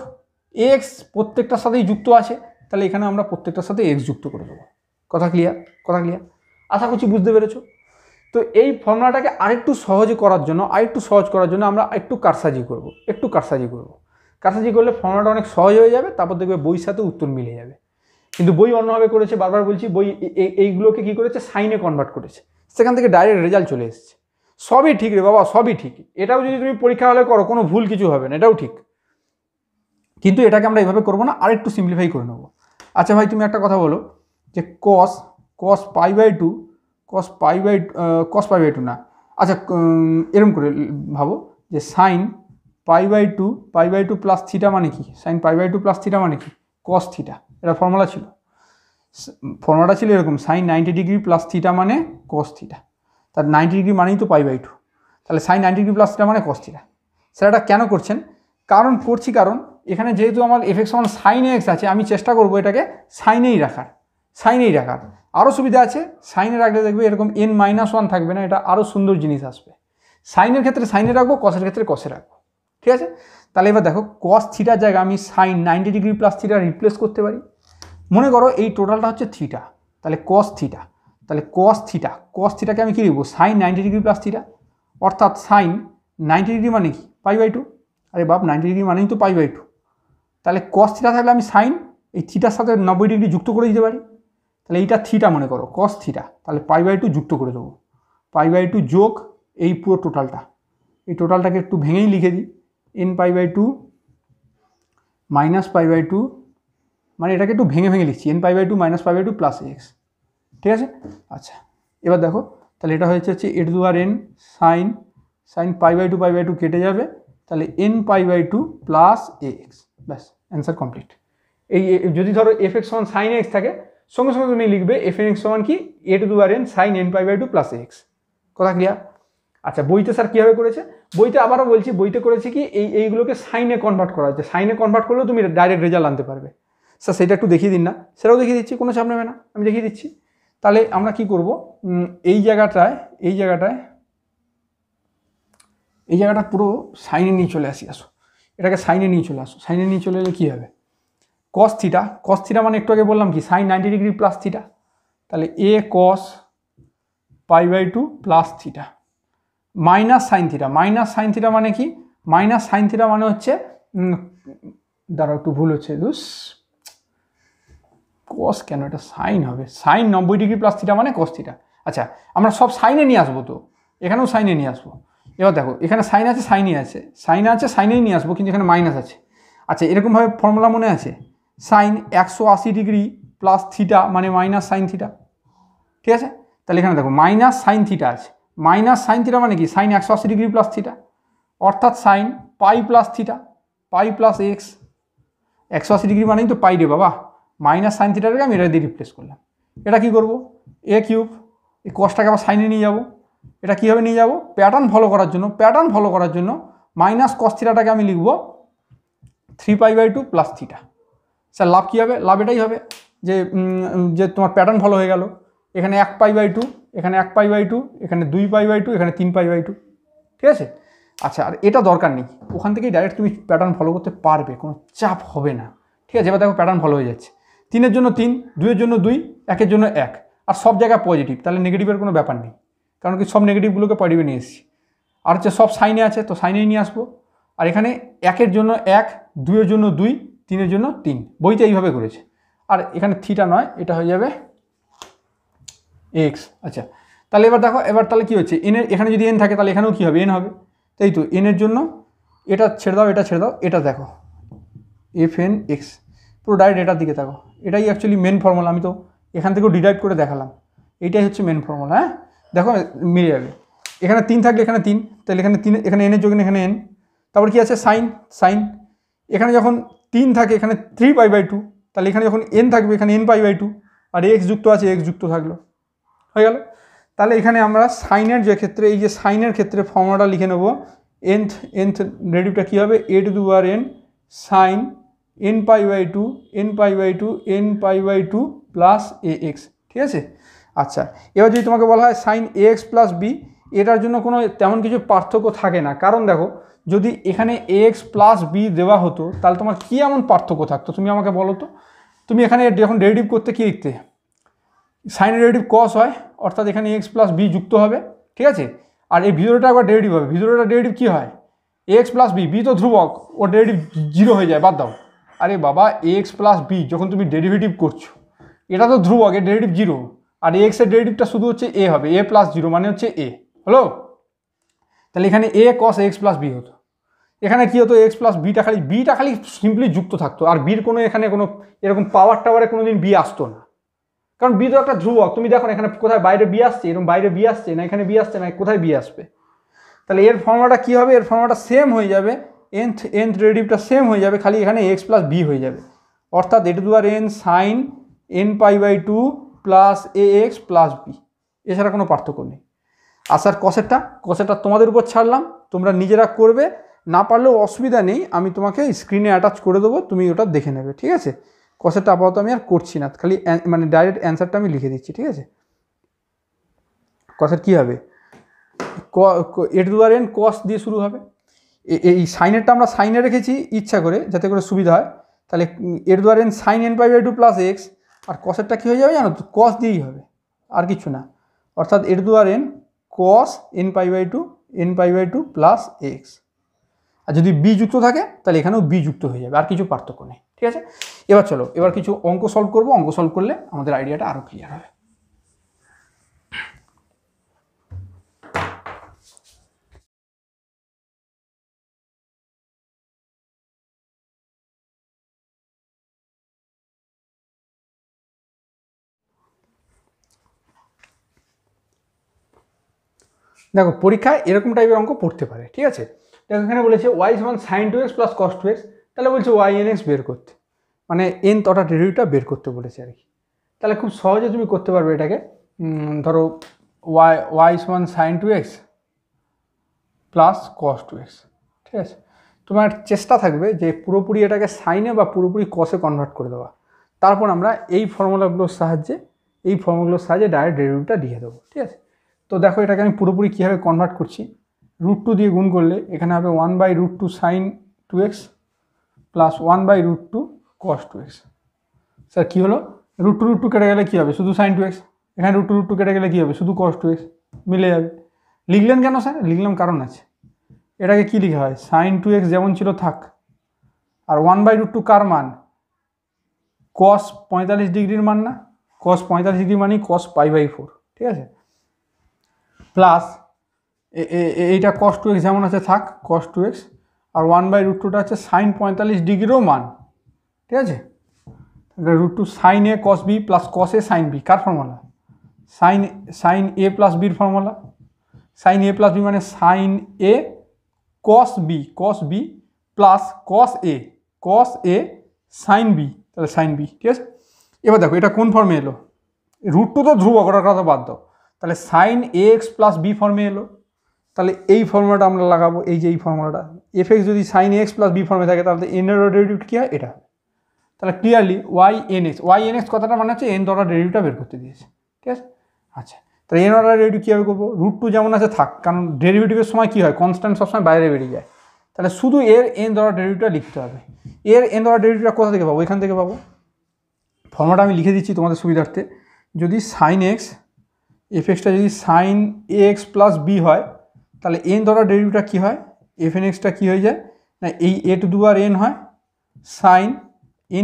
এক্স, প্রত্যেকটার সাথেই যুক্ত আছে, তাহলে এখানে আমরা প্রত্যেকটার সাথে এক্স যুক্ত করে দেবো। কথা ক্লিয়ার, কথা ক্লিয়ার, আশা করছি বুঝতে পেরেছো। তো এই ফর্মুলাটাকে আরেকটু সহজ করার জন্য আমরা একটু কারসাজি করব, কারসাজি করলে ফর্মুলাটা অনেক সহজ হয়ে যাবে, তারপর দেখবে বইয়ের সাথে উত্তর মিলে যাবে। কিন্তু বই অন্যভাবে করেছে, বারবার বলছি, বই এইগুলোকে কী করেছে, সাইনে কনভার্ট করেছে, সেখান থেকে ডাইরেক্ট রেজাল্ট চলে এসছে। সবই ঠিক রে বাবা, সবই ঠিক, এটাও যদি তুমি পরীক্ষা হলে করো কোনো ভুল কিছু হবে না, এটাও ঠিক, কিন্তু এটাকে আমরা এইভাবে করবো না, আরেকটু সিম্পলিফাই করে নেবো। আচ্ছা ভাই তুমি একটা কথা বলো যে cos pi by cos pi by two না, আচ্ছা এরকম করে ভাবো যে sine pi by two plus theta মানে কি, sine pi by two plus theta মানে কি কস থিটা, এটা ফর্মুলাটা ছিল এরকম, সাইন 90 ডিগ্রি প্লাস থিটা মানে কস থিটা, তার 90 ডিগ্রি মানেই তো পাই বাই টু, তাহলে সাইন 90 ডিগ্রি প্লাস থিটা মানে কস থিটা। স্যার এটা কেন করছেন, কারণ এখানে যেহেতু আমার এফ এক্স সমান সাইন এক্স আছে, আমি চেষ্টা করবো এটাকে সাইনেই রাখার। আরও সুবিধা আছে, সাইনে রাখলে দেখবে এরকম n-1 থাকবে না, এটা আরও সুন্দর জিনিস আসবে। সাইনের ক্ষেত্রে সাইনে রাখবো, কসের ক্ষেত্রে কসে রাখবো, ঠিক আছে। তাহলে এবার দেখো কস থিটার জায়গায় আমি sine 90 degree plus theta replace করতে পারি। মনে করো এই টোটালটা হচ্ছে থিটা, তাহলে কস থিটাকে আমি কী লিখবো, সাইন 90 ডিগ্রি প্লাস থিটা, অর্থাৎ সাইন 90 ডিগ্রি মানে কি পাই বাই টু, আরে বাপ 90 ডিগ্রি মানেই তো পাই বাই টু, তাহলে কস থিটা থাকলে আমি সাইন এই থিটার সাথে 90 ডিগ্রি যুক্ত করে দিতে পারি, তাহলে এইটা থিটা মনে করো কস থিটা, তাহলে পাই বাই টু যুক্ত করে দেবো, পাই বাই টু যোগ এই পুরো টোটালটা, এই টোটালটাকে একটু ভেঙেই লিখে দিই, N pi by two minus pi by two, মানে এটাকে একটু ভেঙে লিখছি, N pi by two minus pi by two plus X, ঠিক আছে। আচ্ছা এবার দেখো তাহলে এটা হচ্ছে A to the power N sine pi by two কেটে যাবে, তাহলে N pi by two plus A X, ব্যাস অ্যান্সার কমপ্লিট। এই যদি ধরো এফ এক্স সমান সাইন এক্স থাকে, সঙ্গে সঙ্গে তুমি লিখবে এফ এন এক্স সমান কি A to the power N sine N pi by two plus X, কথা ক্লিয়ার। আচ্ছা বইতে স্যার কীভাবে করেছে, বইতে আবারও বলছি, বইতে করেছে কি এইগুলোকে সাইনে কনভার্ট করা হচ্ছে, সাইনে কনভার্ট করলেও তুমি ডাইরেক্ট রেজাল্ট আনতে পারবে। স্যার সেটা একটু দেখিয়ে দিন না, সেটাও দেখিয়ে দিচ্ছি, কোনো চাপ নেবে না, আমি দেখিয়ে দিচ্ছি। তাহলে আমরা কি করব, এই জায়গাটা পুরো সাইনে নিয়ে চলে আসো, এটাকে সাইনে নিয়ে চলে এলে কী হবে, কস থিটা মানে একটু আগে বললাম কি সাইন 90 ডিগ্রি প্লাস থিটা, তাহলে A cos pi by two plus theta minus sine theta মানে কি, মাইনাস সাইন থিটা মানে হচ্ছে দাঁড়াও একটু ভুল হচ্ছে কস কেন, এটা সাইন হবে, সাইন 90 ডিগ্রি প্লাস থিটা মানে কস থিটা। আচ্ছা আমরা সব সাইনে নিয়ে আসবো, তো এখানেও সাইনে নিয়ে আসবো। এবার দেখো এখানে সাইন আছে সাইনেই নিয়ে আসবো, কিন্তু এখানে মাইনাস আছে। আচ্ছা এরকমভাবে ফর্মুলা মনে আছে, সাইন 180 ডিগ্রি প্লাস থিটা মানে মাইনাস সাইন থিটা, ঠিক আছে। তাহলে এখানে দেখো মাইনাস সাইন থিটা আছে, মাইনাস সাইন থিটা মানে কি সাইন 180 ডিগ্রি প্লাস থিটা, অর্থাৎ সাইন পাই প্লাস থিটা পাই প্লাস এক্স, 180 ডিগ্রি মানেই তো পাই রে বাবা, মাইনাস সাইন থিটাটাকে আমি এটা দিয়ে রিপ্লেস করলাম। এটা কি করব, এ কিউব, এই কসটাকে আবার সাইনে নিয়ে যাব, এটা কীভাবে নিয়ে যাব, প্যাটার্ন ফলো করার জন্য মাইনাস কস থিটাটাকে আমি লিখব 3 pi by two plus theta. Sir লাভ কী হবে, লাভ এটাই হবে যে তোমার প্যাটার্ন ফলো হয়ে গেল, এখানে 1 পাই বাই টু, এখানে 1 পাই বাই টু, এখানে 2 পাই বাই টু, এখানে 3 পাই বাই টু, ঠিক আছে। আচ্ছা আর এটা দরকার নেই, ওখান থেকেই ডাইরেক্ট তুমি প্যাটার্ন ফলো করতে পারবে, কোনো চাপ হবে না, ঠিক আছে। এবার দেখো প্যাটার্ন ফলো হয়ে যাচ্ছে, 3-এর জন্য 3, 2-এর জন্য 2, 1-এর জন্য 1, আর সব জায়গায় পজিটিভ, তাহলে নেগেটিভের কোনো ব্যাপার নেই, কারণ কি সব নেগেটিভগুলোকে পজিটিভে নিয়ে এসেছি। আর হচ্ছে সব সাইনে আছে, তো সাইনেই নিয়ে আসবো। আর এখানে 1-এর জন্য 1, 2-এর জন্য 2, 3-এর জন্য 3, বইতে এইভাবে করেছে। আর এখানে থিটা নয়, এটা হয়ে যাবে এক্স। আচ্ছা তাহলে এবার দেখো, তাহলে কী হচ্ছে, এখানে যদি এন থাকে তাহলে এখানেও কী হবে, এন হবে, তাই তো। এনের জন্য এটা ছেড়ে দাও, এটা দেখো এফ এন এক্স, পুরো ডাইরেক্ট এটার দিকে থাকো, এটাই অ্যাকচুয়ালি মেন ফর্মুলা, আমি তো এখান থেকেও ডিরাইভ করে দেখালাম, এইটাই হচ্ছে মেন ফর্মুলা। হ্যাঁ দেখো মিলে যাবে, এখানে 3 থাকলে এখানে 3, তাহলে এখানে 3, এখানে এনের যোগ এখানে এন, তারপর কি আছে সাইন, এখানে যখন 3 থাকে এখানে 3 পাই বাই টু, তাহলে এখানে যখন এন থাকবে এখানে এন পাই বাই টু, আর এক্স যুক্ত আছে, এক্স যুক্ত থাকলো, হয়ে গেল। তাহলে এখানে আমরা সাইনের যে ক্ষেত্রে, এই যে সাইনের ক্ষেত্রে ফর্মুলাটা লিখে নেব, nth ডেরিভেটিভটা কী হবে, A to the power N sine N pi by two plus A X, ঠিক আছে। আচ্ছা এবার যদি তোমাকে বলা হয় sine A x plus B, এটার জন্য কোনো তেমন কিছু পার্থক্য থাকে না, কারণ দেখো যদি এখানে এ এক্স প্লাস বি দেওয়া হতো তাহলে তোমার কী এমন পার্থক্য থাকতো, তুমি আমাকে বলো তো। তুমি এখানে যখন ডেরিভেটিভ করতে কী লিখতে, সাইনের ডেরিভেটিভ কস হয়, অর্থাৎ এখানে এক্স প্লাস বি যুক্ত হবে, ঠিক আছে। আর এই ভিতরটা একবার ডেরিভেটিভ হবে, ভিতরটা ডেরিভেটিভ কী হয়, এক্স প্লাস বি তো ধ্রুবক, ওর ডেরিভেটিভ 0 হয়ে যায়, বাদ দাও। আরে বাবা এক্স প্লাস বি যখন তুমি ডেরিভেটিভ করছো, এটা তো ধ্রুবক, এর ডেরিভেটিভ 0, আর এক্সের ডেরিভেটিভটা শুধু হচ্ছে এ হবে, এ প্লাস 0 মানে হচ্ছে এ, হলো। তাহলে এখানে এ কস এক্স প্লাস বি হতো, এখানে কী হতো, এক্স প্লাস বিটা খালি সিম্পলি যুক্ত থাকতো, আর বির কোনো এখানে কোনো এরকম পাওয়ার টাওয়ারে কোনো দিন বি আসতো না, কারণ বি তো একটা ধ্রুবক, তুমি দেখো এখানে কোথায় বাইরে বি আসছে, এরকম বাইরে বি আসছে না, এখানে বি আসছে না, কোথায় বি আসবে। তাহলে এর ফর্মুলাটা কী হবে, এর ফর্মুলাটা সেম হয়ে যাবে, nth ডেরিভেটিভটা সেম হয়ে যাবে, খালি এখানে এক্স প্লাস বি হয়ে যাবে, অর্থাৎ a to the power n sine n pi by 2 plus A x plus b, এছাড়া কোনো পার্থক্য নেই। আসার কসেটটা তোমাদের উপর ছাড়লাম, তোমরা নিজেরা করবে, না পারলেও অসুবিধা নেই, আমি তোমাকে স্ক্রিনে অ্যাটাচ করে দেবো, তুমি ওটা দেখে নেবে, ঠিক আছে। কসেটটা আপাতত আমি আর করছি না, খালি মানে ডাইরেক্ট অ্যান্সারটা আমি লিখে দিচ্ছি, ঠিক আছে। কসেট কী হবে, A to the power n কস দিয়ে শুরু হবে, এই সাইনেরটা আমরা সাইনে রেখেছি ইচ্ছা করে যাতে করে সুবিধা হয়। তাহলে a to the power n sine n pi by 2 plus x, আর কসেরটা কী হয়ে যাবে জানো তো, কস দিয়েই হবে, আর কিছু না, অর্থাৎ a to the power n cos n pi by 2 plus x. আর যদি বি যুক্ত থাকে তাহলে এখানেও বি যুক্ত হয়ে যাবে, আর কিছু পার্থক্য নেই, ঠিক আছে। এবার চলো, এবার কিছু অঙ্ক সলভ করবো, অঙ্ক সলভ করলে আমাদের আইডিয়াটা আরও ক্লিয়ার হবে। দেখো পরীক্ষায় এরকম টাইপের অঙ্ক পড়তে পারে, ঠিক আছে। দেখো এখানে বলেছে ওয়াই সমান sign 2x plus cos 2x, তাহলে বলছে ওয়াই এন এক্স বের করতে, মানে এন তটা ডেরিভেটিভটা বের করতে বলেছে আর কি। তাহলে খুব সহজে তুমি করতে পারবে এটাকে। ধরো ওয়াই সমান sign 2x plus cos 2x, ঠিক আছে। তোমার চেষ্টা থাকবে যে পুরোপুরি এটাকে সাইনে বা পুরোপুরি কসে কনভার্ট করে দেওয়া, তারপর আমরা এই ফর্মুলাগুলোর সাহায্যে ডাইরেক্ট ডেরিভেটিভটা দিয়ে দেবো, ঠিক আছে। তো দেখো এটাকে আমি পুরোপুরি কীভাবে কনভার্ট করছি, √2 দিয়ে গুণ করলে এখানে হবে 1/√2 সাইন 2x প্লাস 1/√2 কস 2x। স্যার কী হলো, √2 কেটে গেলে কী হবে, শুধু সাইন 2x, এখানে √2 কেটে গেলে কী হবে, শুধু কস 2x, মিলে যাবে। লিখলেন কেন স্যার, লিখলাম কারণ আছে, এটাকে কী লিখা হয়, সাইন 2x যেমন ছিল থাক, আর 1/√2 কার মান, কস 45 ডিগ্রির মান না, কস 45 ডিগ্রি মানেই কস π/4, ঠিক আছে, প্লাস এইটা কস 2x যেমন আছে থাক, কস 2x, আর 1/√2টা আছে সাইন 45 ডিগ্রিরও মান, ঠিক আছে। √2 সাইন এ কস বি প্লাস কস এ সাইন বি, কার ফর্মুলা, সাইন এ প্লাস বির ফর্মুলা, সাইন এ প্লাস বি মানে সাইন এ কস বি প্লাস কস এ সাইন বি, তাহলে সাইন বি, ঠিক আছে। এবার দেখো এটা কোন ফর্মে এলো, √2 তো ধ্রুবক, ওটার কথা বাদ দাও, তাহলে sign A x plus B ফর্মে এলো, তাহলে এই ফর্মুলাটা আমরা লাগাবো, এই যে এই ফর্মুলাটা, এফ এক্স যদি সাইন এক্স প্লাস বি ফর্মে থাকে তাহলে এন এর ডেরিভেটিভ কী হয়, এটা হবে। তাহলে ক্লিয়ারলি ওয়াই এন এক্স কথাটা মানে হচ্ছে এন দ্বারা ডেরিভেটিভটা বের করতে দিয়েছে, ঠিক আছে। আচ্ছা, তাহলে এন দ্বারা ডেরিভেটিভ কীভাবে করবো, √2 যেমন আছে থাক, কারণ ডেরিভেটিভের সময় কী হয়, কনস্ট্যান্ট সবসময় বাইরে বেরিয়ে যায়, তাহলে শুধু এর এন দ্বারা ডেরিভেটিভটা লিখতে হবে। এর এন দ্বারা ডেরিভেটিভটা কোথা থেকে পাবো, এখান থেকে পাবো। ফর্মুলাটা আমি লিখে দিচ্ছি তোমাদের সুবিধার্থে, যদি সাইন এক্স এফ এক্সটা যদি sign A x plus b হয়, তাহলে এন দ্বারা ডেরিভেটিভটা কী হয়, এফ এন এক্সটা কী হয়ে যায় না, এই a to the power n হয় সাইন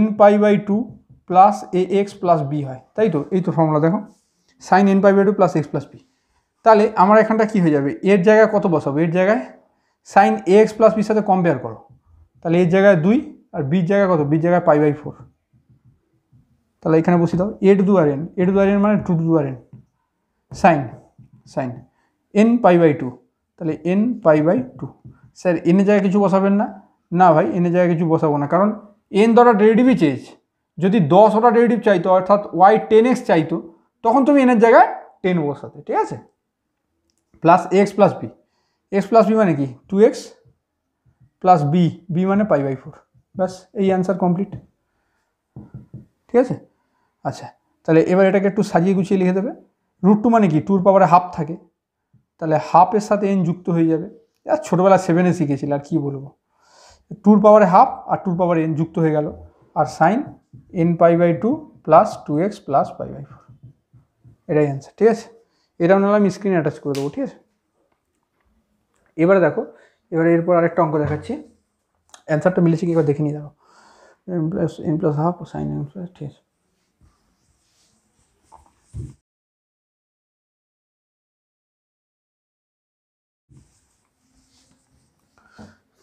n π/2 প্লাস এ এক্স প্লাস বি হয়, তাই তো, এই তো ফর্মুলা দেখো, sine n π/2 plus x plus b. তাহলে আমার এখানটা কী হয়ে যাবে, এর জায়গায় কত বসাবো, এর জায়গায় সাইন এ এক্স প্লাস বির সাথে কম্পেয়ার করো, তাহলে এর জায়গায় 2 আর বির জায়গায় কত, বির জায়গায় π/4, তাহলে এখানে বসিয়ে দাও এ টু দি পাওয়ার n মানে 2 to the power n sine n π/2, তাহলে n π/2। স্যার এনের জায়গায় কিছু বসাবেন না, না ভাই এনের জায়গায় কিছু বসাবো না, কারণ n দ্বারা ডেরিভেটিভই চেয়েছে, যদি 10 ডেরিভেটিভ চাইতো অর্থাৎ y 10x চাইতো তখন তুমি এনের জায়গায় 10 বসাতে, ঠিক আছে, প্লাস এক্স প্লাস বি মানে কি 2x প্লাস বি মানে π/4, ব্যাস এই অ্যান্সার কমপ্লিট, ঠিক আছে। আচ্ছা, তাহলে এবার এটাকে একটু সাজিয়ে গুছিয়ে লিখে দেবে, √2 মানে কি 2 পাওয়ারে হাফ থাকে, তাহলে হাফের সাথে n যুক্ত হয়ে যাবে, আর ছোটোবেলা 7-এ শিখেছিল, আর কি বলবো, 2 পাওয়ারে হাফ আর 2 পাওয়ারে n যুক্ত হয়ে গেল, আর sine n π/2 plus 2x plus π/4, এটাই অ্যান্সার, ঠিক আছে। এটা নাহলে আমি স্ক্রিনে অ্যাটাচ করে দেবো, ঠিক আছে। এবারে দেখো, এবারে এরপর আরেকটা অঙ্ক দেখাচ্ছি, অ্যান্সারটা মিলেছে কি একবার দেখে নিয়ে দেখো, n plus half sign n plus, ঠিক আছে।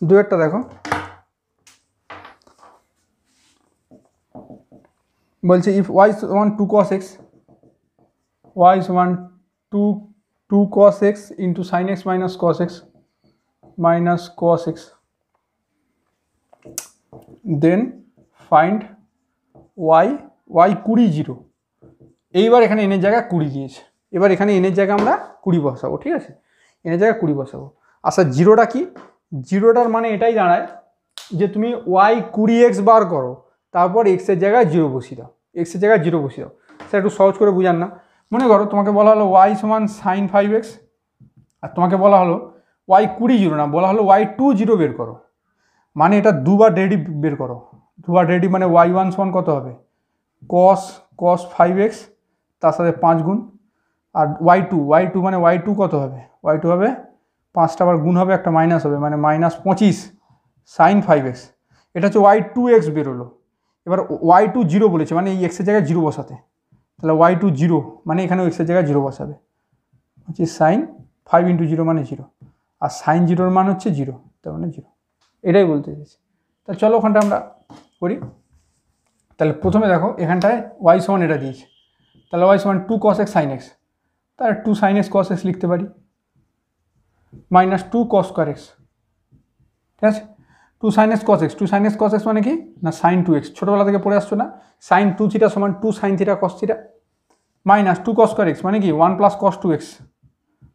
দুয়েরটা দেখো, বলছে ইফ y সমান 2 cos x y সমান 2 cos x into sin x minus cos x then find y 20 0। এইবার এখানে এনের জায়গায় 20 দিয়েছে, এবার এখানে এনের জায়গায় আমরা 20 বসাবো, ঠিক আছে, এনের জায়গায় 20 বসাবো। আচ্ছা জিরোটা কি, জিরোটার মানে এটাই দাঁড়ায় যে তুমি y 20x বার করো, তারপর এক্সের জায়গায় 0 বসিয়ে দাও, এক্সের জায়গায় 0 বসিয়ে দাও। সেটা একটু সহজ করে বুঝান না। মনে করো তোমাকে বলা হলো y সমান sin 5x, আর তোমাকে বলা হলো y 20 0 না, বলা হলো y 20 বের করো, মানে এটা দুবার ডেরিভেটিভ বের করো। দুবার ডেরিভেটিভ মানে y1 সমান কত হবে, cos 5x তার সাথে 5 গুণ, আর y2 মানে y2 কত হবে, y2 হবে 5টা আবার গুণ হবে, একটা মাইনাস হবে, মানে -25 sin 5x। এটা হচ্ছে y2x বেরোলো। এবার y2 0 বলেছে, মানে এই এক্সের জায়গায় 0 বসাতে, তাহলে y2 0 মানে এখানেও এক্সের জায়গায় 0 বসাবে, হচ্ছে sin 5 × 0 মানে 0, আর sin 0 মান হচ্ছে 0, তার মানে 0, এটাই বলতে চাইছি। তাহলে চলো ওখানটা আমরা করি। তাহলে প্রথমে দেখো এখানটায় y সমান এটা দিয়েছে, তাহলে y সমান 2 cos x sin x, তাহলে 2 sin x cos x লিখতে পারি, মাইনাস 2 cos square x, ঠিক আছে, 2 sin x cos x, 2 sin x cos x মানে কি না sin 2x, ছোটোবেলা থেকে পড়ে আসছো না, sin 2 থিটা সমান 2 sin theta cos theta, minus 2 cos square x মানে কি 1 + cos 2x,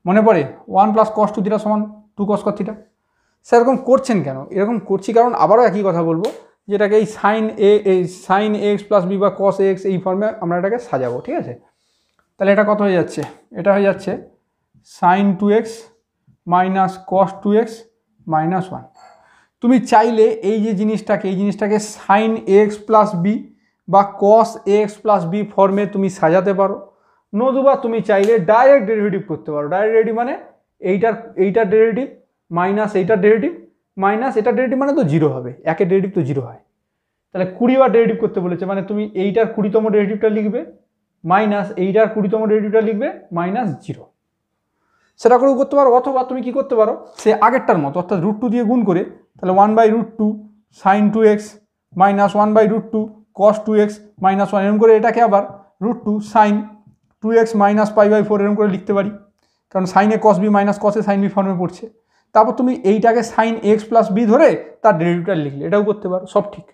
মনে পড়ে 1 + cos 2 থিটা সমান 2 cos square থিটা। সেরকম করছেন কেন, এরকম করছি কারণ আবারও একই কথা বলবো, যেটাকে এই sin x + b বা cos x এই ফর্মে আমরা এটাকে সাজাবো, ঠিক আছে। তাহলে এটা কত হয়ে যাচ্ছে, এটা হয়ে যাচ্ছে sin 2x minus cos 2x minus 1। তুমি চাইলে এই যে জিনিসটাকে sin x + b বা cos x + b ফর্মে তুমি সাজাতে পারো, নতুবা তুমি চাইলে ডাইরেক্ট ডেরিভেটিভ করতে পারো। ডাইরেক্ট ডেরিভেটিভ মানে এইটার ডেরিভেটিভ মাইনাস এইটার ডেরিভেটিভ মাইনাস এটার ডেরিভেটিভ মানে তো 0 হবে, একের ডেরিভেটিভ তো 0 হয়। তাহলে 20 বার ডেরিভেটিভ করতে বলেছে, মানে তুমি এইটার 20তম ডেরিভেটিভটা লিখবে মাইনাস এইটার 20তম ডেরিভেটিভটা লিখবে -0, সেটা করেও করতে পারো। অথবা তুমি কি করতে পারো, সে আগেরটার মতো, অর্থাৎ √2 দিয়ে গুণ করে, তাহলে 1/√2 sin 2x minus 1/√2 cos 2x minus 1, এরকম করে এটাকে আবার √2 sin 2x মাইনাস π/4 এরকম করে লিখতে পারি, কারণ sin a cos b minus cos a sin b ফর্মে পড়ছে। তারপর তুমি এইটাকে sin x + b ধরে তার ডেরিভেটিভটা লিখলে, এটাও করতে পারো, সব ঠিক।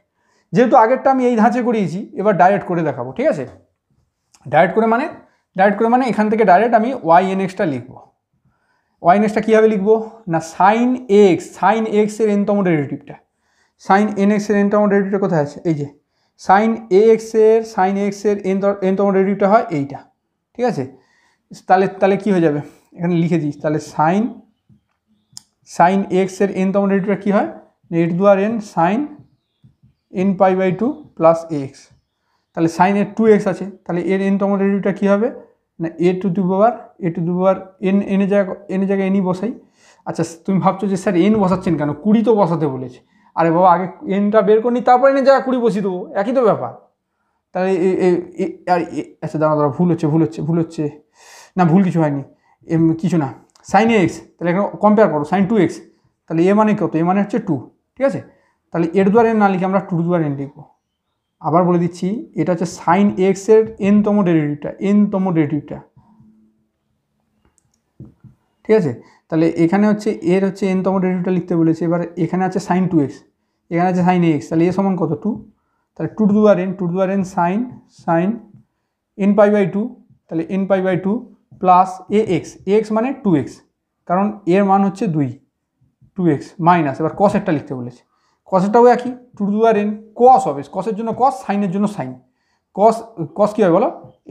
যেহেতু আগেরটা আমি এই ধাঁচে করিয়েছি, এবার ডাইরেক্ট করে দেখাবো, ঠিক আছে। ডাইরেক্ট করে মানে এখান থেকে ডাইরেক্ট আমি y(nx)টা লিখবো। y(nx)টা কীভাবে লিখবো না sin x এর nতম ডেরিভেটিভটা, sin nx এর nতম ডেরিভেটিভটা কোথায় আছে, এই যে sin ax এর nতম ডেরিভেটিভটা হয় এইটা, ঠিক আছে। তাহলে কি হয়ে যাবে, এখানে লিখে দিই, তাহলে sin x এর nতম ডেরিভেটিভটা কী হয়, a⁴n sin nπ/2 plus ax। তাহলে sin এর 2x আছে, তাহলে এর nতম ডেরিভেটিভটা কী হবে না a to the power n, এর জায়গায় nই বসাই। আচ্ছা তুমি ভাবছো যে স্যার n বসাচ্ছেন কেন, 20 তো বসাতে বলেছে। আরে বাবা আগে nটা বের করি, তারপর এনের জায়গায় 20 বসিয়ে দেবো, একই তো ব্যাপার। তাহলে আচ্ছা দাঁড়া ভুল হচ্ছে, না ভুল কিছু হয়নি, কিছু না, sin x, তাহলে এখানে কম্পেয়ার করো sin 2x, তাহলে এ মানে কত, এ মানে হচ্ছে 2, ঠিক আছে। তাহলে a⁴n না লিখে আমরা 2⁴n লিখবো। আবার বলে দিচ্ছি, এটা হচ্ছে sin x এর nতম ডেরিভেটিভটা, ঠিক আছে। তাহলে এখানে হচ্ছে এর nতম ডেরিভেটিভটা লিখতে বলেছে। এবার এখানে আছে sin 2x, এখানে আছে sin x, তাহলে এ সমান কত 2, তাহলে 2⁴n sin nπ/2, তাহলে nπ/2 প্লাস ax মানে 2x, কারণ এর মান হচ্ছে 2x মাইনাস, এবার cos-এরটা লিখতে বলেছে, cos-এরটাও একই 2⁴n, cos হবে, cos-এর জন্য cos, সাইনের জন্য সাইন, cos কী হবে বলো,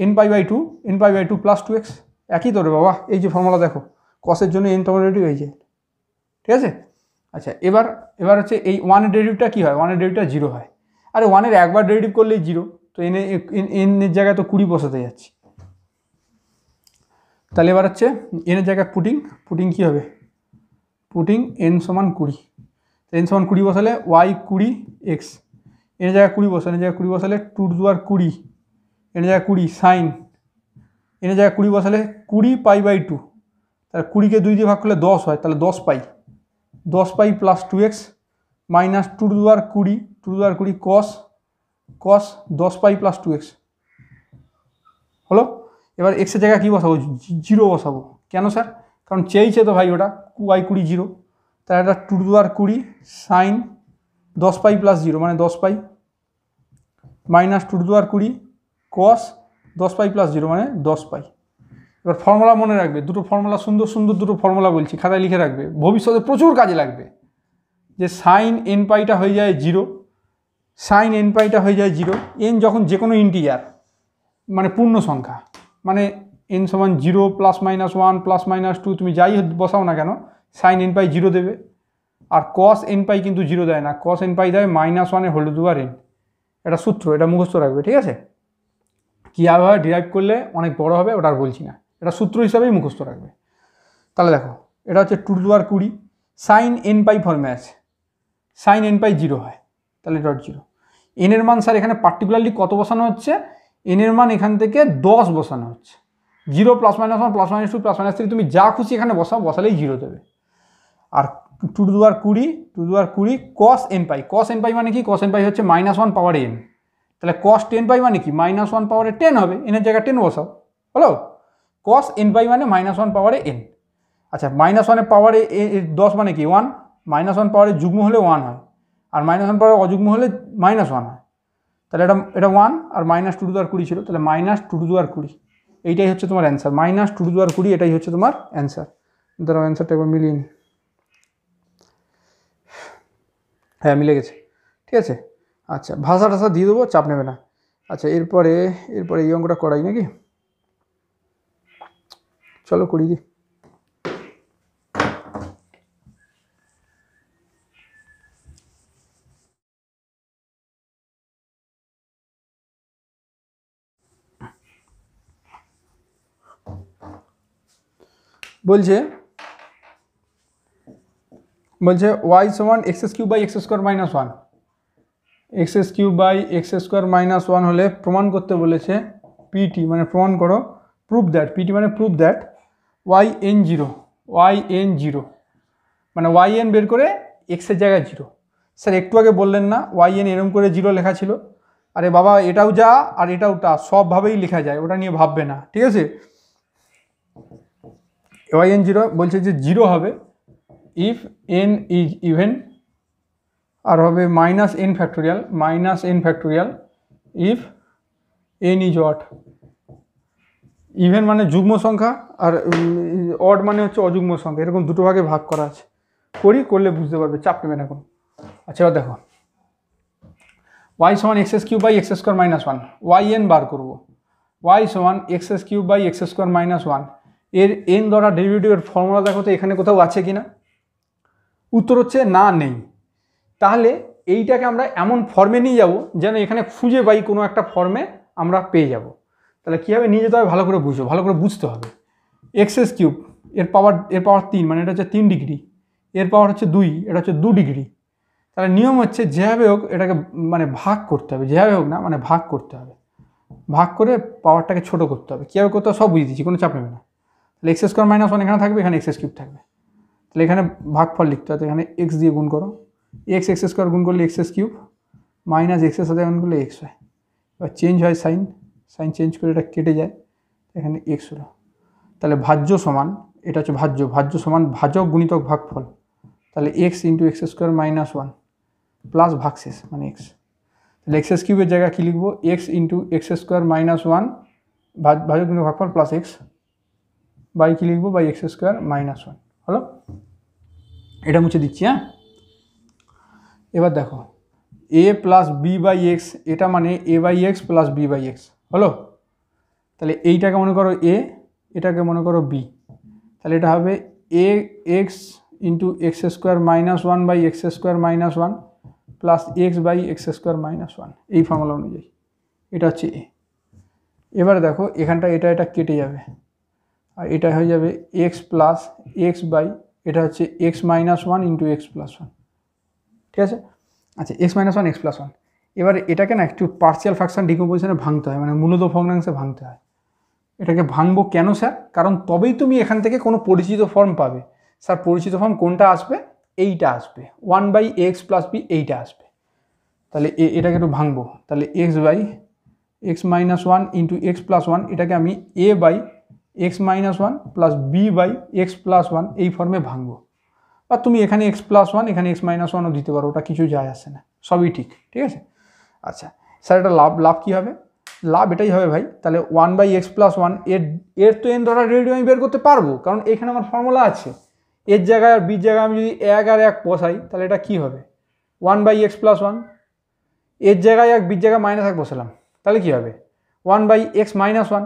nπ/2 প্লাস 2x, একই তো রে বাবা। এই যে ফর্মুলা দেখো, cos-এর জন্য nতম ডেরিভেটিভ এই যে, ঠিক আছে। আচ্ছা এবার হচ্ছে এই 1-এর ডেরিভেটিভটা কী হয়, 1-এর ডেরিভেটিভটা 0 হয়। আরে 1-এর একবার ডেরিভেটিভ করলেই 0, তো এর জায়গায় তো 20 বসাতে যাচ্ছি। তাহলে এবার হচ্ছে এনের জায়গায় পুটিং কী হবে, পুটিং n সমান 20, n সমান 20 বসালে y 20x, এর জায়গায় 20 বসালে 2⁴20, এর জায়গায় 20 সাইন, এর জায়গায় 20 বসালে 20π/2, তাহলে 20কে 2 দিয়ে ভাগ করলে 10 হয়, তাহলে 10π plus 2x minus 2⁴20 cos 10π plus 2x হলো। এবার এক্সের জায়গায় কী বসাবো, 0 বসাবো। কেন স্যার? কারণ চেয়েছে তো ভাই ওটা y 20 0, তাহলে এটা 2^20 সাইন 10 পাই প্লাস 0 মানে 10 পাই, মাইনাস 2^20 কস 10 পাই প্লাস 0 মানে 10 পাই। এবার ফর্মুলা মনে রাখবে, দুটো ফর্মুলা, সুন্দর সুন্দর দুটো ফর্মুলা বলছি, খাতায় লিখে রাখবে, ভবিষ্যতে প্রচুর কাজে লাগবে। যে সাইন এন পাইটা হয়ে যায় 0, সাইন এন পাইটা হয়ে যায় 0, এন যখন যে কোনো ইন্টিজার মানে পূর্ণ সংখ্যা, মানে এন সমান 0 +-1 +-2 তুমি যাই বসাও না কেন সাইন এন পাই 0 দেবে। আর কস এন পাই কিন্তু 0 দেয় না, কস এন পাই দেয় -1/n। এটা সূত্র, এটা মুখস্থ রাখবে, ঠিক আছে? কীভাবে ডিরাইভ করলে অনেক বড় হবে ওটা আর বলছি না, এটা সূত্র হিসাবেই মুখস্থ রাখবে। তাহলে দেখো এটা হচ্ছে 2^20, সাইন এন পাই ফর্মে আছে, সাইন এন পাই 0 হয়, তাহলে ডট 0। এনের মান স্যার এখানে পার্টিকুলারলি কত বসানো হচ্ছে, এনের মান এখান থেকে 10 বসানো হচ্ছে। 0 +-1 +-2 +-3 তুমি যা খুশি এখানে বসালেই 0 দেবে। আর 2^20 কস এন পাই, কস এন পাই মানে কি, কস এন পাই হচ্ছে -1 পাওয়ার n, তাহলে কস 10 পাই মানে কি -1 পাওয়ারে 10 হবে, এনের জায়গায় 10 বসাও, হলো? কস এন পাই মানে -1 পাওয়ারে n। আচ্ছা, -1 পাওয়ারে 10 মানে কি 1, -1 পাওয়ারে যুগ্ম হলে 1 হয়, আর -1 পাওয়ারে অযুগ্ম হলে -1 হয়, তাহলে এটা 1 আর -2^20 ছিল, তাহলে -2^20, এইটাই হচ্ছে তোমার অ্যান্সার, -2^20, এটাই হচ্ছে তোমার অ্যান্সার। ধরো অ্যান্সারটা একবার মিলিয়ে নিই। হ্যাঁ মিলে গেছে, ঠিক আছে। আচ্ছা ভাষা টাষা দিয়ে দেবো, চাপ নেবে না। আচ্ছা এরপরে এই অঙ্কটা করাই নাকি, চলো করি দিই। বলছে y সমান x³ / x² - 1, x³ / x² - 1 হলে প্রমাণ করতে বলেছে pt মানে প্রমাণ করো, প্রুভ দ্যাট, pt মানে প্রুভ দ্যাট yn0 মানে yn বের করে x এর জায়গায় 0। স্যার একটু আগে বললেন না yn এরম করে 0 লেখা ছিল? আরে বাবা এটাও যা আর এটাও তা, সবভাবেই লেখা যায়, ওটা নিয়ে ভাববে না, ঠিক আছে? yn0 বলছে যে 0 হবে ইফ n ইজ ইভেন, আর হবে -n factorial if n is odd. Even মানে যুগ্ম সংখ্যা আর অড মানে হচ্ছে অযুগ্ম সংখ্যা, এরকম দুটো ভাগে ভাগ করা আছে। করলে বুঝতে পারবে, চাপ নেবেন এখন। আচ্ছা এবার দেখো y সমান x³ / x² - 1, yn বার করব, y সমান x³ / x² - 1, এর n দ্বারা ডেরিভেটিভের ফর্মুলা দেখো তো এখানে কোথাও আছে কিনা। উত্তর হচ্ছে না, নেই। তাহলে এইটাকে আমরা এমন ফর্মে নিয়ে যাব যেন এখানে খুঁজে পাই কোনো একটা ফর্মে আমরা পেয়ে যাব। তাহলে কীভাবে নিয়ে যেতে হবে ভালো করে বুঝো, ভালো করে বুঝতে হবে। x³ এর পাওয়ার 3 মানে এটা হচ্ছে 3 ডিগ্রি, এর পাওয়ার হচ্ছে 2, এটা হচ্ছে 2 ডিগ্রি। তাহলে নিয়ম হচ্ছে যেভাবে হোক এটাকে মানে ভাগ করতে হবে, যেভাবে হোক না মানে ভাগ করতে হবে, ভাগ করে পাওয়ারটাকে ছোট করতে হবে। কীভাবে করতে হবে সব বুঝিয়ে দিচ্ছি, কোনো চাপ নেবে না। তাহলে x² - 1 এখানে থাকবে, এখানে x³ থাকবে, তাহলে এখানে ভাগফল লিখতে হবে, এখানে x দিয়ে গুণ করো, x² গুণ করলে x³ মাইনাস x এর সাথে গুণ করলে x হয়। এবার চেঞ্জ হয় সাইন চেঞ্জ করে এটা কেটে যায়, এখানে x হলো। তাহলে ভাজ্য সমান, এটা হচ্ছে ভাজ্য সমান ভাজক গুণিতক ভাগফল, তাহলে x × x² - 1 প্লাস ভাগশেষ মানে x। তাহলে x³ এর জায়গায় কী লিখবো, x × x² - 1 ভাজক গুণিতক ভাগফল প্লাস x বাই কী লিখবো, বাই x² - 1 হলো। এটা মুছে দিচ্ছি। হ্যাঁ এবার দেখো a + b/x, এটা মানে a/x + b/x হলো। তাহলে এইটাকে মনে করো a, এটাকে মনে করো b, তাহলে এটা হবে ax × x² - 1 by x² - 1 plus x by x² - 1, এই ফর্মুলা অনুযায়ী এটা হচ্ছে a। এবারে দেখো এখানটা এটা কেটে যাবে, আর এটা হয়ে যাবে x প্লাস x বাই এটা হচ্ছে x - 1 × x + 1, ঠিক আছে। আচ্ছা x - 1 x + 1, এবার এটাকে না একটু পার্সিয়াল ফ্র্যাকশন ডিকম্পোজিশনে ভাঙতে হয়, মানে মূলত ভগ্নাংশে ভাঙতে হয়। এটাকে ভাঙবো কেন স্যার, কারণ তবেই তুমি এখান থেকে কোনো পরিচিত ফর্ম পাবে। স্যার পরিচিত ফর্ম কোনটা আসবে, এইটা আসবে, 1/x + b এইটা আসবে। তাহলে এটাকে একটু ভাঙবো, তাহলে x x minus one into x plus one, এটাকে আমি a by x minus one plus b by x plus one এই ফর্মে ভাঙবো। বা তুমি এখানে এক্স প্লাস ওয়ান এখানে এক্স মাইনাস ওয়ানও দিতে পারো, ওটা কিছু যায় আসে না, সবই ঠিক, ঠিক আছে। আচ্ছা স্যার এটা লাভ কী হবে? লাভ এটাই হবে ভাই, তাহলে one by x plus one এর তো এন অর্ডার ডেরিভেটিভ আমি বের করতে পারবো, কারণ এখানে আমার ফর্মুলা আছে। এর জায়গায় আর বির জায়গায় আমি যদি এক আর এক বসাই তাহলে এটা কী হবে? One by x plus one, এর জায়গায় এক বির জায়গায় মাইনাস এক বসালাম তাহলে কী হবে? One by x minus one,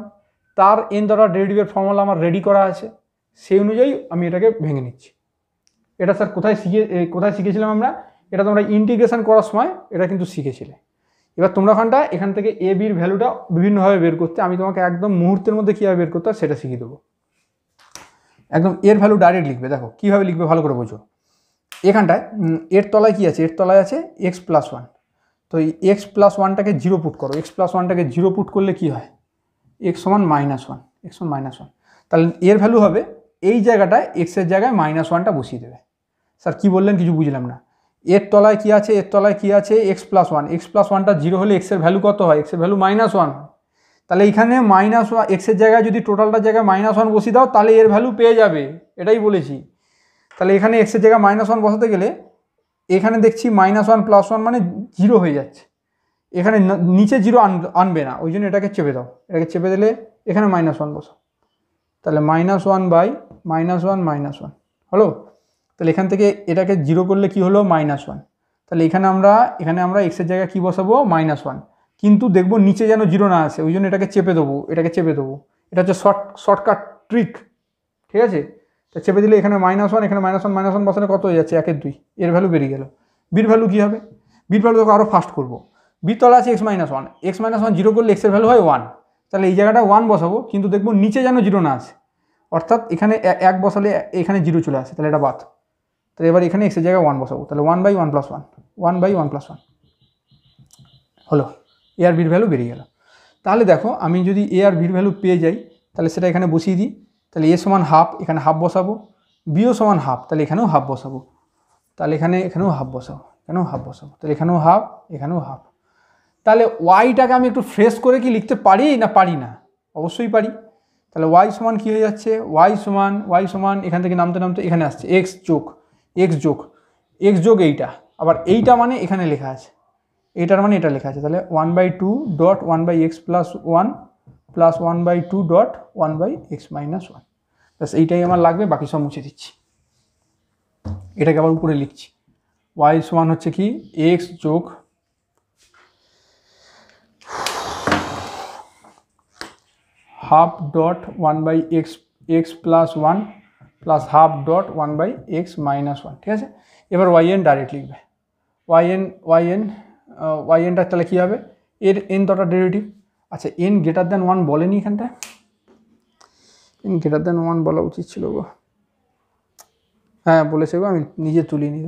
তার এন অর্ডার ডেরিভেটিভের ফর্মুলা আমার রেডি করা আছে, সেই অনুযায়ী আমি এটাকে ভেঙে নিচ্ছি। এটা স্যার কোথায় শিখেছিলাম আমরা? এটা তোমরা ইন্টিগ্রেশন করার সময় এটা কিন্তু শিখেছিলে। এবার তোমরা এখান থেকে এ বির ভ্যালুটা বিভিন্নভাবে বের করতে, আমি তোমাকে একদম মুহূর্তের মধ্যে কীভাবে বের করতে হয় সেটা শিখিয়ে দেবো। একদম এর ভ্যালু ডাইরেক্ট লিখবে, দেখো কীভাবে লিখবে ভালো করে বোঝো। এখানটায় এর তলায় কী আছে? এর তলায় আছে এক্স প্লাস ওয়ান। তো এই এক্স প্লাস ওয়ানটাকে জিরো পুট করো, এক্স প্লাস ওয়ানটাকে জিরো পুট করলে কী হয়? এক্স সমান মাইনাস ওয়ান, এক্স সমান মাইনাস ওয়ান। তাহলে এর ভ্যালু হবে এই জায়গাটায় এক্সের জায়গায় মাইনাস ওয়ানটা বসিয়ে দেবে। স্যার কী বললেন কিছু বুঝলাম না। এর তলায় কী আছে? এর তলায় কী আছে? X plus one. X plus ওয়ানটা জিরো হলে এক্সের ভ্যালু কত হয়? এক্সের ভ্যালু মাইনাস ওয়ান। তাহলে এইখানে মাইনাস ওয়ান এক্সের জায়গায় যদি টোটালটার জায়গায় মাইনাস ওয়ান বসিয়ে দাও তাহলে এর ভ্যালু পেয়ে যাবে, এটাই বলেছি। তাহলে এখানে এক্সের জায়গায় মাইনাস ওয়ান বসাতে গেলে এখানে দেখছি মাইনাস ওয়ান প্লাস ওয়ান মানে জিরো হয়ে যাচ্ছে, এখানে নিচে জিরো আনবে না, ওই জন্য এটাকে চেপে দাও। এটাকে চেপে দিলে এখানে মাইনাস ওয়ান বসো, তাহলে minus one by minus one minus one হলো। তাহলে এখান থেকে এটাকে জিরো করলে কি হলো? Minus one. তাহলে এখানে আমরা এক্সের জায়গায় কী বসাবো? Minus one. কিন্তু দেখবো নিচে যেন জিরো না আসে, ওই জন্য এটাকে চেপে দেবো, এটা হচ্ছে শর্টকাট ট্রিক, ঠিক আছে। তা চেপে দিলে এখানে মাইনাস ওয়ান, এখানে মাইনাস ওয়ান বসালে কত হয়ে যাচ্ছে? একের দুই, এর ভ্যালু বেরিয়ে গেল। বির ভ্যালু কী হবে? বির ভ্যালু দেখো আরও ফাস্ট করবো। বির তলা আছে x minus one, x minus one zero করলে এক্সের ভ্যালু হয় ওয়ান। তাহলে এই জায়গাটা ওয়ান বসাবো, কিন্তু দেখবো নিচে যেন জিরো না আসে, অর্থাৎ এখানে এক বসালে এখানে জিরো চলে আসে, তাহলে এটা বাদ। তাহলে এবার এখানে এক্সের জায়গায় ওয়ান বসাবো, তাহলে one by one plus one, one by one plus one হলো। এ আর বির ভ্যালু বেরিয়ে গেল। তাহলে দেখো আমি যদি এ আর বির ভ্যালু পেয়ে যাই তাহলে সেটা এখানে বসিয়ে দিই। তাহলে এ সমান হাফ, এখানে হাফ বসাবো। বিও সমান হাফ, তাহলে এখানেও হাফ বসাবো। তাহলে এখানেও হাফ বসাবো, এখানেও হাফ বসাবো, তাহলে এখানেও হাফ, এখানেও হাফ। তাহলে ওয়াইটাকে আমি একটু ফ্রেশ করে কি লিখতে পারি না পারি না? অবশ্যই পারি। তাহলে ওয়াই সমান কী হয়ে যাচ্ছে? ওয়াই সমান এখান থেকে নামতে এখানে আসছে এক্স যোগ এইটা, আবার এইটা মানে এখানে লেখা আছে, এইটার মানে এটা লেখা আছে। তাহলে one by two dot one by x plus one plus one by two dot one by x minus one, ব্যাস এইটাই আমার লাগবে, বাকি সব মুছে দিচ্ছি। এটাকে আবার উপরে লিখছি, ওয়াই সমান হচ্ছে কি? এক্স যোগ half dot one by x plus one plus half dot one by x minus one, ঠিক আছে। এবার ওয়াই এন ডাইরেক্ট লিখবে, ওয়াই এনটা তাহলে কী হবে? এর এন অর্ডার ডেরিভেটিভ। আচ্ছা এন গ্রেটার দ্যান ওয়ান বলেনি এখানটায়, এন গ্রেটার দ্যান ওয়ান বলা উচিত ছিল গো। হ্যাঁ বলেছে গো, আমি নিজে তুলিনি।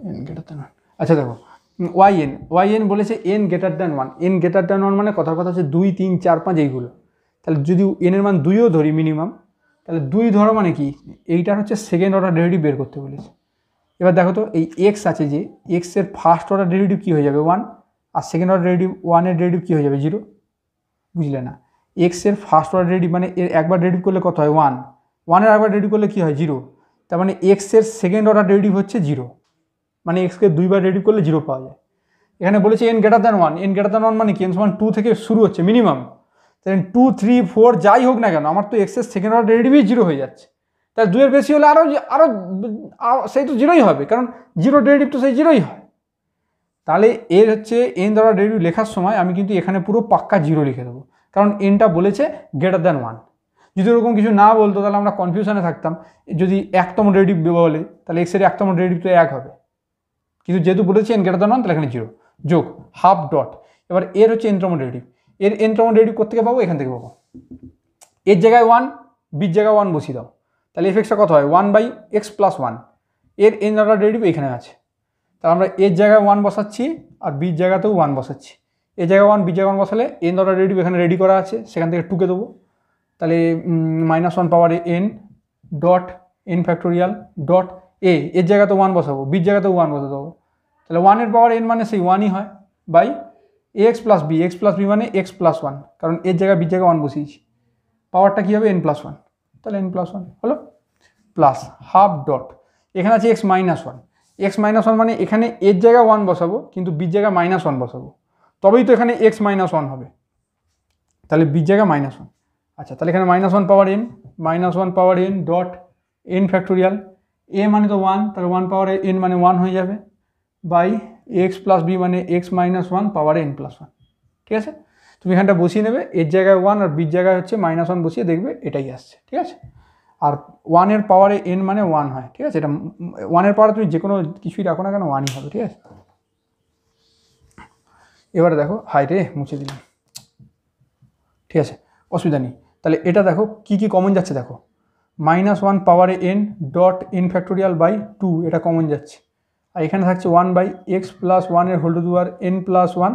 এন গ্রেটার দ্যান ওয়ান, আচ্ছা দেখো ওয়াই এন বলেছে N greater than one. N greater than one মানে কথার কথা হচ্ছে 2, 3, 4, 5 এইগুলো। তাহলে যদি এনের মান 2ও ধরি মিনিমাম, তাহলে 2 ধরো মানে কি? এইটার হচ্ছে সেকেন্ড অর্ডার ডেরিভেটিভ বের করতে বলেছে। এবার দেখো তো এই এক্স আছে যে এক্সের ফার্স্ট অর্ডার ডেরিভেটিভ কী হয়ে যাবে? 1, আর সেকেন্ড অর্ডার ডেরিভেটিভ 1-এর ডেরিভেটিভ কী হয়ে যাবে? 0, বুঝলে না? এক্সের ফার্স্ট অর্ডার ডেরিভেটিভ মানে এর একবার ডেরিভেটিভ করলে কত হয়? 1, 1-এর একবার ডেরিভেটিভ করলে কী হয়? 0। তার মানে এক্সের সেকেন্ড অর্ডার ডেরিভেটিভ হচ্ছে 0, মানে এক্সকে 2বার ডেরিভেটিভ করলে 0 পাওয়া যায়। এখানে বলেছে N greater than one, N greater than one মানে কি? এন সমান 2 থেকে শুরু হচ্ছে মিনিমাম, তাহলে 2, 3, 4 যাই হোক না কেন আমার তো এক্সের সেকেন্ড অর্ডার ডেরিভেটিভই 0 হয়ে যাচ্ছে। তাহলে 2-এর বেশি হলে আরও সেই তো 0ই হবে, কারণ 0 ডেরিভেটিভ তো সেই 0ই হয়। তাহলে এর হচ্ছে এন দ্বারা ডেরিভেটিভ লেখার সময় আমি কিন্তু এখানে পুরো পাক্কা 0 লিখে দেবো, কারণ এনটা বলেছে গ্রেটার দ্যান 1। যদি ওরকম কিছু না বলতো তাহলে আমরা কনফিউশনে থাকতাম। যদি একতম ডেরিভেটিভ বলে তাহলে এক্সের একতম ডেরিভেটিভ তো 1 হবে, কিন্তু যেহেতু বলেছে এন গ্রেটার দ্যান 1 তাহলে এখানে 0 যোগ হাফ ডট। এবার এর হচ্ছে এনতম ডেরিভেটিভ, এর এনতম ডেরিভেটিভ কোত্থেকে পাবো? এখান থেকে পাবো। এর জায়গায় 1, বির জায়গায় 1 বসিয়ে দাও, তাহলে এফ এক্সটা কত হয়? 1 বাই এক্স প্লাস 1। এর এন অর্ডার ডেরিভেটিভ এখানে আছে, তাহলে আমরা এর জায়গায় 1 বসাচ্ছি আর বির জায়গাতেও 1 বসাচ্ছি। এর জায়গায় 1, বির জায়গায় 1 বসালে এন অর্ডার ডেরিভেটিভ এখানে রেডি করা আছে, সেখান থেকে 2কে দেবো। তাহলে -1 power n dot n factorial dot এর জায়গাতেও 1 বসাবো, বির জায়গাতেও 1 বসে দেবো, তাহলে 1 পাওয়ার n মানে সেই 1ই হয় বাই এক্স প্লাস বি মানে এক্স প্লাস 1, কারণ এর জায়গায় বির জায়গায় 1 বসিয়েছি। পাওয়ারটা কী হবে n প্লাস 1, তাহলে n প্লাস 1 হলো প্লাস হাফ ডট, এখানে আছে এক্স মাইনাস 1, এক্স মাইনাস 1 মানে এখানে এর জায়গায় 1 বসাবো কিন্তু বির জায়গায় -1 বসাবো, তবেই তো এখানে এক্স মাইনাস 1 হবে, তাহলে বির জায়গায় -1। আচ্ছা, তাহলে এখানে -1 power n dot n factorial, এ মানে তো 1, তাহলে 1 পাওয়ার n মানে 1 হয়ে যাবে বাই এক্স প্লাস বি মানে x minus 1 power n plus 1। ঠিক আছে, তুমি এখানটা বসিয়ে নেবে, এর জায়গায় 1 আর বির জায়গায় হচ্ছে -1 বসিয়ে দেখবে এটাই আসছে। ঠিক আছে, আর 1 পাওয়ারে n মানে 1 হয়। ঠিক আছে, এটা 1 পাওয়ারে তুমি যে কোনো কিছুই রাখো না কেন 1ই হবে। ঠিক আছে, এবারে দেখো, হাই রে মুছে দিলাম। ঠিক আছে, অসুবিধা নেই। তাহলে এটা দেখো কি কি কমন যাচ্ছে, দেখো -1 পাওয়ারে n dot n factorial by 2, এটা কমন যাচ্ছে। আর এখানে থাকছে 1 by x plus 1 whole to the power n plus 1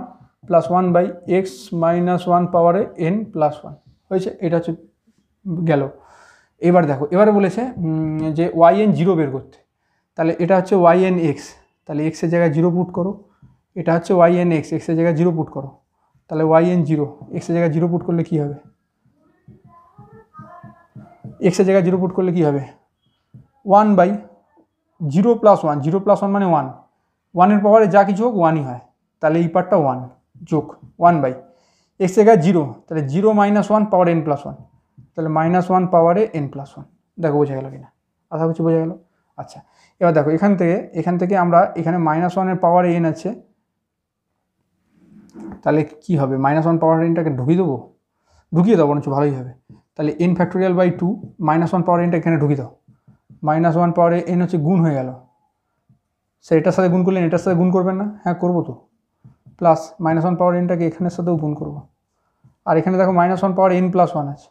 plus 1 by x minus 1 পাওয়ারে n প্লাস 1 হয়েছে। এটা হচ্ছে গেল। এবার দেখো, এবারে বলেছে যে yn 0 বের করতে, তাহলে এটা হচ্ছে yn x, তাহলে x এর জায়গায় 0 পুট করো, এটা হচ্ছে yn x, x এর জায়গায় 0 পুট করো, তাহলে yn 0, x এর জায়গায় 0 পুট করলে কি হবে, x এর জায়গায় 0 পুট করলে কি হবে 1 বাই 0 প্লাস 1, 0 প্লাস 1 মানে 1, 1 পাওয়ারে যা কিছু হোক 1ই হয়, তাহলে এই পার্টটা 1 যোগ 1 বাই x এর জায়গায় 0, তাহলে 0 মাইনাস 1 পাওয়ার n প্লাস 1, তাহলে -1 পাওয়ারে n প্লাস 1। দেখো বোঝা গেল কিনা, আশা করছি বোঝা গেল। আচ্ছা, এবার দেখো এখান থেকে আমরা এখানে -1 পাওয়ারে n আছে, তাহলে কি হবে -1 পাওয়ার nটাকে ঢুকিয়ে দেবো, ঢুকিয়ে দাও বরঞ্চ ভালোই হবে। তাহলে n ফ্যাক্টোরিয়াল বাই 2, -1 পাওয়ার nটা এখানে ঢুকিয়ে দাও, -1 পাওয়ারে n হচ্ছে গুণ হয়ে গেল, সে এটার সাথে গুণ করলেন, এটার সাথে গুণ করবেন না, হ্যাঁ করবো তো, প্লাস -1 পাওয়ার nটাকে এখানের সাথেও গুণ করবো, আর এখানে দেখো -1 পাওয়ার n প্লাস 1 আছে,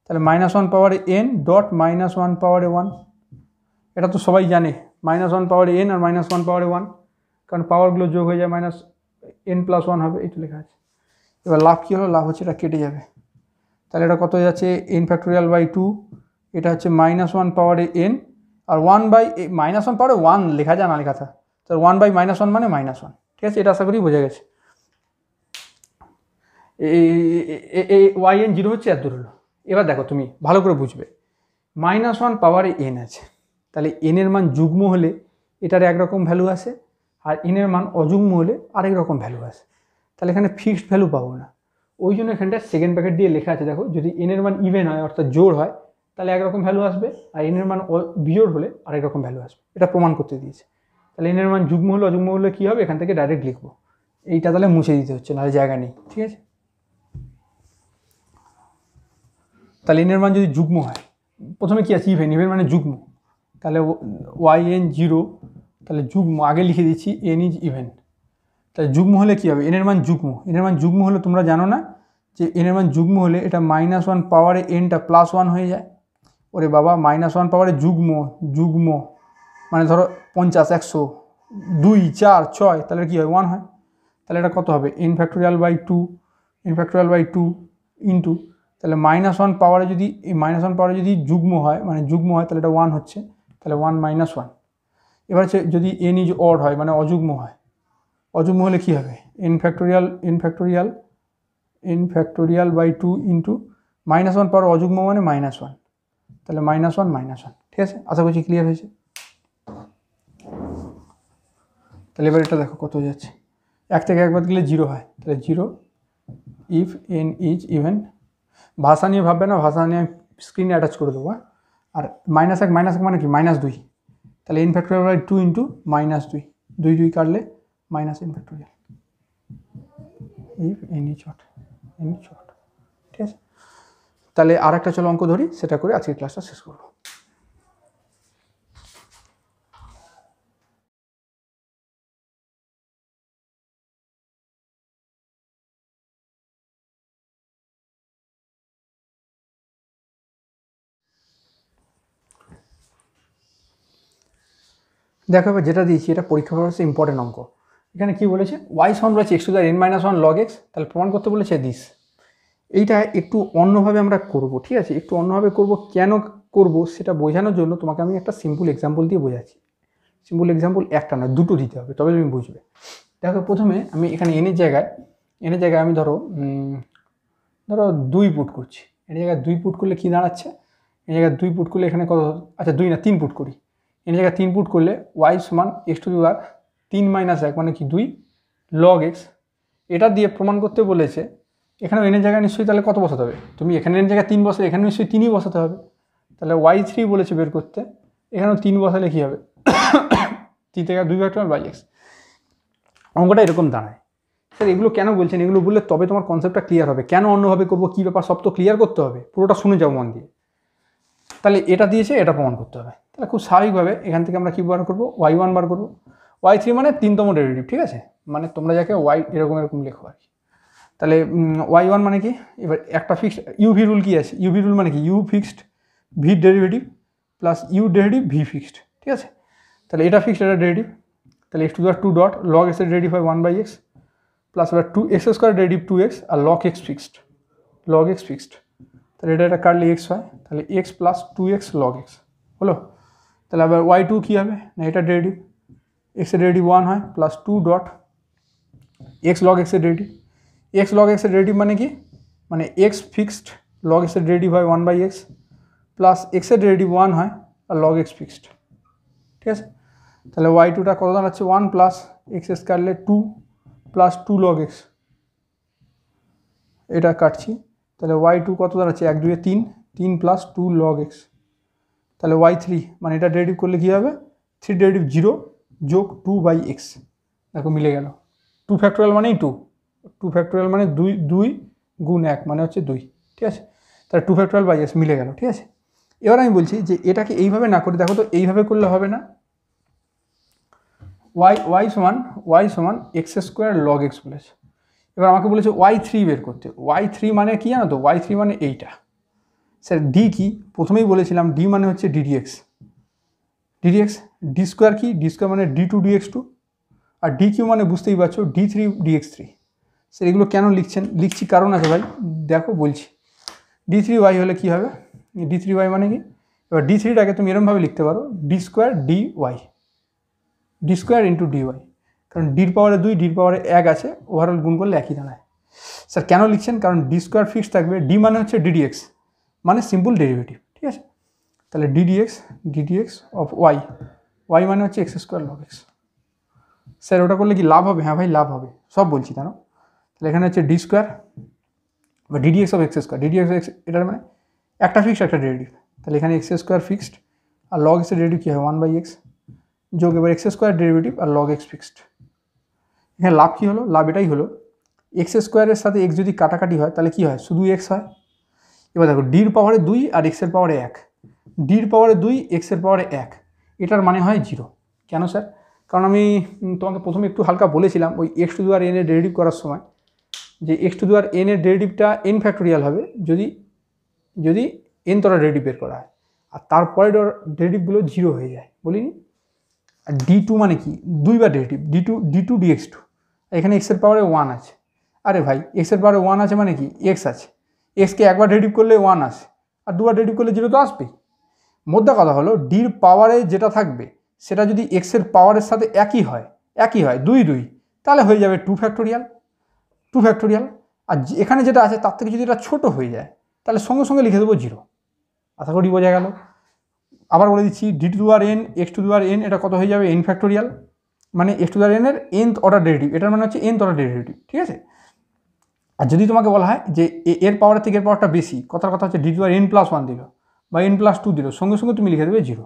তাহলে -1 পাওয়ারে n ডট -1 পাওয়ারে 1, এটা তো সবাই জানে -1 পাওয়ারে n আর -1 পাওয়ারে 1, কারণ পাওয়ারগুলো যোগ হয়ে যায় n প্লাস 1 হবে, এই তো লেখা আছে। এবার লাভ কী হলো, লাভ হচ্ছে এটা কেটে যাবে, তাহলে এটা কত হয়ে যাচ্ছে n ফ্যাক্টোরিয়াল বাই 2, এটা হচ্ছে -1 পাওয়ারে n, আর 1 বাই -1 পাওয়ারে 1 লেখা যায় না লেখা থাকে, তাহলে 1 বাই -1 মানে -1। ঠিক আছে, এটা আশা করি বোঝা গেছে। এই yn 0 হচ্ছে এত দূর হলো। এবার দেখো তুমি ভালো করে বুঝবে, -1 পাওয়ারে n আছে, তাহলে n এর মান যুগ্ম হলে এটার একরকম ভ্যালু আসে, আর n এর মান অযুগ্ম হলে আরেক রকম ভ্যালু আসে, তাহলে এখানে ফিক্সড ভ্যালু পাবো না, ওই জন্য এখানটা সেকেন্ড ব্র্যাকেট দিয়ে লেখা আছে। দেখো, যদি n এর মান ইভেন হয় অর্থাৎ জোড় হয় তাহলে একরকম ভ্যালু আসবে, আর n এর মান বিজোড় হলে আরেক রকম ভ্যালু আসবে, এটা প্রমাণ করতে দিয়েছে। তাহলে n এর মান যুগ্ম হলে অযুগ্ম হলে কী হবে, এখান থেকে ডাইরেক্ট লিখবো, এইটা তাহলে মুছে দিতে হচ্ছে, নাহলে জায়গা নেই। ঠিক আছে, তাহলে n এর মান যদি যুগ্ম হয়, প্রথমে কি আছে ইভেন, ইভেন মানে যুগ্ম, তাহলে yn 0, তাহলে যুগ্ম আগে লিখে দিচ্ছি n ইজ ইভেন, তাহলে যুগ্ম হলে কী হবে, n এর মান যুগ্ম, n এর মান যুগ্ম হলে তোমরা জানো না যে n এর মান যুগ্ম হলে এটা -1 পাওয়ারে nটা প্লাস 1 হয়ে যায়। ওরে বাবা, -1 পাওয়ারে যুগ্ম মানে ধরো 50, 100, 2, 4, 6, তাহলে কী হয় 1 হয়, তাহলে এটা কত হবে n ফ্যাক্টোরিয়াল বাই 2 ইন্টু, তাহলে -1 পাওয়ারে যদি -1 পাওয়ারে যদি যুগ্ম হয় মানে যুগ্ম হয় তাহলে এটা 1 হচ্ছে, তাহলে 1 - 1। এবার হচ্ছে যদি n ইজ অড হয় মানে অযুগ্ম হয়, অযুগ্ম হলে কী হবে n ফ্যাক্টোরিয়াল বাই 2 ইন্টু -1 পাওয়ার অযুগ্ম মানে -1, তাহলে -1 ঠিক আছে, আশা করছি ক্লিয়ার হয়েছে। তাহলে এবার এটা দেখো কত হয়ে যাচ্ছে, 1 থেকে 1 বাদ গেলে 0 হয়, তাহলে 0 ইফ n ইজ ইভেন, ভাষা নিয়ে ভাববে না, ভাষা নিয়ে স্ক্রিনে অ্যাটাচ করে দেবো। আর -1 মানে কি -2, তাহলে n ফ্যাক্টোরিয়াল বাই 2 ইন্টু -2, 2 কাটলে -n factorial if n is odd, ঠিক আছে। তাহলে আর একটা চলো অঙ্ক ধরি, সেটা করে আজকের ক্লাসটা শেষ করবো। দেখো এবার যেটা দিয়েছি এটা পরীক্ষা পড়াচ্ছে ইম্পর্টেন্ট অঙ্ক। এখানে কি বলেছে, y সমান রয়েছে x to the n - 1 log x, তাহলে প্রমাণ করতে বলেছে দিস। এইটা একটু অন্যভাবে আমরা করব, ঠিক আছে, একটু অন্যভাবে করব, কেন করব সেটা বোঝানোর জন্য তোমাকে আমি একটা সিম্পল এক্সাম্পল দিয়ে বোঝাচ্ছি। সিম্পল এক্সাম্পল একটা না, দুটো দিতে হবে, তবে তুমি বুঝবে। দেখো প্রথমে আমি এখানে এনের জায়গায় আমি ধরো 2 পুট করছি। এর জায়গায় 2 পুট করলে কী দাঁড়াচ্ছে, এর জায়গায় 2 পুট করলে এখানে কত, আচ্ছা 2 না 3 পুট করি। এর জায়গায় 3 পুট করলে y সমান x টু দি পাওয়ার 3 - 1 মানে কি 2 log x। এটা দিয়ে প্রমাণ করতে বলেছে। এখানে এনের জায়গায় নিশ্চয়ই তাহলে কত বসাতে হবে, তুমি এখানে এর জায়গায় 3 বসালে এখানে নিশ্চয়ই 3ই বসাতে হবে। তাহলে y3 বলেছে বের করতে, এখানেও 3 বসালে কী হবে 3 থেকে 2 ফ্যাক্টরিয়াল বাই এক্স। অঙ্কটা এরকম দাঁড়ায়। স্যার এগুলো কেন বলছেন, এগুলো বললে তবে তোমার কনসেপ্টটা ক্লিয়ার হবে। কেন অন্যভাবে করবো, কী ব্যাপার, সব তো ক্লিয়ার করতে হবে, পুরোটা শুনে যাও মন দিয়ে। তাহলে এটা দিয়েছে, এটা প্রমাণ করতে হবে। তাহলে খুব স্বাভাবিকভাবে এখান থেকে আমরা কী বার করবো, y1 বার করবো। y3 মানে 3তম ডেরিভেটিভ, ঠিক আছে, মানে তোমরা যাকে y এরকম লেখো আর কি। তাহলে y1 মানে কি, এবার একটা ফিক্সড ইউভি রুল কি আছে, ইউভি রুল মানে কি u fixed v derivative plus u derivative v fixed, ঠিক আছে। তাহলে এটা ফিক্সড, এটা ডেরিভেটিভ। তাহলে x to the power 2 dot log x এর ডেরিভেটিভ হয় 1/x প্লাস এবার 2x স্কোয়ার ডেরিভেটিভ 2x আর log x fixed, log x fixed. তাহলে এটা কাটলে x হয়, তাহলে x plus 2x log x হলো। তাহলে আবার y2 কী হবে না, এটা ডেরিভেটিভ, x এর ডেরিভেটিভ 1 হয় plus 2 dot x log x এর ডেরিভেটিভ। x log x এর ডেরিভেটিভ মানে কি, মানে x ফিক্সড log x এর ডেরিভেটিভ হয় 1/x প্লাস x এর ডেরিভেটিভ 1 হয় আর log x ফিক্সড, ঠিক আছে। তাহলে y2টা কত দাঁড়াচ্ছে 1 প্লাস x কাটলে 2 প্লাস 2 log x, এটা কাটছি। তাহলে y2 কত দাঁড়াচ্ছে 1 2 3, 3 প্লাস 2 log x। তাহলে y3 মানে এটা ডেরিভেটিভ করলে কী হবে 3 ডেরিভেটিভ 0 যোগ 2/x, দেখো মিলে গেল। 2 ফ্যাক্টোরিয়াল মানেই 2 ফ্যাক্টোরিয়াল মানে 2 গুণ 1 মানে হচ্ছে 2, ঠিক আছে। তাহলে 2 ফ্যাক্টোরিয়াল বাই এক্স মিলে গেল, ঠিক আছে। এবার আমি বলছি যে এটাকে এইভাবে না করে, দেখো তো এইভাবে করলে হবে না। y সমান এক্স স্কোয়ার log x বলেছে। এবার আমাকে বলেছে y3 বের করতে। y3 মানে কি জানো তো, y3 মানে এইটা। স্যার ডি কি, প্রথমেই বলেছিলাম ডি মানে হচ্ছে ddx, ডি স্কোয়ার কি, ডি স্কোয়ার মানে d2 dx2 আর ডি কিউ মানে বুঝতেই পারছো d3 dx3। স্যার এগুলো কেন লিখছি কারণ আছে ভাই, দেখো বলছি। d3y হলে কি হবে, d3y মানে কি, এবার d3টাকে তুমি এরকমভাবে লিখতে পারো ডি স্কোয়ার ইন্টু dy, কারণ ডির পাওয়ারে 2 ডির পাওয়ারে 1 আছে, ওভারঅল গুণ করলে একই দাঁড়ায়। স্যার কেন লিখছেন, কারণ ডি স্কোয়ার ফিক্সড থাকবে, ডি মানে হচ্ছে ddx মানে সিম্পল ডেরিভেটিভ, ঠিক আছে। তাহলে ddx অফ y মানে হচ্ছে x square log x। Sir ওটা করলে কি লাভ হবে, হ্যাঁ ভাই লাভ হবে, সব বলছি কেন। তাহলে এখানে হচ্ছে ডি স্কোয়ার বা ddx of x square, ddx of x এটার মানে একটা ফিক্সড একটা ডেরিভেটিভ। তাহলে এখানে এক্স স্কোয়ার ফিক্সড আর log x এর ডেরিভেটিভ কী হয় 1/x যোগ এবার এক্স স্কোয়ার ডেরিভেটিভ আর log x ফিক্সড। এখানে লাভ কী হলো, লাভ এটাই হলো এক্স স্কোয়ারের সাথে এক্স যদি কাটাকাটি হয় তাহলে কী হয়, শুধু এক্স হয়। এবার দেখো ডির পাওয়ারে 2 আর এক্সের পাওয়ারে 1, ডির পাওয়ারে 2 এক্সের পাওয়ারে 1, এটার মানে হয় 0। কেন স্যার, কারণ আমি তোমাকে প্রথমে একটু হালকা বলেছিলাম ওই x to the power n এর ডেরিভেটিভ করার সময় যে x to the power n এর ডেরিভেটিভটা n ফ্যাক্টোরিয়াল হবে যদি n তরা ডেরিভেটিভ বের করা হয়, আর তারপরে ডেরিভেটিভগুলো 0 হয়ে যায়, বলিনি। আর d2 মানে কি, 2 বার ডেরিভেটিভ d2 dx2, এখানে এক্সের পাওয়ারে 1 আছে। আরে ভাই এক্সের পাওয়ারে 1 আছে মানে কি এক্স আছে, এক্সকে একবার ডেরিভেটিভ করলে 1 আসে আর দুবার ডেরিভেটিভ করলে 0 তো আসবেই। মোদ্দা কথা হলো ডির পাওয়ারে যেটা থাকবে সেটা যদি এক্সের পাওয়ারের সাথে একই হয় 2 তাহলে হয়ে যাবে 2 ফ্যাক্টোরিয়াল। আর এখানে যেটা আছে তার থেকে যদি এটা ছোটো হয়ে যায় তাহলে সঙ্গে সঙ্গে লিখে দেবো 0। আশা করি বোঝা গেল। আবার বলে দিচ্ছি d two the power n x to the power n এটা কত হয়ে যাবে n ফ্যাক্টোরিয়াল, মানে x to the power n এর nth অর্ডার ডেরিভেটিভ, এটার মানে হচ্ছে nth অর্ডার ডেরিভেটিভ, ঠিক আছে। আর যদি তোমাকে বলা হয় যে এর পাওয়ার থেকে এর পাওয়ারটা বেশি, কথার কথা হচ্ছে d two the power n+1 দিল বা n+2 দিল, সঙ্গে সঙ্গে তুমি লিখে দেবে 0।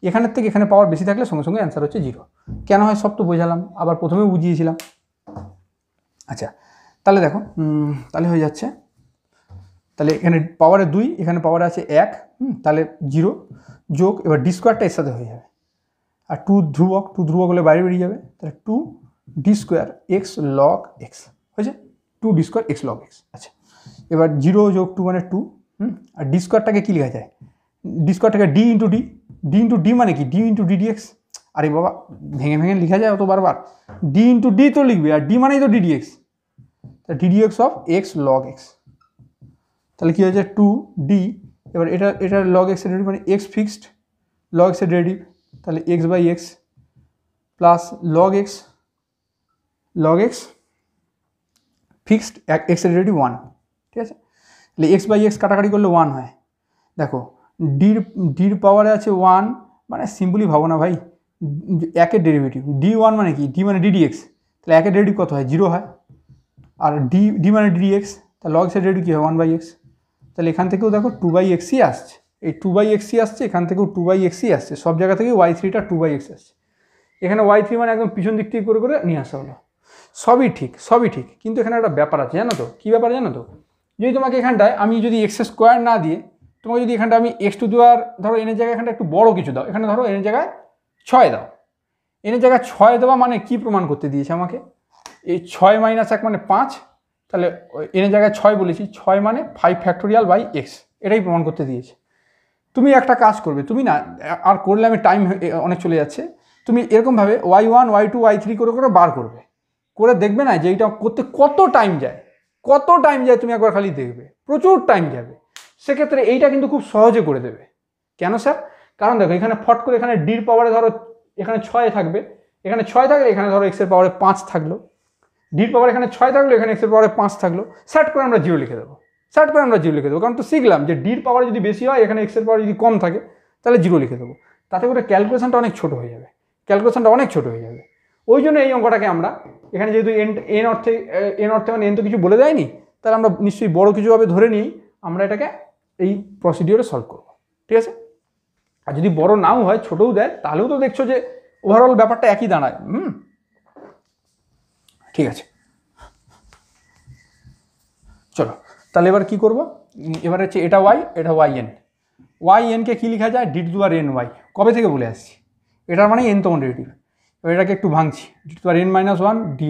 এখানের থেকে এখানে পাওয়ার বেশি থাকলে সঙ্গে সঙ্গে অ্যান্সার হচ্ছে 0। কেন হয় সব তো বোঝালাম, আবার প্রথমেও বুঝিয়েছিলাম। আচ্ছা তাহলে দেখো তাহলে হয়ে যাচ্ছে, তাহলে এখানে পাওয়ারে 2 এখানে পাওয়ারে আছে 1, তাহলে 0 যোগ এবার ডি স্কোয়ারটা এর সাথে হয়ে যাবে আর 2 ধ্রুবক হলে বাইরে বেরিয়ে যাবে, তাহলে 2 D square x log x হয়েছে, 2 D square x log x. আচ্ছা এবার 0 যোগ 2 মানে 2, আর ডি স্কোয়ারটাকে কী লেখা যায়, ডি স্কোয়ারটাকে ডি ইন্টু ডি মানে কি ডি ইন্টু ডিডিএক্স। আরে বাবা ভেঙে লেখা যায় অত বারবার, ডি ইন্টু ডি তো লিখবে আর ডি মানেই তো ডিডিএক্স, তা ddx of x log x. তাহলে কী হয়েছে 2d, এবার এটা লগ এক্সের ডেরিভেটিভ মানে এক্স ফিক্সড লগ এক্সের ডেরিভেটিভ, তাহলে x/x plus log x fixed এক্সের ডেরিভেটিভ 1, ঠিক আছে। তাহলে এক্স বাই এক্স কাটাকাটি করলে 1 হয়। দেখো ডির পাওয়ারে আছে 1, মানে সিম্পলি ভাবো না ভাই, একের ডেরিভেটিভ d1 মানে কি, ডি মানে ddx, তাহলে একের ডেরিভেটিভ কত হয়, 0 হয়। আর ডি মানে ddx, তাহলে লগ এক্সের ডেরিভেটিভ কী হয়, 1/x। তাহলে এখান থেকেও দেখো 2/xই আসছে, এই 2/xই আসছে, এখান থেকেও 2/xই আসছে, সব জায়গা থেকে y3টা 2/x আসছে। এখানে y3 মানে একদম পিছন দিক থেকে করে করে নিয়ে আসা হলো। সবই ঠিক, কিন্তু এখানে একটা ব্যাপার আছে, জানো তো কী ব্যাপার জানো তো, যদি তোমাকে এখানটায় আমি যদি এক্স স্কোয়ার না দিয়ে তোমাকে যদি এখানটা আমি এক্স টু দেওয়ার ধরো এনের জায়গায় এখানটা একটু বড় কিছু দাও, এখানে ধরো এনের জায়গায় 6 দাও, এনের জায়গায় 6 দেওয়া মানে কি প্রমাণ করতে দিয়েছে আমাকে, এই 6 - 1 মানে 5, তাহলে এনের জায়গায় 6 বলেছি, 6 মানে 5 ফ্যাক্টোরিয়াল বাই এক্স, এটাই প্রমাণ করতে দিয়েছে। তুমি একটা কাজ করবে, তুমি না আর করলে আমি টাইম অনেক চলে যাচ্ছে, তুমি এরকমভাবে y1 y2 y3 করে করে বার করবে, করে দেখবে না যে এইটা করতে কত টাইম যায়, তুমি একবার খালি দেখবে, প্রচুর টাইম যাবে। সেক্ষেত্রে এইটা কিন্তু খুব সহজে করে দেবে। কেন স্যার? কারণ দেখো এখানে ফট করে এখানে ডির পাওয়ারে ধরো এখানে 6 থাকবে, এখানে 6 থাকলে এখানে ধরো এক্সের পাওয়ারে 5 থাকলো, ডির পাওয়ার এখানে 6 থাকলো, এখানে এক্সের পাওয়ারে 5 থাকলো, স্যাট করে আমরা 0 লিখে দেবো, কারণ তো শিখলাম যে ডির পাওয়ার যদি বেশি হয়, এখানে এক্সের পাওয়ার যদি কম থাকে তাহলে 0 লিখে দেবো, তাতে করে ক্যালকুলেশনটা অনেক ছোটো হয়ে যাবে, ওই জন্য এই অঙ্কটাকে আমরা এখানে যেহেতু এন অর্থে মানে এন তো কিছু বলে দেয়নি, তাহলে আমরা নিশ্চয়ই বড় কিছুভাবে ধরে নিই আমরা এটাকে এই প্রসিডিওরে সলভ করব, ঠিক আছে। আর যদি বড় নাও হয়, ছোটও দেয়, তাহলেও তো দেখছো যে ওভারঅল ব্যাপারটা একই দাঁড়ায়। ঠিক আছে, চলো তাহলে এবার কি করব, এবার হচ্ছে এটা ওয়াই, এটা ওয়াই কে কী লেখা যায়, d to the power n y, কবে থেকে বলে আসছি, এটার মানে এন তম ডেরিভেটিভ। এবার এটাকে একটু ভাঙছি, d to the power n-1 dy।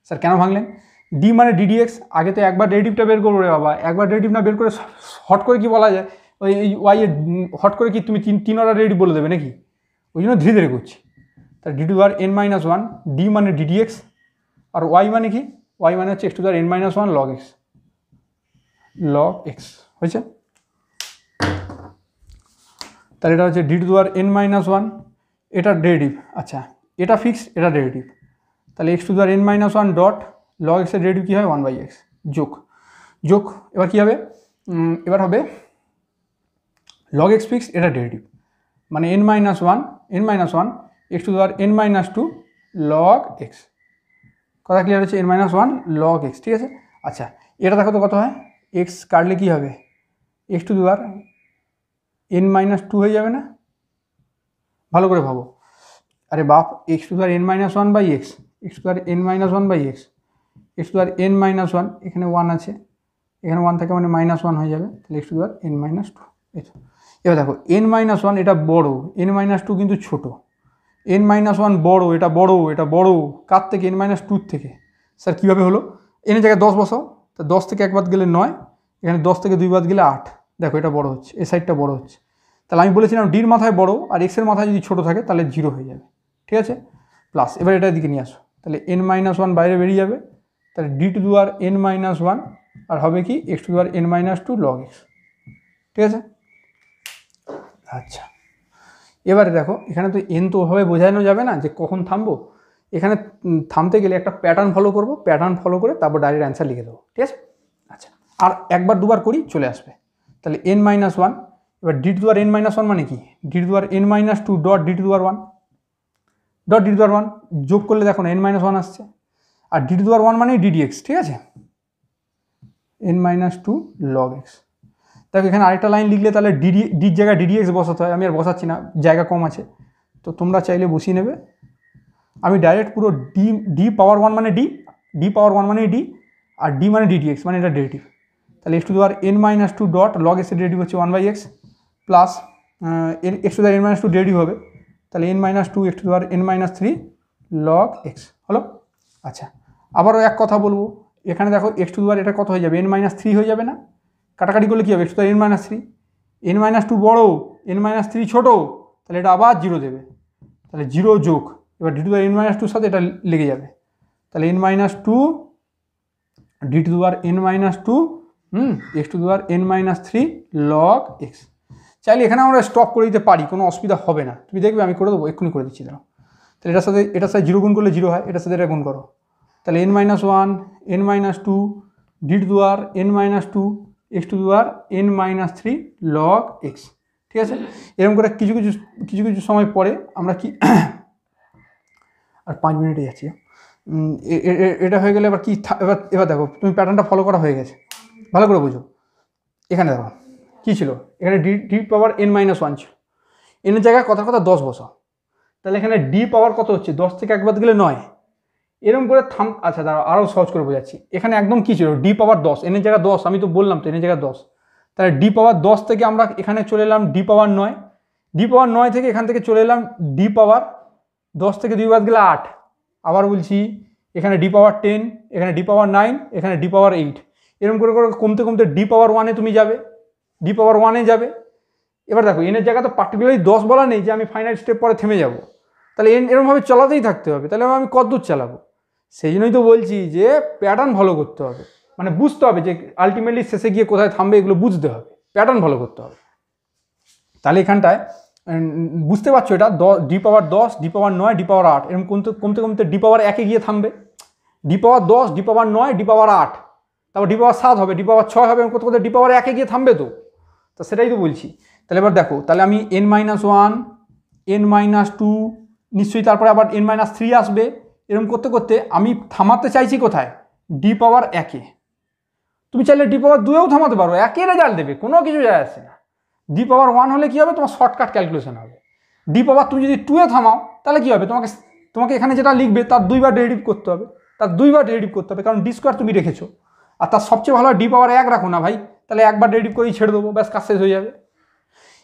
Sir কেন ভাঙলেন, ডি মানে ddx, আগে তো একবার ডেরিভেটিভটা বের করবো রে বাবা, একবার ডেরিভেটিভ না বের করে হট করে কি বলা যায়, ওই ওয়াই এর হট করে কি তুমি তিন অর্ডার ডেরিভেটিভ বলে দেবে নাকি, ওই জন্য ধীরে ধীরে করছি। তার D to the power n-1, D মানে ddx, আর ওয়াই মানে কি, ওয়াই মানে হচ্ছে x to the power n-1 log x হয়েছে। তাহলে এটা হচ্ছে D to the power n-1, এটা ডেরিভেটিভ, আচ্ছা এটা ফিক্স, এটা ডেরিভেটিভ, তাহলে x to the power n-1 dot log x এর ডেরিভেটিভ কী হয়, 1/x যোগ এবার কী হবে, এবার হবে log x ফিক্স, এটা ডেরিভেটিভ, মানে n-1 x to the power n-2 log x, কথা ক্লিয়ার হচ্ছে, n-1 log x, ঠিক আছে। আচ্ছা এটা দেখো তো কত হয়, x কাটলে কী হবে, x to the power n-2 হয়ে যাবে না, ভালো করে ভাবো, আরে বাপ, x to the power n-1/x, x to the power n-1/x, x to the power n-1, এখানে 1 আছে, এখানে 1 থাকে মানে -1 হয়ে যাবে, তাহলে x to the power n-2। এবার দেখো n-1 এটা বড়, n-2 কিন্তু ছোট, n-1 বড়, এটা বড় কার থেকে, n-2 থেকে। স্যার কীভাবে হলো, এর জায়গায় 10 বসাও, তা 10 থেকে 1 বাদ গেলে 9, এখানে 10 থেকে 2 বাদ গেলে 8, দেখো এটা বড় হচ্ছে, এই সাইডটা বড় হচ্ছে, তাহলে আমি বলেছিলাম ডির মাথায় বড় আর এক্সের মাথায় যদি ছোট থাকে তাহলে 0 হয়ে যাবে, ঠিক আছে। প্লাস এবার এটার দিকে নিয়ে আসো, তাহলে n-1 বাইরে বেরিয়ে যাবে, তাহলে D to the power n-1 আর হবে কি x to the power n-2 log x, ঠিক আছে। আচ্ছা এবারে দেখো এখানে তো n তো ওভাবে বোঝানো যাবে না যে কখন থামবো, এখানে থামতে গেলে একটা প্যাটার্ন ফলো করব, প্যাটার্ন ফলো করে তারপর ডাইরেক্ট অ্যান্সার লিখে দেবো, ঠিক আছে। আচ্ছা আর একবার দুবার করি চলে আসবে, তাহলে n-1, এবার D to the power n-1 মানে কি, d to the power n-2 dot d to the power 1 dot d to the power 1, যোগ করলে দেখো না n-1 আসছে, আর ডি টু দি পাওয়ার 1 মানে ddx, ঠিক আছে, n-2 log x। দেখো এখানে আরেকটা লাইন লিখলে তাহলে ডির জায়গায় ddx বসাতে হয়, আমি আর বসাচ্ছি না, জায়গা কম আছে, তো তোমরা চাইলে বসিয়ে নেবে, আমি ডাইরেক্ট পুরো ডি পাওয়ার 1 মানে ডি পাওয়ার 1 মানে ডি, আর ডি মানে ddx মানে এটা ডেরিভেটিভ, তাহলে x to the power n-2 dot log x এর ডেরিভেটিভ হচ্ছে 1/x plus x to the power n-2 derivative হবে, তাহলে n-2 x to the power n-3 log x হলো। আচ্ছা আবারও এক কথা বলবো, এখানে দেখো x টু দি পাওয়ার এটা কত হয়ে যাবে, n-3 হয়ে যাবে না, কাটাকাটি করলে কী হবে, x to the power n-3, n-2 বড়, n-3 ছোটো, তাহলে এটা আবার 0 দেবে, তাহলে 0 যোগ, এবার D to the power n-2 সাথে এটা লেগে যাবে, তাহলে n-2 D to the power n-2 x to the power n-3 log x। চাইলে এখানে আমরা স্টপ করে দিতে পারি, কোনো অসুবিধা হবে না, তুমি দেখবে আমি করে দেবো, এক্ষুনি করে দিচ্ছি, দাঁড়াও। তাহলে এটার সাথে 0 গুণ করলে 0 হয়, এটার সাথে এটা গুণ করো, তাহলে n-1 n-2 d টু আর n-2 x টু আর n-3 log x। ঠিক আছে, এরকম করে কিছু কিছু সময় পরে আমরা কি আর 5 মিনিটে যাচ্ছি, এটা হয়ে গেলে এবার কি এবার দেখো তুমি প্যাটার্নটা ফলো করা হয়ে গেছে, ভালো করে বুঝো। এখানে দেখো কী ছিল, এখানে ডি পাওয়ার n-1 ছিল, এনের জায়গায় কথা 10 বসাও, তাহলে এখানে ডি পাওয়ার কত হচ্ছে, 10 থেকে একবার গেলে 9, এরকম করে আচ্ছা দাঁড়াও আরও সহজ করে বোঝাচ্ছি। এখানে একদম কী ছিল, ডি পাওয়ার 10, এনের জায়গায় 10, আমি তো বললাম তো এনের জায়গায় 10, তাহলে ডি পাওয়ার 10 থেকে আমরা এখানে চলে এলাম ডি পাওয়ার 9, ডি পাওয়ার 9 থেকে এখান থেকে চলে এলাম ডি পাওয়ার 10 থেকে 2 বাদ গেলে 8, আবার বলছি এখানে ডি পাওয়ার 10, এখানে ডি পাওয়ার 9, এখানে ডি পাওয়ার 8, এরকম করে করে কমতে কমতে ডি পাওয়ার 1-এ তুমি যাবে, ডি পাওয়ার 1-এ যাবে। এবার দেখো এনের জায়গা তো পার্টিকুলারলি 10 বলা নেই যে আমি ফাইনাল স্টেপ পরে থেমে যাব, তাহলে এরকমভাবে চালাতেই থাকতে হবে, তাহলে আমি কত দূর চালাবো? সেই জন্যই তো বলছি যে প্যাটার্ন ফলো করতে হবে, মানে বুঝতে হবে যে আলটিমেটলি শেষে গিয়ে কোথায় থামবে, এগুলো বুঝতে হবে, প্যাটার্ন ফলো করতে হবে। তাহলে এখানটায় বুঝতে পারছো এটা ডি পাওয়ার 10, ডি পাওয়ার 9, ডি পাওয়ার 8, এরকম কমতে কমতে ডি পাওয়ার 1-এ গিয়ে থামবে, ডি পাওয়ার 10, ডি পাওয়ার 9, ডি পাওয়ার 8, তারপর ডি পাওয়ার 7 হবে, ডি পাওয়ার 6 হবে, কোথাও কোথাও ডি পাওয়ার 1-এ গিয়ে থামবে, তো সেটাই তো বলছি। তাহলে এবার দেখো, তাহলে আমি n-1 n-2 নিশ্চয়ই, তারপরে আবার n-3 আসবে, এরকম করতে করতে আমি থামাতে চাইছি কোথায়, ডি পাওয়ার 1-এ। তুমি চাইলে ডি পাওয়ার 2-এও থামাতে পারো, একই রেজাল্ট দেবে, কোনো কিছু যায় আসে না। ডি পাওয়ার 1 হলে কী হবে, তোমার শর্টকাট ক্যালকুলেশন হবে। ডি পাওয়ার তুমি যদি 2-এ থামাও তাহলে কী হবে, তোমাকে এখানে যেটা লিখবে তার 2বার ডেরিভেটিভ করতে হবে, কারণ ডি স্কোয়ার তুমি রেখেছো। আর তার সবচেয়ে ভালো ডি পাওয়ার 1 রাখো না ভাই, তাহলে একবার ডেরিভেটিভ করেই ছেড়ে দেবো, ব্যাস কাজ শেষ হয়ে যাবে।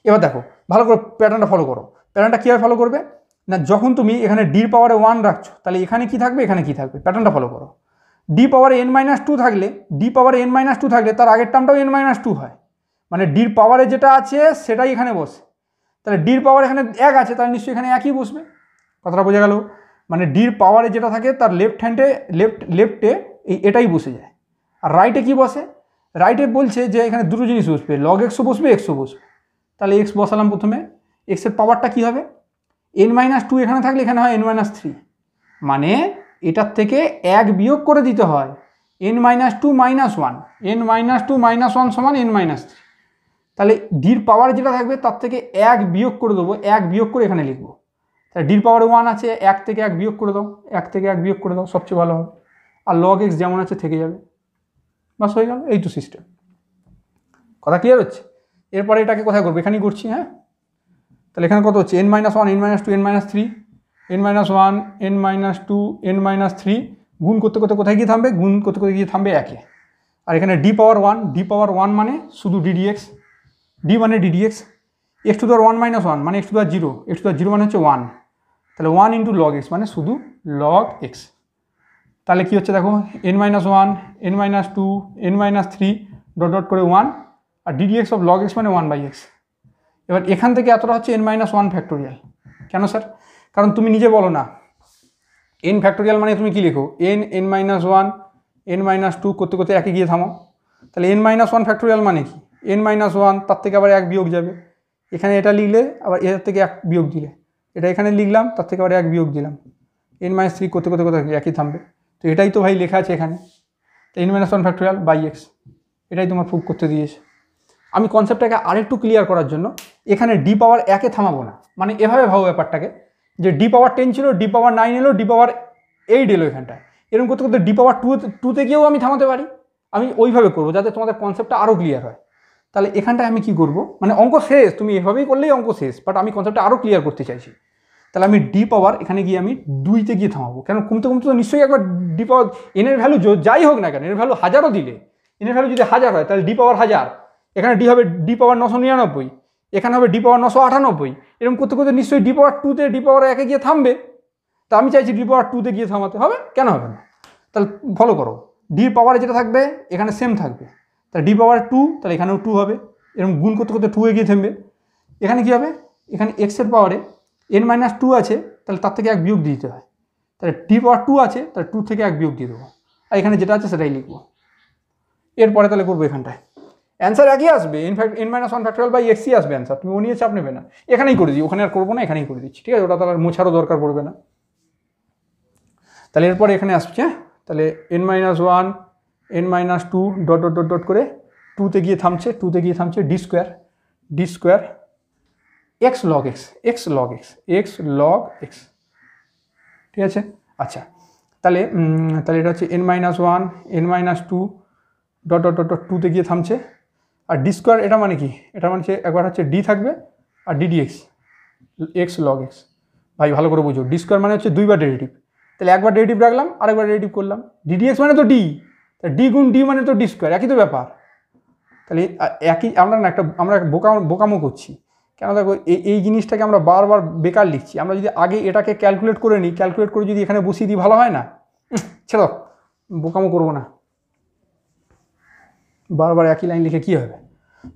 এবার দেখো ভালো করে প্যাটার্নটা ফলো করো, প্যাটার্নটা কীভাবে ফলো করবে না, যখন তুমি এখানে ডি পাওয়ারে 1 রাখছো, তাহলে এখানে কি থাকবে, এখানে কি থাকবে, প্যাটার্নটা ফলো করো। ডি পাওয়ারে n-2 থাকলে, তার আগের টার্মটাও n-2 হয়, মানে ডির পাওয়ারে যেটা আছে সেটাই এখানে বসে, তাহলে ডির পাওয়ার এখানে 1 আছে, তাহলে নিশ্চয়ই এখানে একই বসবে, কথাটা বোঝা গেল। মানে ডির পাওয়ারে যেটা থাকে তার লেফটে এটাই বসে যায়, আর রাইটে কি বসে, রাইটে বলছে যে এখানে দুটো জিনিস বসবে, লগ এক্সও বসবে, এক্সও বসবে, তাহলে এক্স বসালাম প্রথমে, এক্সের পাওয়ারটা কী হবে, n-2 এখানে থাকলে এখানে হয় n-3, মানে এটার থেকে 1 বিয়োগ করে দিতে হয়, n-2 -1, n-2 -1 সমান n-3, তাহলে ডির পাওয়ার যেটা থাকবে তার থেকে 1 বিয়োগ করে দেবো, 1 বিয়োগ করে এখানে লিখবো, তাহলে ডির পাওয়ার 1 আছে, 1 থেকে 1 বিয়োগ করে দাও, 1 থেকে 1 বিয়োগ করে দাও, সবচেয়ে ভালো হবে, আর লগ এক্স যেমন আছে থেকে যাবে, বাস হয়ে গেল, এই তো সিস্টেম। কথা ক্লিয়ার হচ্ছে? এরপরে এটাকে কোথায় করবো, এখানেই করছি, হ্যাঁ। তাহলে এখানে কত হচ্ছে, n-1 n-2 n-3, n-1 n-2 n-3, গুণ করতে করতে কোথায় গিয়ে থামবে, গুণ করতে করতে গিয়ে থামবে 1-এ, আর এখানে ডি পাওয়ার 1 মানে শুধু ddx, ডি মানে ddx, x টু দেওয়ার 1 -1 মানে x টু দেওয়ার 0, x টু দেওয়ার 0 মানে হচ্ছে 1, তাহলে 1 ইন্টু লগ এক্স মানে শুধু লগ এক্স। তাহলে কী হচ্ছে দেখো, n-1 n-2 n-3 dot dot করে 1, আর ddx অফ লগ এক্স মানে 1/x। এবার এখান থেকে এতটা হচ্ছে n-1 ফ্যাক্টোরিয়াল। কেন স্যার? কারণ তুমি নিজে বলো না, n ফ্যাক্টোরিয়াল মানে তুমি কী লেখো, n-1 n-2 করতে করতে 1-এ গিয়ে থামো, তাহলে n-1 ফ্যাক্টোরিয়াল মানে কি, n-1 তার থেকে আবার 1 বিয়োগ যাবে, এখানে এটা লিখলে আবার এর থেকে 1 বিয়োগ দিলে, এটা এখানে লিখলাম, তার থেকে আবার 1 বিয়োগ দিলাম, n-3 করতে করতে কোথায় একই থামবে, তো এটাই তো ভাই লেখা আছে এখানে, তো n-1 ফ্যাক্টোরিয়াল বাই এক্স, এটাই তোমার প্রুভ করতে দিয়েছে। আমি কনসেপ্টটাকে আরেকটু ক্লিয়ার করার জন্য এখানে ডি পাওয়ার 1-এ থামাবো না, মানে এভাবে ভাবো ব্যাপারটাকে, যে ডি পাওয়ার 10 ছিল, ডি পাওয়ার 9 এলো, ডি পাওয়ার 8 এলো এখানটায়, এরকম করতে করতে ডি পাওয়ার 2-তে গিয়েও আমি থামাতে পারি, আমি ওইভাবে করবো যাতে তোমাদের কনসেপ্টটা আরও ক্লিয়ার হয়। তাহলে এখানটায় আমি কি করব, মানে অঙ্ক শেষ, তুমি এভাবেই করলেই অঙ্ক শেষ, বাট আমি কনসেপ্টটা আরও ক্লিয়ার করতে চাইছি। তাহলে আমি ডি পাওয়ার এখানে গিয়ে আমি 2-তে গিয়ে থামাবো, কেন কমতে কমতে তো নিশ্চয়ই একবার ডি পাওয়ার, এনের ভ্যালু যাই হোক না কেন, এর ভ্যালু 1000ও দিলে, এনের ভ্যালু যদি 1000 হয় তাহলে ডি পাওয়ার 1000, এখানে ডি হবে ডি পাওয়ার 999, এখানে হবে ডি পাওয়ার 998, এরকম করতে করতে নিশ্চয়ই ডি পাওয়ার 2-তে ডি পাওয়ার 1-এ গিয়ে থামবে, তা আমি চাইছি ডি পাওয়ার 2-তে গিয়ে থামাতে, হবে কেন হবে না? তাহলে ফলো করো, ডি পাওয়ারে যেটা থাকবে এখানে সেম থাকবে, তাহলে ডি পাওয়ার 2, তাহলে এখানেও 2 হবে, এরকম গুণ করতে করতে 2-এ গিয়ে থামবে, এখানে কী হবে, এখানে এক্সের পাওয়ারে n-2 আছে, তাহলে তার থেকে 1 বিয়োগ দিতে হয়, তাহলে ডি পাওয়ার 2 আছে, তাহলে 2 থেকে 1 বিয়োগ দিয়ে দেবো, আর এখানে যেটা আছে সেটাই লিখবো। এরপরে তাহলে করবো এখানটায়, অ্যান্সার একই আসবে, ইনফ্যাক্ট n-1 ফ্যাক্টোরিয়াল বাই এক্সই আসবে অ্যান্সার, তুমি ও নিয়ে চাপ নেবে না, এখানেই করে দিই, ওখানে আর করবো না, এখানেই করে দিচ্ছি, ঠিক আছে, ওটা তাহলে মোছারও দরকার পড়বে না। তাহলে এরপর এখানে আসছে, হ্যাঁ, তাহলে n-1 n-2 dot dot dot dot করে 2তে গিয়ে থামছে D square x log x ঠিক আছে। আচ্ছা, তাহলে এটা হচ্ছে n-1 n-2 dot dot dot dot 2তে গিয়ে থামছে, আর ডি স্কোয়ার এটা মানে কি, এটা মানে একবার হচ্ছে ডি থাকবে আর ডিডিএক্স এক্স লগ এক্স। ভাই ভালো করে বুঝো, ডি স্কোয়ার মানে হচ্ছে দুইবার ডেরিভেটিভ, তাহলে একবার ডেরিভেটিভ রাখলাম আরেকবার ডেরিভেটিভ করলাম, ডিডিএক্স মানে তো ডি, ডি গুণ ডি মানে তো ডি স্কোয়ার, একই তো ব্যাপার। তাহলে একই আমরা বোকামো করছি কেন, দেখো এই জিনিসটাকে আমরা বারবার বেকার লিখছি। আমরা যদি আগে এটাকে ক্যালকুলেট করে নিই, ক্যালকুলেট করে যদি এখানে বসিয়ে দিই ভালো হয় না? ছেড়ো, বোকামো করবো না, বারবার একই লাইন লিখে কী হবে।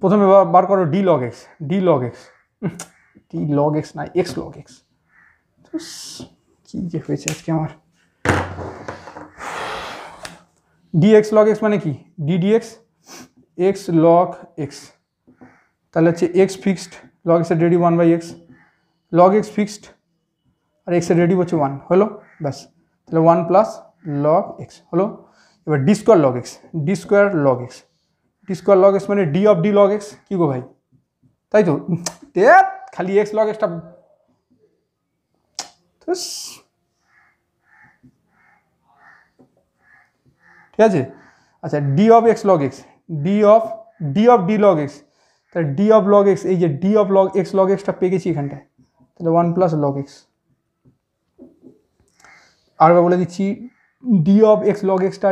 প্রথমে বার করো ডি লগ এক্স না এক্স লগ এক্স। কী যে হয়েছে আজকে আমার। ডিএক্স লগ এক্স মানে কি, ডিডিএক্স এক্স লগ এক্স, তাহলে হচ্ছে এক্স ফিক্সড, লগ এক্সের derivative 1/x, log x fixed আর এক্সের ডেরিভেটিভ হচ্ছে 1, হলো ব্যাস। তাহলে 1 প্লাস লগ এক্স হলো। এবার ডি স্কোয়ার লগ এক্স মানে d of d log x, কী গো ভাই, তাই তো, খালি এক্স লগ এক্সটা ঠিক আছে। আচ্ছা, D of x log x, D of d log x, তাহলে ডি অফ লগ এক্স, এই যে ডি অফ লগ এক্সটা পেয়ে গেছি এখানটায়, তাহলে 1 প্লাস লগ এক্স। আরেকবার বলে দিচ্ছি, D of x log extra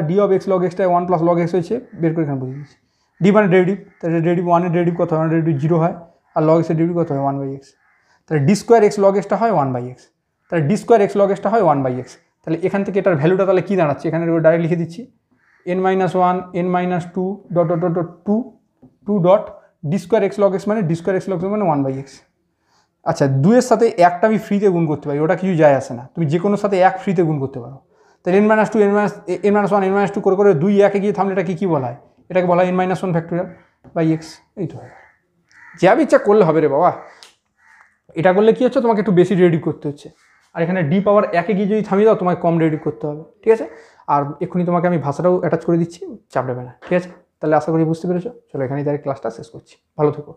1 plus log x হয়েছে, বের করে এখানে বলে দিচ্ছি। ডি মানে ডেরিভেটিভ, তাহলে ডেরিভেটিভ 1 এর ডেরিভেটিভ কত হয়, ডেরিভেটিভ 0 হয়, আর লগ এক্সের ডেরিভেটিভ কত হয় 1/x, তাহলে D square x log extra হয় 1/x, তাহলে D square x log extra হয় 1/x। তাহলে এখান থেকে এটার ভ্যালুটা তাহলে কী দাঁড়াচ্ছে, এখানে ডাইরেক্ট লিখে দিচ্ছি n-1 n-2 dot dot dot 2 dot D square x log x মানে 1/x। আচ্ছা, 2 এর সাথে একটা আমি ফ্রিতে গুণ করতে পারি, ওটা কিছু যায় আসে না, তুমি যে কোনো সাথে এক ফ্রিতে গুণ করতে পারো। তাহলে n-2 n-1 n-2 করে করে 2 একে গিয়ে থামলে এটাকে কী বলা হয়, এটাকে বলা হয় n-1 ফ্যাক্টোরিয়াল বাই এক্স। এই তো যা ইচ্ছা করলে হবে রে বাবা। এটা করলে কী হচ্ছে, তোমাকে একটু বেশি ডেরিভেটিভ করতে হচ্ছে, আর এখানে ডি পাওয়ার একে গিয়ে যদি থামিয়ে দাও তোমাকে কম ডেরিভেটিভ করতে হবে, ঠিক আছে। আর এক্ষুনি তোমাকে আমি ভাষাটাও অ্যাটাচ করে দিচ্ছি, চাপ নেবে না, ঠিক আছে। তাহলে আশা করি বুঝতে পেরেছো। চলো এখানেই ডাইরেক্ট ক্লাসটা শেষ করছি, ভালো থেকো।